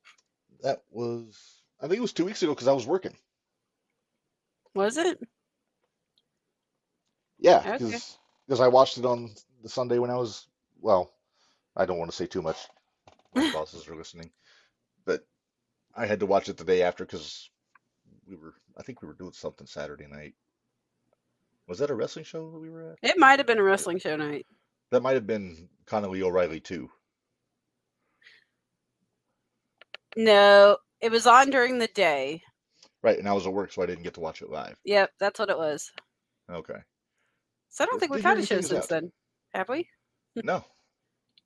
S1: That was, I think it was 2 weeks ago because I was working.
S2: Was it?
S1: Yeah,
S2: Okay.
S1: because I watched it on the Sunday when I was, well, I don't want to say too much. My bosses are listening, but I had to watch it the day after because I think we were doing something Saturday night. Was that a wrestling show that we were at?
S2: It might have been a wrestling show night.
S1: That might have been Connolly O'Reilly too.
S2: No, it was on during the day.
S1: Right, and I was at work, so I didn't get to watch it live.
S2: Yep, that's what it was.
S1: Okay.
S2: So I don't think
S1: Did
S2: we've
S1: hear
S2: had a
S1: you
S2: show
S1: things
S2: since
S1: out?
S2: then, have we?
S1: No,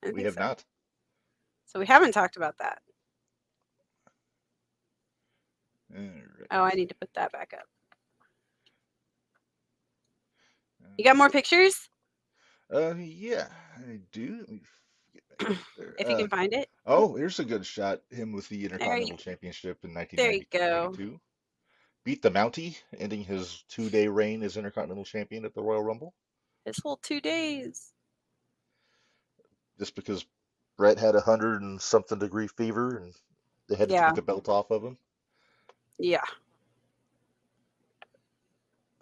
S2: I don't
S1: we
S2: think
S1: have
S2: so.
S1: not.
S2: So we haven't talked about that.
S1: All right.
S2: Oh, I need to put that back up. You got more pictures?
S1: Yeah, I do. Let me get back up there.
S2: If you can find it.
S1: Oh, here's a good shot. Him with the
S2: There you,
S1: Intercontinental Championship in
S2: there you go.
S1: 1992. Beat the Mountie, ending his 2-day reign as Intercontinental Champion at the Royal Rumble.
S2: His whole 2 days.
S1: Just because Brett had 100 and something degree fever and they had to take the belt off of him.
S2: Yeah.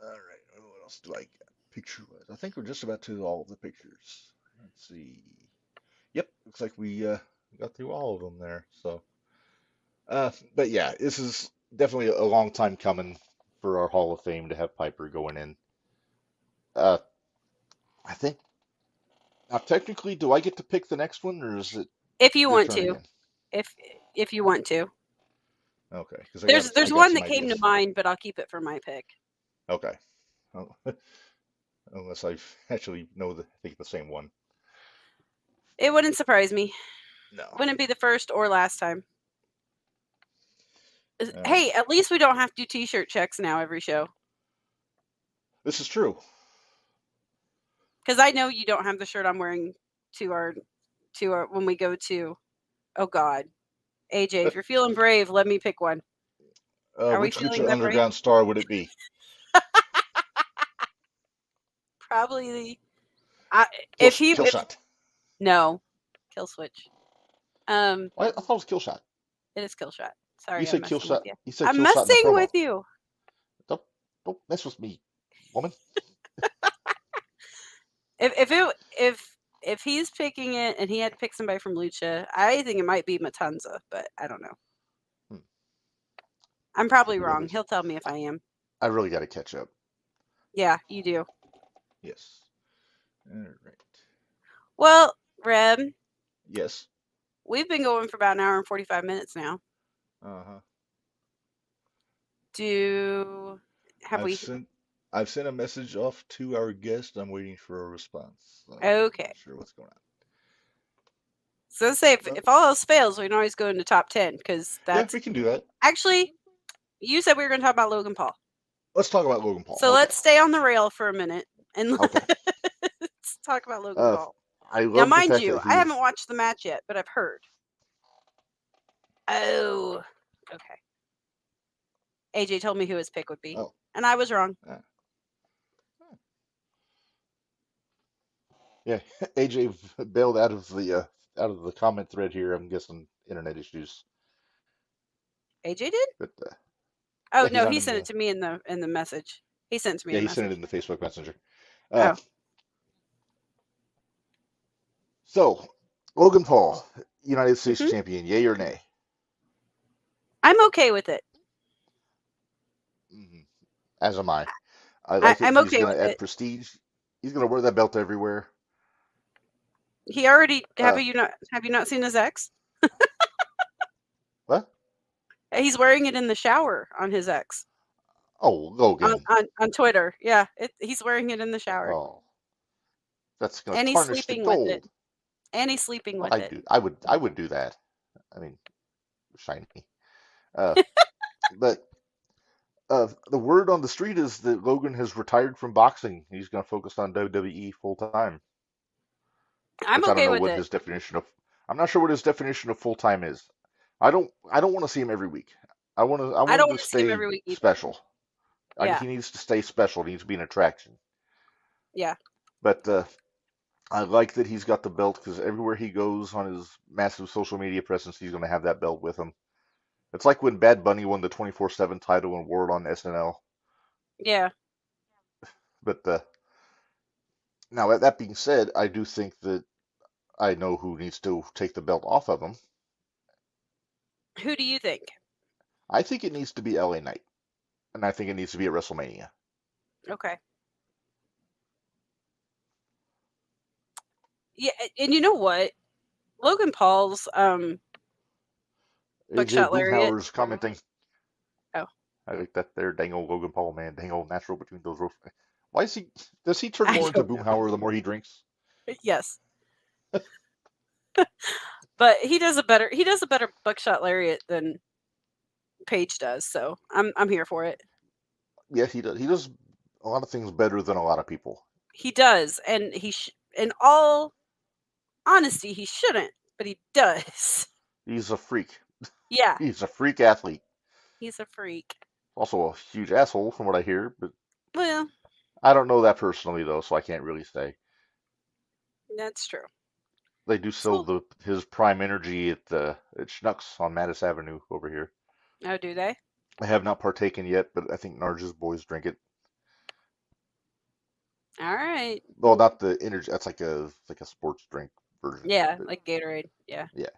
S1: All right, what else do I got? Picture-wise, I think we're just about to all of the pictures. Let's see. Yep, looks like we got through all of them there. So, but yeah, this is definitely a long time coming for our Hall of Fame to have Piper going in. I think now technically, do I get to pick the next one, or is it
S2: If you
S1: your
S2: want
S1: turn
S2: to.
S1: again?
S2: If you want to.
S1: Okay, because
S2: There's
S1: I got
S2: one
S1: some
S2: that came to
S1: ideas.
S2: mind, but I'll keep it for my pick.
S1: Okay. Oh, unless I actually think the same one.
S2: It wouldn't surprise me.
S1: No.
S2: Wouldn't be the first or last time. Hey, at least we don't have to do t-shirt checks now every show.
S1: This is true.
S2: Because I know you don't have the shirt I'm wearing to our when we go to. Oh God, AJ, if you're feeling brave, let me pick one. Are we
S1: Which
S2: feeling
S1: Lucha
S2: that brave?
S1: Underground star would it be?
S2: Probably
S1: Killshot.
S2: No, Kill Switch.
S1: I thought it was Killshot.
S2: It is Killshot. Sorry,
S1: You said
S2: I'm messing
S1: Killshot.
S2: with you.
S1: You said
S2: I'm
S1: Killshot
S2: messing
S1: in the promo.
S2: with you.
S1: Don't mess with me, woman.
S2: If he's picking it and he had to pick somebody from Lucha, I think it might be Matanza, but I don't know. I'm probably wrong. He'll tell me if I am.
S1: I really got to catch up.
S2: Yeah, you do.
S1: Yes. All right.
S2: Well, Reb.
S1: Yes.
S2: We've been going for about an hour and 45 minutes now.
S1: Uh-huh. I've sent a message off to our guest. I'm waiting for a response. So
S2: okay.
S1: I'm not sure what's going on.
S2: So let's say if all else fails, we can always go into top 10 because
S1: Yeah,
S2: that's
S1: we can do that.
S2: actually, you said we were going to talk about Logan Paul.
S1: Let's talk about Logan Paul.
S2: So let's stay on the rail for a minute and
S1: Okay.
S2: let's talk about Logan Paul.
S1: I
S2: Now,
S1: love the
S2: mind
S1: fact
S2: you,
S1: that
S2: I
S1: he is.
S2: haven't watched the match yet, but I've heard. Oh, okay. AJ told me who his pick would be,
S1: Oh,
S2: and I was wrong.
S1: yeah. AJ bailed out of the comment thread here. I'm guessing internet issues.
S2: AJ did?
S1: But
S2: Oh
S1: yeah, he's
S2: no,
S1: not
S2: he
S1: in
S2: sent
S1: the.
S2: it to me in the message. He sent it to me
S1: Yeah,
S2: in
S1: he
S2: the
S1: sent it
S2: message.
S1: in the Facebook Messenger. Uh,
S2: Oh,
S1: so Logan Paul, United States
S2: hmm
S1: champion, yay or nay?
S2: I'm okay with it.
S1: Mhm. As am I. I like it.
S2: I'm
S1: He's
S2: okay
S1: going
S2: with
S1: to add
S2: it.
S1: prestige. He's going to wear that belt everywhere.
S2: He already
S1: Uh,
S2: have you not seen his ex?
S1: what?
S2: He's wearing it in the shower on his ex
S1: Oh, Logan.
S2: on Twitter. Yeah, he's wearing it in the shower,
S1: Oh, that's going to
S2: and he's
S1: tarnish the
S2: sleeping with it.
S1: gold.
S2: And he's sleeping
S1: Well,
S2: with it.
S1: I would do that. I mean, shiny. Uh, but the word on the street is that Logan has retired from boxing. He's going to focus on WWE full time,
S2: I'm
S1: which I don't
S2: okay
S1: know
S2: with
S1: what
S2: it.
S1: his definition of. I'm not sure what his definition of full time is. I don't want to see him every week. I
S2: I
S1: want
S2: don't
S1: him to
S2: want to see him
S1: stay
S2: every week either.
S1: special.
S2: Yeah,
S1: He needs to stay special. He needs to be an attraction.
S2: yeah.
S1: But I like that he's got the belt because everywhere he goes on his massive social media presence, he's going to have that belt with him. It's like when Bad Bunny won the 24/7 title and wore it on SNL.
S2: Yeah.
S1: But now, that being said, I do think that I know who needs to take the belt off of him.
S2: Who do you think?
S1: I think it needs to be LA Knight, and I think it needs to be at WrestleMania.
S2: Okay. Yeah, and you know what? Logan Paul's
S1: AJ
S2: buckshot lariat.
S1: Boomhauer's commenting.
S2: Oh,
S1: I like that there, dang old Logan Paul, man, dang old natural between those ropes. Why is he? Does he turn
S2: I
S1: more into
S2: don't know.
S1: Boomhauer the more he drinks?
S2: Yes, but he does a better buckshot lariat than Paige does. So I'm here for it.
S1: Yeah, he does. He does a lot of things better than a lot of people.
S2: He does, and in all honesty, he shouldn't, but he does.
S1: He's a freak.
S2: Yeah,
S1: He's a freak athlete.
S2: he's a freak.
S1: Also a huge asshole, from what I hear. But
S2: Well,
S1: I don't know that personally though, so I can't really say.
S2: that's true.
S1: They do sell
S2: So,
S1: the his Prime Energy at Schnucks on Mattis Avenue over here.
S2: oh, do they?
S1: I have not partaken yet, but I think Narge's boys drink it.
S2: All right.
S1: Well, not the energy. That's like a sports drink version.
S2: Yeah,
S1: But
S2: like Gatorade. Yeah.
S1: yeah,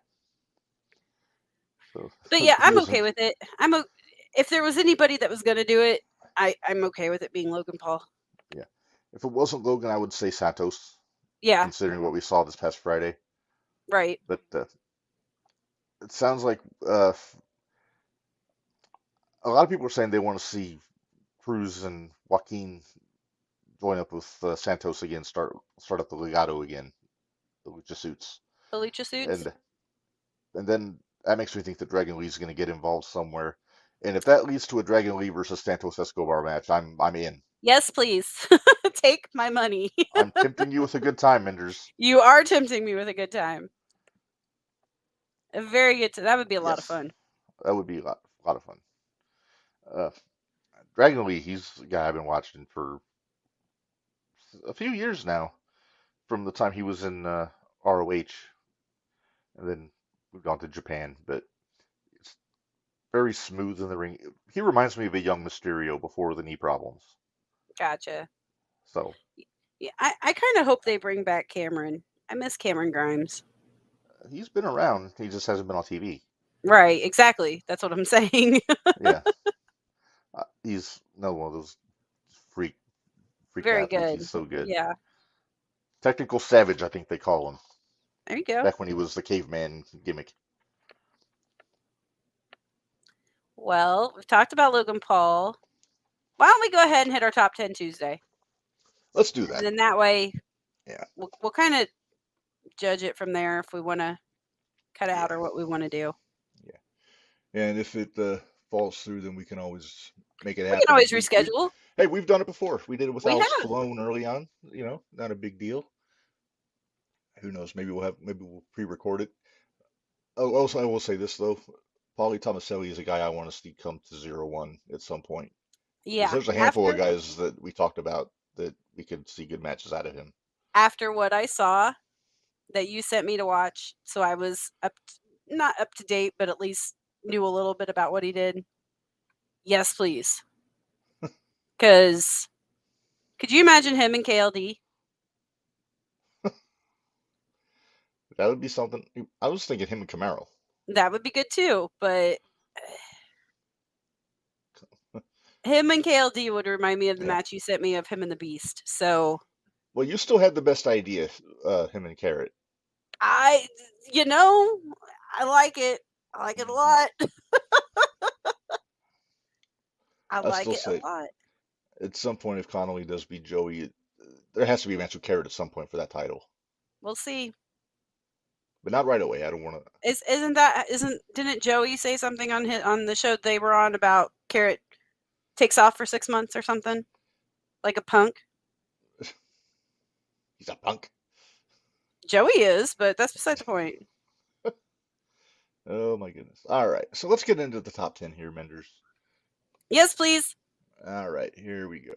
S1: so
S2: But yeah,
S1: he
S2: I'm okay
S1: isn't.
S2: with it. If there was anybody that was gonna do it, I'm okay with it being Logan Paul.
S1: Yeah, if it wasn't Logan, I would say Santos,
S2: Yeah,
S1: considering what we saw this past Friday.
S2: right.
S1: But it sounds like uh, a lot of people are saying they want to see Cruz and Joaquin join up with Santos again, start up the Legado again, the Lucha Suits,
S2: The lucha suits.
S1: and then that makes me think that Dragon Lee's going to get involved somewhere. And if that leads to a Dragon Lee versus Santos Escobar match, I'm in.
S2: Yes, please. Take my money.
S1: I'm tempting you with a good time, Minders.
S2: You are tempting me with a good time. A very good. That would be a lot of
S1: Yes,
S2: fun.
S1: that would be a lot of fun. Uh, Dragon Lee, he's a guy I've been watching for a few years now, from the time he was in ROH, and then moved on to Japan. But it's very smooth in the ring. He reminds me of a young Mysterio before the knee problems.
S2: Gotcha.
S1: So
S2: Yeah, I kind of hope they bring back Cameron. I miss Cameron Grimes.
S1: he's been around. He just hasn't been on TV.
S2: Right. Exactly. That's what I'm saying.
S1: Yeah, he's another one of those freak
S2: Very
S1: athletes.
S2: good.
S1: He's so good.
S2: Yeah.
S1: Technical savage, I think they call him.
S2: There you go.
S1: Back when he was the caveman gimmick.
S2: Well, we've talked about Logan Paul. Why don't we go ahead and hit our top 10 Tuesday?
S1: Let's do
S2: And
S1: that.
S2: then that way
S1: Yeah.
S2: we'll kind of judge it from there if we want to cut
S1: Yeah,
S2: out or what we want to do.
S1: yeah. And if it falls through, then we can always make it
S2: We can
S1: happen.
S2: always
S1: We
S2: reschedule.
S1: Hey, we've done it before. We did it with
S2: We
S1: Alex
S2: have.
S1: Colon early on. Not a big deal. Who knows? Maybe we'll pre-record it. Oh, also, I will say this though. Paulie Tomaselli is a guy I want to see come to 0-1 at some point. Because
S2: Yeah.
S1: there's a handful of guys that we talked about that we could see good matches out of him.
S2: After what I saw that you sent me to watch, so I was not up to date, but at least knew a little bit about what he did. Yes, please. Because could you imagine him and KLD?
S1: That would be something. I was thinking him and Camaro.
S2: That would be good too, but him and KLD would remind me of the
S1: Yeah.
S2: match you sent me of him and the Beast. So
S1: Well, you still had the best idea, him and Carrot.
S2: I, you know, I like it. I like it a
S1: Hmm.
S2: lot. I
S1: I
S2: like
S1: still
S2: it a
S1: say
S2: lot.
S1: at some point, if Connolly does beat Joey, there has to be a match with Carrot at some point for that title,
S2: We'll see.
S1: but not right away. I don't want to.
S2: Didn't Joey say something on the show they were on about Carrot takes off for 6 months or something like a punk?
S1: He's a punk.
S2: Joey is, but that's beside the point.
S1: Oh my goodness. All right, so let's get into the top 10 here, Menders.
S2: Yes, please.
S1: All right, here we go.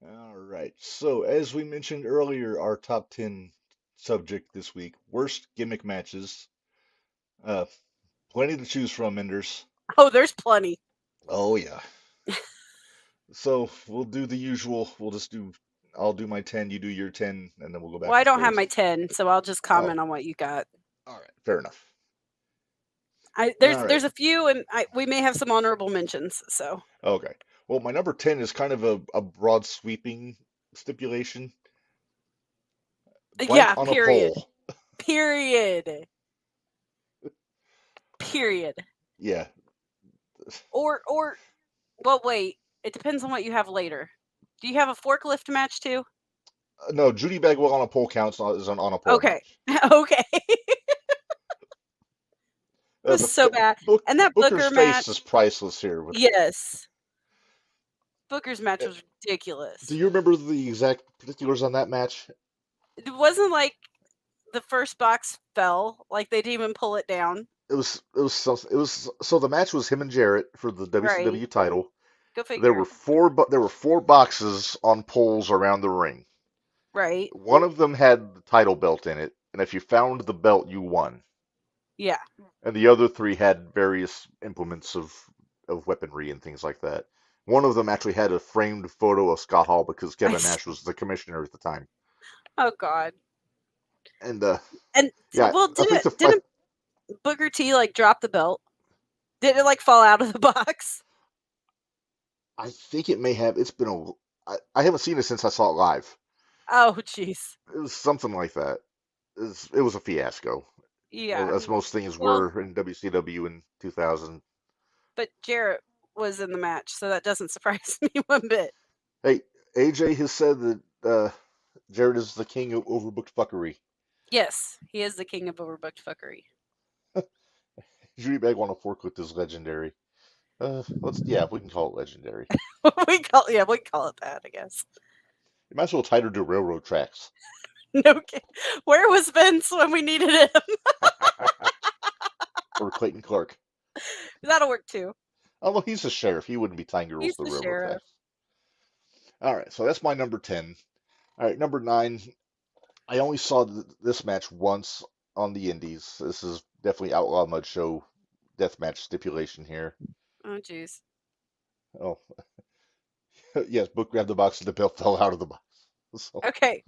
S1: All right, so as we mentioned earlier, our top 10 subject this week, worst gimmick matches. Uh, Plenty to choose from, Menders.
S2: Oh, there's plenty.
S1: Oh yeah. So we'll do the usual. I'll do my 10, you do your 10, and then we'll go
S2: Well,
S1: back
S2: I
S1: and
S2: don't have
S1: forth.
S2: my 10, so I'll just
S1: Oh,
S2: comment on what you got.
S1: all right, fair enough.
S2: There's
S1: All right,
S2: there's a few, and we may have some honorable mentions. So
S1: okay. Well, my number 10 is kind of a broad sweeping stipulation. Blank
S2: yeah,
S1: on a
S2: period,
S1: pole.
S2: period, period.
S1: Yeah.
S2: Or well, wait. It depends on what you have later. Do you have a forklift match too?
S1: No, Judy Bagwell on a pole counts as an on a pole
S2: Okay,
S1: match.
S2: okay. It was so bad. And that
S1: Booker's
S2: Booker
S1: face is
S2: match,
S1: priceless here.
S2: yes, Booker's match
S1: Uh,
S2: was
S1: Do
S2: ridiculous.
S1: you remember the exact particulars on that match?
S2: It wasn't like the first box fell, like they didn't even pull it down.
S1: So the match was him and Jarrett for the
S2: Right.
S1: WCW title.
S2: Go
S1: There were
S2: figure.
S1: four boxes on poles around the ring.
S2: Right.
S1: One of them had the title belt in it, and if you found the belt, you won.
S2: Yeah.
S1: And the other three had various implements of weaponry and things like that. One of them actually had a framed photo of Scott Hall because Kevin Nash was the commissioner at the time.
S2: Oh God.
S1: And
S2: And
S1: yeah,
S2: well,
S1: I think
S2: didn't Booker T like drop the belt? Did it like fall out of the box?
S1: I think it may have. It's been I haven't seen it since I saw it live.
S2: Oh jeez.
S1: It was something like that. It was a fiasco,
S2: Yeah.
S1: as most things
S2: Well,
S1: were in WCW in 2000.
S2: but Jarrett was in the match, so that doesn't surprise me one bit.
S1: Hey, AJ has said that Jared is the king of overbooked fuckery.
S2: Yes, he is the king of overbooked fuckery.
S1: Judy Bag on a forklift is legendary. We can call it legendary.
S2: We call it that, I guess.
S1: You might as well tie her to railroad tracks.
S2: No kid. Where was Vince when we needed him?
S1: Or Clayton Clark.
S2: That'll work too.
S1: Although he's a sheriff, he wouldn't be tying girls
S2: He's
S1: to
S2: the
S1: railroad
S2: sheriff.
S1: tracks. All right, so that's my number 10. All right, number 9. I only saw this match once on the Indies. This is definitely Outlaw Mud Show death match stipulation here.
S2: Oh jeez.
S1: Oh, yes, Book grabbed the box and the belt fell out of the box. So,
S2: Okay.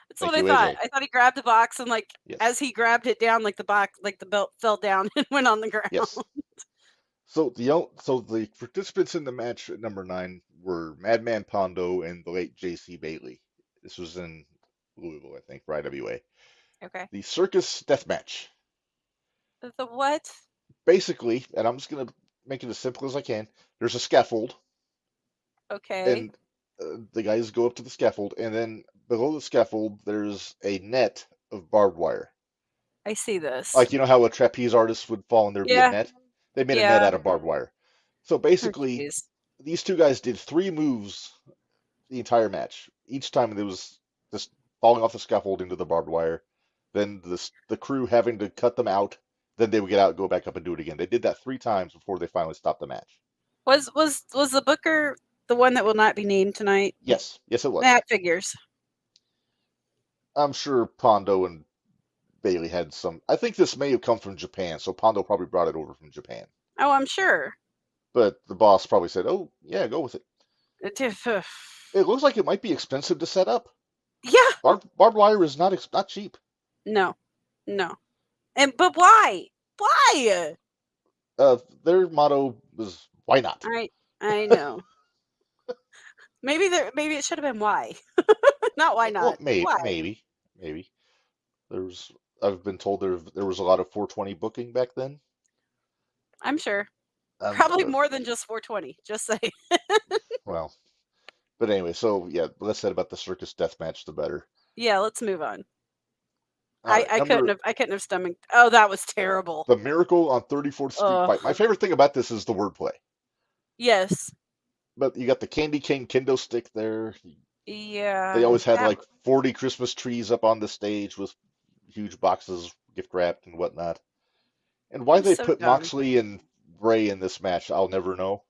S2: That's
S1: Thank
S2: what I
S1: you,
S2: thought.
S1: AJ.
S2: I thought he grabbed the box and like
S1: Yes.
S2: as he grabbed it down, like the box, like the belt fell down and went on the ground.
S1: Yes. So the participants in the match at number 9 were Madman Pondo and the late J.C. Bailey. This was in Louisville, I think, for IWA.
S2: Okay.
S1: The circus death match.
S2: The what?
S1: Basically, and I'm just gonna make it as simple as I can. There's a scaffold,
S2: Okay.
S1: and the guys go up to the scaffold, and then below the scaffold there's a net of barbed wire.
S2: I see this.
S1: Like you know how a trapeze artist would fall and there'd be a
S2: Yeah.
S1: net? They made a net
S2: Yeah.
S1: out of barbed wire. So
S2: Oh,
S1: basically,
S2: jeez.
S1: these two guys did 3 moves the entire match. Each time it was just falling off the scaffold into the barbed wire, then the crew having to cut them out. Then they would get out, go back up, and do it again. They did that 3 times before they finally stopped the match.
S2: Was the Booker the one that will not be named tonight?
S1: Yes, yes, it was.
S2: That figures.
S1: I'm sure Pondo and Bailey had some. I think this may have come from Japan, so Pondo probably brought it over from Japan.
S2: Oh, I'm sure.
S1: But the boss probably said, "Oh, yeah, go with it."
S2: Yeah.
S1: It looks like it might be expensive to set up.
S2: Yeah.
S1: Barbed wire is not cheap.
S2: No. No. But why? Why?
S1: Their motto was, "Why not?"
S2: I know. Maybe it should have been why. Not why
S1: Well,
S2: not. Why?
S1: maybe. There's. I've been told there was a lot of 420 booking back then.
S2: I'm sure.
S1: Um,
S2: Probably
S1: uh,
S2: more than just 420. Just say.
S1: well, but anyway, so yeah, the less said about the circus death match, the better.
S2: Yeah, let's move on.
S1: All right,
S2: I couldn't have stomached. Oh, that was terrible.
S1: the Miracle on 34th Street
S2: Oh,
S1: fight. My favorite thing about this is the wordplay.
S2: yes.
S1: But you got the Candy Cane kendo stick there. They
S2: Yeah.
S1: always had
S2: That
S1: like 40 Christmas trees up on the stage with huge boxes gift wrapped and whatnot. And why
S2: was
S1: they
S2: so
S1: put
S2: dumb.
S1: Moxley and Bray in this match, I'll never know.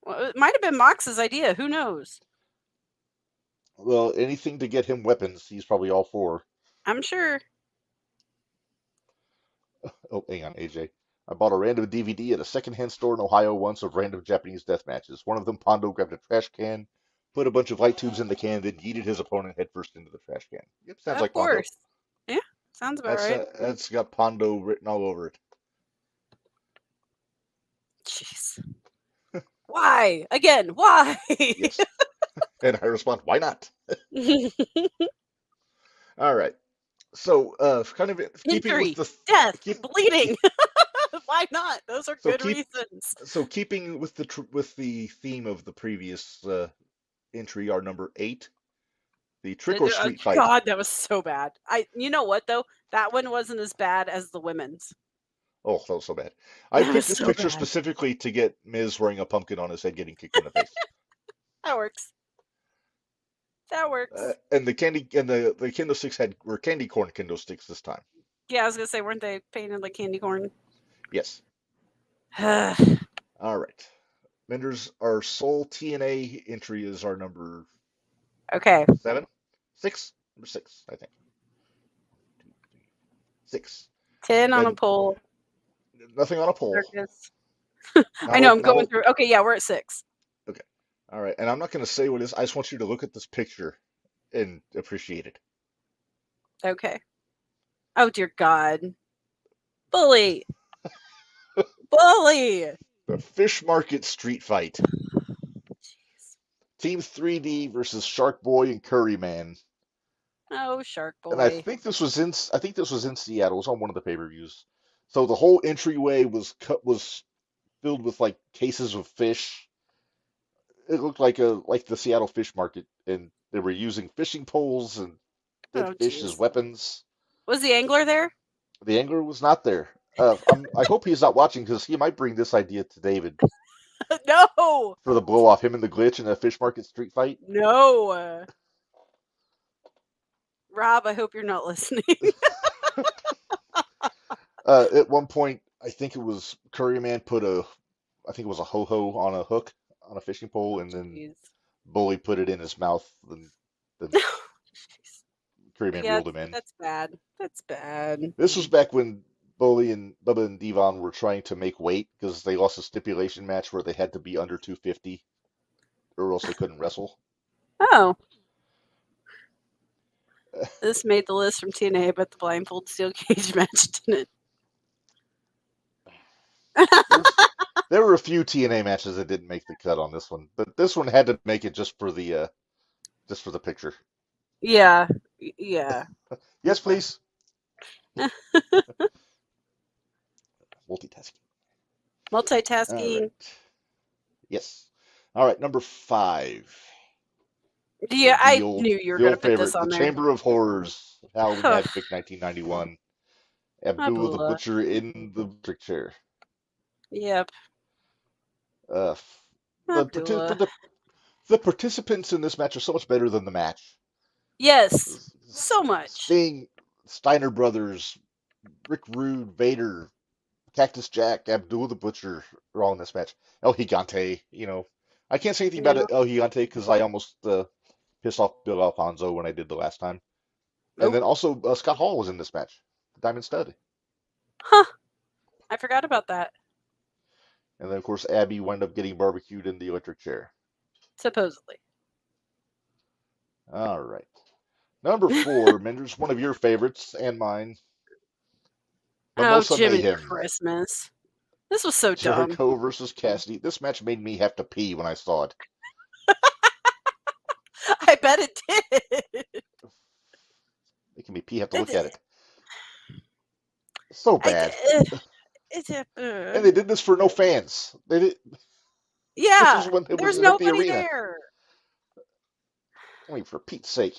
S2: Well, it might have been Mox's idea. Who knows?
S1: Well, anything to get him weapons, he's probably all for.
S2: I'm sure.
S1: Oh, hang on, AJ. I bought a random DVD at a secondhand store in Ohio once of random Japanese death matches. One of them, Pondo grabbed a trash can, put a bunch of light tubes in the can, then yeeted his opponent headfirst into the trash can. Yep, sounds
S2: Of
S1: like Pondo.
S2: course. Yeah. Sounds about right.
S1: That's got Pondo written all over it.
S2: Jeez. Why? Again, why?
S1: Yes. And I respond, why not? All right. So, kind of keeping
S2: Injury,
S1: with the
S2: death,
S1: keep,
S2: bleeding. Why not? Those are
S1: so
S2: good
S1: keep
S2: reasons.
S1: so keeping with the theme of the previous entry, our number 8, the trick or street fight.
S2: God, that was so bad. You know what though? That one wasn't as bad as the women's.
S1: Oh, that was so bad. I
S2: That was
S1: picked this
S2: so
S1: picture
S2: bad.
S1: specifically to get Miz wearing a pumpkin on his head getting kicked in the face.
S2: That works. That works.
S1: And the kendo sticks were candy corn kendo sticks this time.
S2: Yeah, I was gonna say, weren't they painted like candy corn?
S1: Yes.
S2: Okay.
S1: All right. Minderz, our sole TNA entry is our number 7? 6? Number 6, I think. 2, 3, 6.
S2: 10 on a
S1: Then
S2: pole.
S1: nothing on a pole.
S2: Circus. I know, I'm going through. Okay, yeah, we're at 6.
S1: Okay. All right. And I'm not going to say what it is. I just want you to look at this picture and appreciate it.
S2: Okay. Oh, dear God. Bully. Bully.
S1: The Fish Market Street Fight.
S2: Jeez.
S1: Team 3D versus Shark Boy and Curry Man.
S2: Oh, Shark Boy.
S1: And I think this was in Seattle. It was on one of the pay-per-views. So the whole entryway was filled with like cases of fish. It looked like the Seattle Fish Market, and they were using fishing poles and dead fish as weapons.
S2: Was the angler there?
S1: The angler was not there. I hope he's not watching because he might bring this idea to David
S2: No.
S1: for the blow off him and the glitch in a Fish Market Street Fight.
S2: No. Rob, I hope you're not listening.
S1: At one point, I think it was Curry Man put a ho-ho on a hook on a fishing pole, and then Bully put it in his mouth, and then Curry Man reeled him in.
S2: That's bad. That's bad.
S1: This was back when Bully and Bubba and Devon were trying to make weight because they lost a stipulation match where they had to be under 250 or else they couldn't wrestle.
S2: Oh. This made the list from TNA, but the blindfold steel cage match didn't.
S1: There's, there were a few TNA matches that didn't make the cut on this one, but this one had to make it just for the picture.
S2: Yeah, yeah.
S1: Yes, please. Multitasking. All
S2: Multitasking.
S1: right. Yes. All right. Number 5.
S2: Yeah, I
S1: The
S2: knew you were
S1: old
S2: gonna put this
S1: favorite, the
S2: on there.
S1: Chamber of Horrors, Halloween
S2: Oh,
S1: Havoc 1991. Abdullah the
S2: Abdullah.
S1: Butcher in the electric chair.
S2: Yep,
S1: Uh, for
S2: Abdullah.
S1: the participants in this match are so much better than the match.
S2: Yes, so much.
S1: Sting, Steiner Brothers, Rick Rude, Vader, Cactus Jack, Abdullah the Butcher are all in this match. El Gigante, I can't say anything about
S2: No,
S1: El Gigante because I almost pissed off Bill Alfonso when I did the last time. And
S2: nope.
S1: then also Scott Hall was in this match, the Diamond Stud.
S2: Huh. I forgot about that.
S1: And then, of course, Abby wound up getting barbecued in the electric chair.
S2: Supposedly.
S1: All right. Number 4, Minderz, one of your favorites and mine,
S2: Oh,
S1: Mimosa
S2: Jim and
S1: Mayhem.
S2: Christmas. This was so dumb.
S1: Jericho versus Cassidy. This match made me have to pee when I saw it.
S2: I bet it did.
S1: Making me pee, have to look at it. So bad. And they did this for no fans. This
S2: Yeah,
S1: was when it was
S2: there's
S1: an empty
S2: nobody
S1: arena.
S2: there.
S1: I mean, for Pete's sake.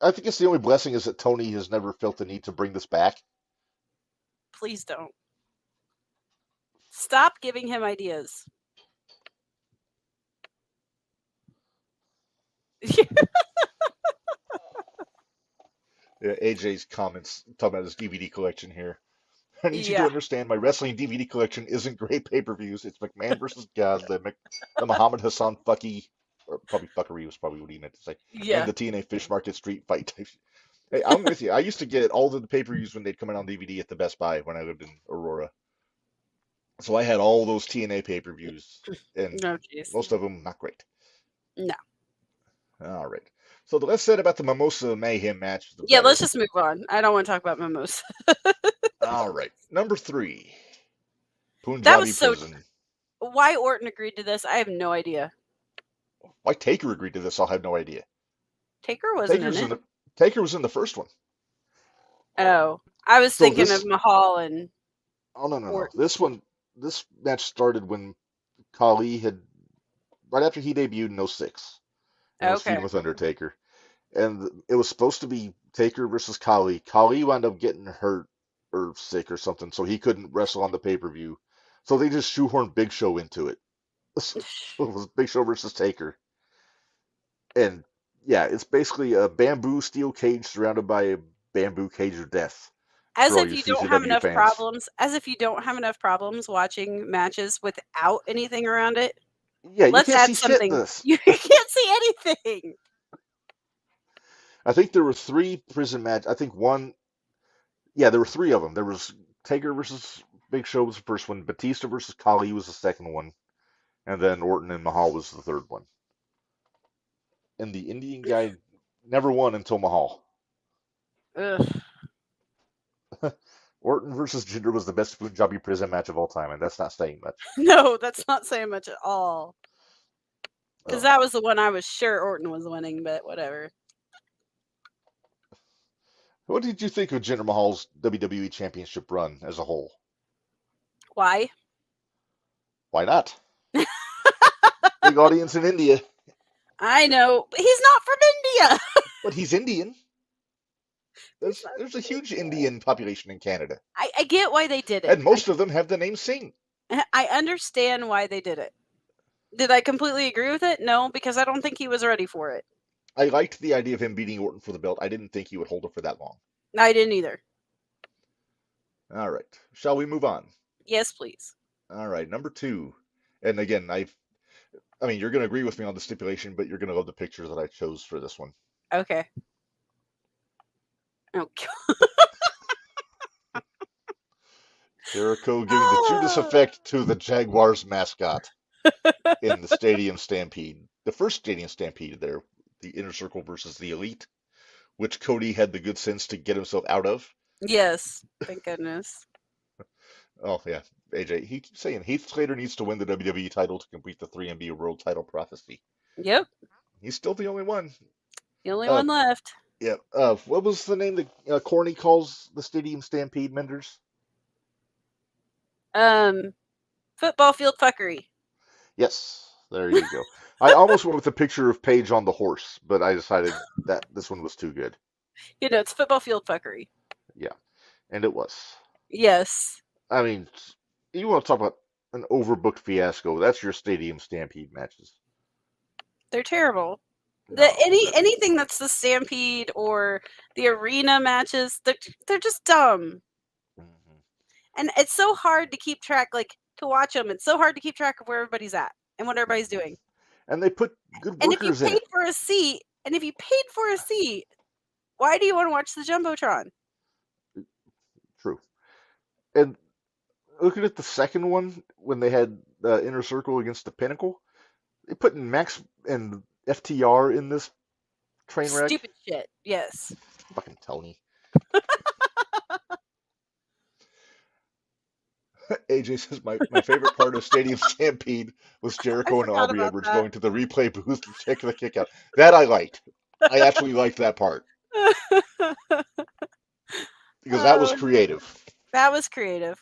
S1: I think it's the only blessing is that Tony has never felt the need to bring this back.
S2: Please don't. Stop giving him ideas.
S1: Yeah, AJ's comments talking about his DVD collection here. I need you to
S2: Yeah.
S1: understand my wrestling DVD collection isn't great pay-per-views. It's McMahon versus God, the Muhammad Hassan fucky, or probably fuckery was probably what he meant to say,
S2: Yeah.
S1: and the TNA Fish Market Street Fight type. Hey, I'm with you. I used to get all of the pay-per-views when they'd come out on DVD at the Best Buy when I lived in Aurora. So I had all those TNA pay-per-views, and
S2: No, jeez.
S1: most of them not great.
S2: No.
S1: All right. So the less said about the Mimosa Mayhem match, the
S2: Yeah,
S1: better.
S2: let's just move on. I don't want to talk about Mimosa.
S1: All right. Number 3,
S2: That
S1: Punjabi
S2: was so.
S1: Prison.
S2: Why Orton agreed to this, I have no idea.
S1: Why Taker agreed to this, I'll have no idea.
S2: Taker wasn't in it.
S1: Taker was in the first one.
S2: Oh, I was
S1: So
S2: thinking
S1: this-
S2: of Mahal and.
S1: Oh no.
S2: Orton.
S1: This match started when Khali had right after he debuted in 06 and was
S2: Okay.
S1: feuding with Undertaker, and it was supposed to be Taker versus Khali. Khali wound up getting hurt or sick or something, so he couldn't wrestle on the pay-per-view. So they just shoehorned Big Show into it. So it was Big Show versus Taker, and yeah, it's basically a bamboo steel cage surrounded by a bamboo cage of death.
S2: As
S1: for all
S2: if
S1: you
S2: you don't
S1: CCW
S2: have enough
S1: fans.
S2: problems. As if you don't have enough problems watching matches without anything around it.
S1: Yeah, you
S2: Let's
S1: can't
S2: add
S1: see
S2: something.
S1: shit in this.
S2: You can't see anything.
S1: I think there were 3 prison matches. I think one. Yeah, there were 3 of them. There was Taker versus Big Show was the first one. Batista versus Khali was the second one, and then Orton and Mahal was the third one. And the Indian guy never won until Mahal.
S2: Ugh.
S1: Orton versus Jinder was the best Punjabi prison match of all time, and that's not saying much.
S2: No, that's not saying much at all. Because
S1: Oh.
S2: that was the one I was sure Orton was winning, but whatever.
S1: What did you think of Jinder Mahal's WWE Championship run as a whole?
S2: Why?
S1: Why not? Big audience in India.
S2: I know, but he's not from India.
S1: But he's Indian. There's a huge Indian population in Canada.
S2: I get why they did it.
S1: And most of them have the name Singh.
S2: I understand why they did it. Did I completely agree with it? No, because I don't think he was ready for it.
S1: I liked the idea of him beating Orton for the belt. I didn't think he would hold it for that long.
S2: I didn't either.
S1: All right. Shall we move on?
S2: Yes, please.
S1: All right. Number 2. And again, I mean, you're going to agree with me on the stipulation, but you're going to love the pictures that I chose for this one.
S2: Okay. Oh,
S1: Jericho giving the Judas effect to the Jaguars mascot in the Stadium Stampede. The first Stadium Stampede there, the Inner Circle versus the Elite, which Cody had the good sense to get himself out of.
S2: Yes, thank goodness.
S1: Oh yeah, AJ. He keeps saying Heath Slater needs to win the WWE title to complete the 3MB World Title prophecy.
S2: Yep,
S1: He's still the only one.
S2: the only
S1: Uh,
S2: one left.
S1: yeah. What was the name that Corny calls the Stadium Stampede, Menders?
S2: Um, football field fuckery.
S1: Yes. There you go. I almost went with a picture of Paige on the horse, but I decided that this one was too good.
S2: It's football field fuckery.
S1: Yeah, and it was.
S2: Yes,
S1: I mean, you want to talk about an overbooked fiasco? That's your Stadium Stampede matches.
S2: they're terrible.
S1: No,
S2: Anything that's the Stampede or the arena matches, they're just dumb.
S1: Mhm.
S2: And it's so hard to keep track, like to watch them. It's so hard to keep track of where everybody's at and what everybody's doing.
S1: And they put good
S2: And if you
S1: workers in
S2: paid
S1: it.
S2: for a seat, why do you want to watch the Jumbotron?
S1: True. And looking at the second one, when they had Inner Circle against the Pinnacle, they put Max and FTR in this train wreck.
S2: Stupid shit. Yes.
S1: Fucking Tony. AJ says my favorite part of Stadium Stampede was
S2: I
S1: Jericho and
S2: forgot
S1: Aubrey
S2: about
S1: Edwards
S2: that.
S1: going to the replay booth to check the kick out. That I liked. I actually liked that part because that was
S2: Oh,
S1: creative.
S2: that was creative.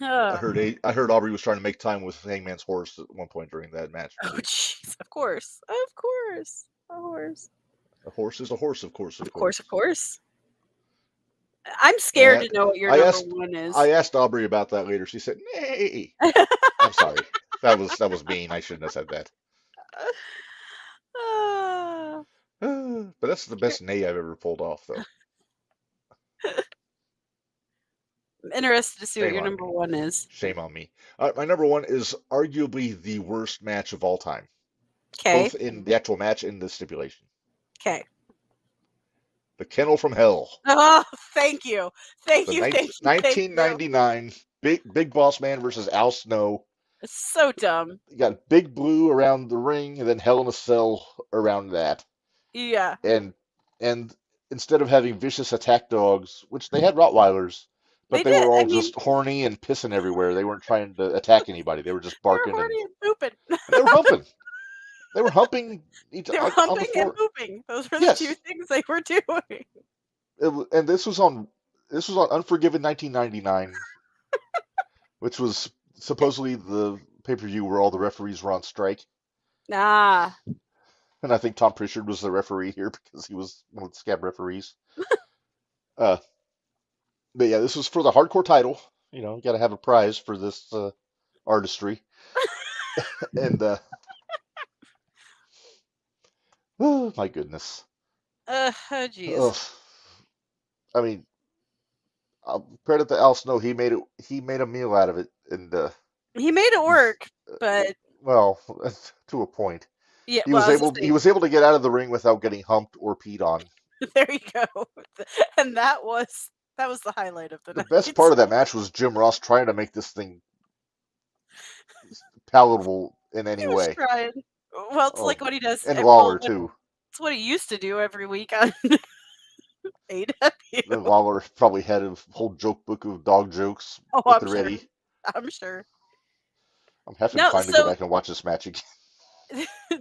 S2: Oh,
S1: I heard Aubrey was trying to make time with Hangman's horse at one point during that match.
S2: oh, jeez. Of course. Of course. Of course.
S1: A horse is a horse, of course,
S2: Of course. Of course. I'm scared to know what your
S1: I
S2: number
S1: asked
S2: one is.
S1: I asked Aubrey about that later. She said, "Nay." I'm sorry. That was mean. I shouldn't have said that.
S2: Ah,
S1: But that's the best nay I've ever pulled off, though.
S2: I'm interested to see what
S1: Shame
S2: your
S1: on
S2: number
S1: me.
S2: one is.
S1: Shame on me. My number one is arguably the worst match of all time,
S2: Okay.
S1: both in the actual match and the stipulation.
S2: Okay.
S1: The Kennel from Hell.
S2: Oh, thank you. Thank
S1: The
S2: you. Thank you. Thank you.
S1: 1999 Big Boss Man versus Al Snow.
S2: It's so dumb.
S1: You got Big Blue around the ring, and then Hell in a Cell around that.
S2: Yeah.
S1: And instead of having vicious attack dogs, which they had Rottweilers, but
S2: They
S1: they
S2: did.
S1: were
S2: I
S1: all
S2: mean,
S1: just horny and pissing everywhere. They weren't trying to attack anybody. They were just
S2: they were
S1: barking
S2: horny and pooping.
S1: and they were humping. They were humping
S2: They were
S1: on the
S2: humping and
S1: floor.
S2: pooping. Those were the two
S1: Yes,
S2: things they were doing.
S1: and this was on Unforgiven 1999, which was supposedly the pay-per-view where all the referees were on strike.
S2: Nah.
S1: And I think Tom Pritchard was the referee here because he was one of the scab referees. Uh, but yeah, this was for the hardcore title. You know, you got to have a prize for this artistry. And oh my goodness.
S2: Oh, jeez.
S1: Ugh. I mean, I'll credit to Al Snow. He made it. He made a meal out of it, and
S2: He made it work, but
S1: well, to a point.
S2: yeah.
S1: He
S2: Well,
S1: was
S2: I was
S1: able. He was able to get out of the ring without getting humped or peed on.
S2: there you go. And that was the highlight of the
S1: The
S2: night.
S1: best part of that match was Jim Ross trying to make this thing palatable in any
S2: He was
S1: way.
S2: trying. Well, it's
S1: Oh,
S2: like what he does.
S1: and
S2: Well,
S1: Lawler too.
S2: it's what he used to do every week on AW.
S1: Then Lawler probably had a whole joke book of dog jokes
S2: Oh,
S1: at
S2: I'm
S1: the
S2: sure.
S1: ready.
S2: I'm sure.
S1: I'm having
S2: No,
S1: time to
S2: so
S1: go back and watch this match again.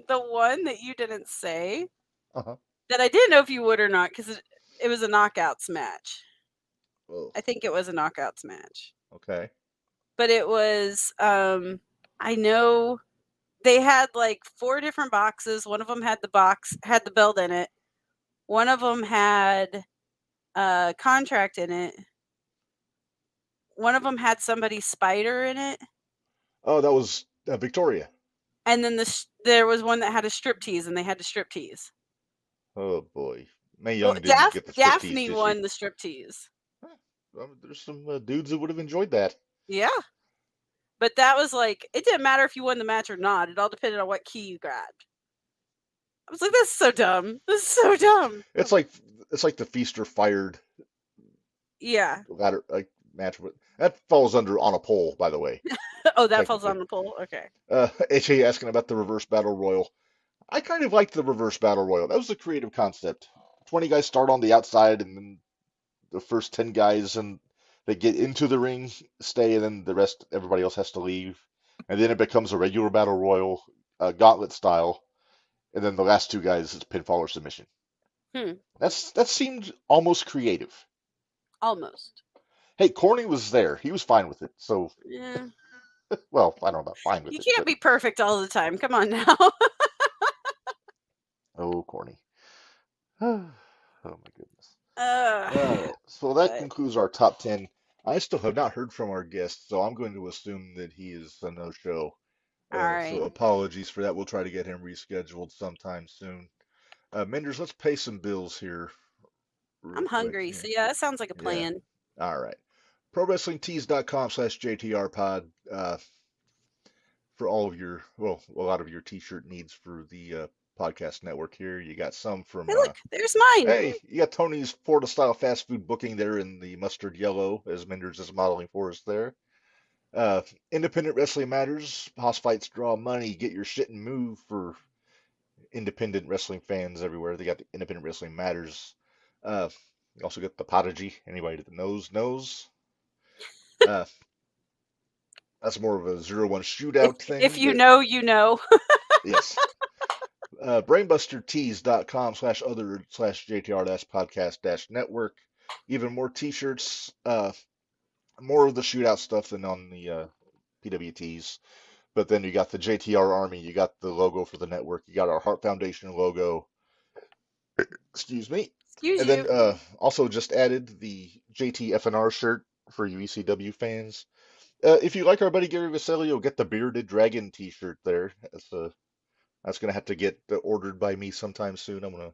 S2: the one that you didn't say
S1: Uh-huh.
S2: that I didn't know if you would or not because it was a knockouts match.
S1: Oh,
S2: I think it was a knockouts match,
S1: okay.
S2: but it was. I know they had like 4 different boxes. One of them had the belt in it. One of them had a contract in it. One of them had somebody's spider in it.
S1: Oh, that was Victoria.
S2: And then there was one that had a striptease, and they had to striptease.
S1: Oh boy, Mae
S2: Well,
S1: Young didn't get the striptease,
S2: Daphne
S1: did
S2: won
S1: she?
S2: the striptease.
S1: There's some dudes that would have enjoyed that.
S2: Yeah. But that was like, it didn't matter if you won the match or not. It all depended on what key you grabbed. I was like, this is so dumb. This is so dumb.
S1: It's like the Feaster fired
S2: Yeah.
S1: ladder match, but that falls under on a pole, by the way.
S2: Oh, that falls
S1: Technically.
S2: on the pole? Okay.
S1: AJ asking about the reverse battle royal. I kind of liked the reverse battle royal. That was a creative concept. 20 guys start on the outside, and then the first 10 guys and they get into the ring, stay, and then the rest, everybody else has to leave. And then it becomes a regular battle royal, gauntlet style, and then the last two guys is pinfall or submission.
S2: Hmm.
S1: That seemed almost creative.
S2: Almost.
S1: Hey, Corny was there. He was fine with it. So,
S2: Yeah.
S1: well, I don't know about fine with
S2: You
S1: it,
S2: can't
S1: but
S2: be perfect all the time. Come on now.
S1: oh, Corny. Oh my goodness.
S2: uh,
S1: All right. So that
S2: but
S1: concludes our top 10. I still have not heard from our guest, so I'm going to assume that he is a no-show.
S2: all
S1: So
S2: right.
S1: apologies for that. We'll try to get him rescheduled sometime soon. Minders, let's pay some bills here
S2: I'm
S1: real quick.
S2: hungry.
S1: Yeah.
S2: So yeah, that sounds like a
S1: Yeah.
S2: plan.
S1: All right. ProWrestlingTees.com/JTRPod for all of your, well, a lot of your t-shirt needs for the podcast network here. You got some from,
S2: Hey, look, there's mine.
S1: hey, you got Tony's Florida style fast food booking there in the mustard yellow as Minders is modeling for us there. Uh, Independent Wrestling Matters. House fights draw money. Get your shit and move for independent wrestling fans everywhere. They got the Independent Wrestling Matters. You also got the Prodigy. Anybody that knows. Uh, that's more of a 0-1 shootout
S2: If
S1: thing,
S2: you
S1: but
S2: know, you know.
S1: yes. BrainbusterTees.com/other/JTR-podcast-network. Even more t-shirts, more of the shootout stuff than on the PWTs. But then you got the JTR Army, you got the logo for the network, you got our Heart Foundation logo. Excuse me.
S2: Excuse
S1: And then
S2: you.
S1: also just added the JTFNR shirt for you ECW fans. If you like our buddy Gary Vasilio, get the Bearded Dragon t-shirt there. That's gonna have to get ordered by me sometime soon. I'm gonna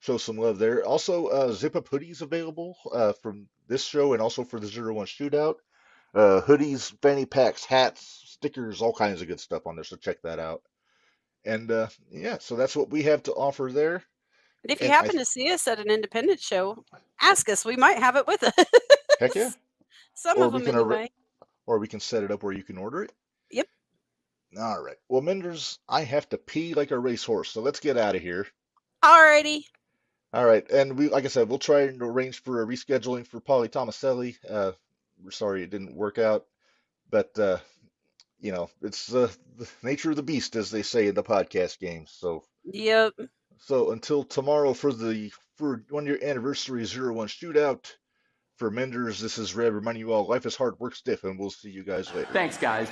S1: show some love there. Also, zip up hoodies available from this show and also for the 0-1 shootout. Hoodies, fanny packs, hats, stickers, all kinds of good stuff on there. So check that out. And yeah, so that's what we have to offer there.
S2: And if you
S1: And I,
S2: happen to see us at an independent show, ask us. We might have it with
S1: heck yeah,
S2: us. Some
S1: or
S2: of
S1: we
S2: them,
S1: can
S2: anyway.
S1: or we can set it up where you can order it.
S2: Yep.
S1: All right. Well, Minders, I have to pee like a racehorse, so let's get out of here.
S2: Alrighty.
S1: All right, and we, like I said, we'll try and arrange for a rescheduling for Paulie Tomaselli. We're sorry it didn't work out, but it's the nature of the beast, as they say in the podcast game.
S2: Yep.
S1: So until tomorrow for the for 1 year anniversary 0-1 shootout for Menders, this is Reb reminding you all life is hard, work stiff, and we'll see you guys later.
S3: Thanks, guys.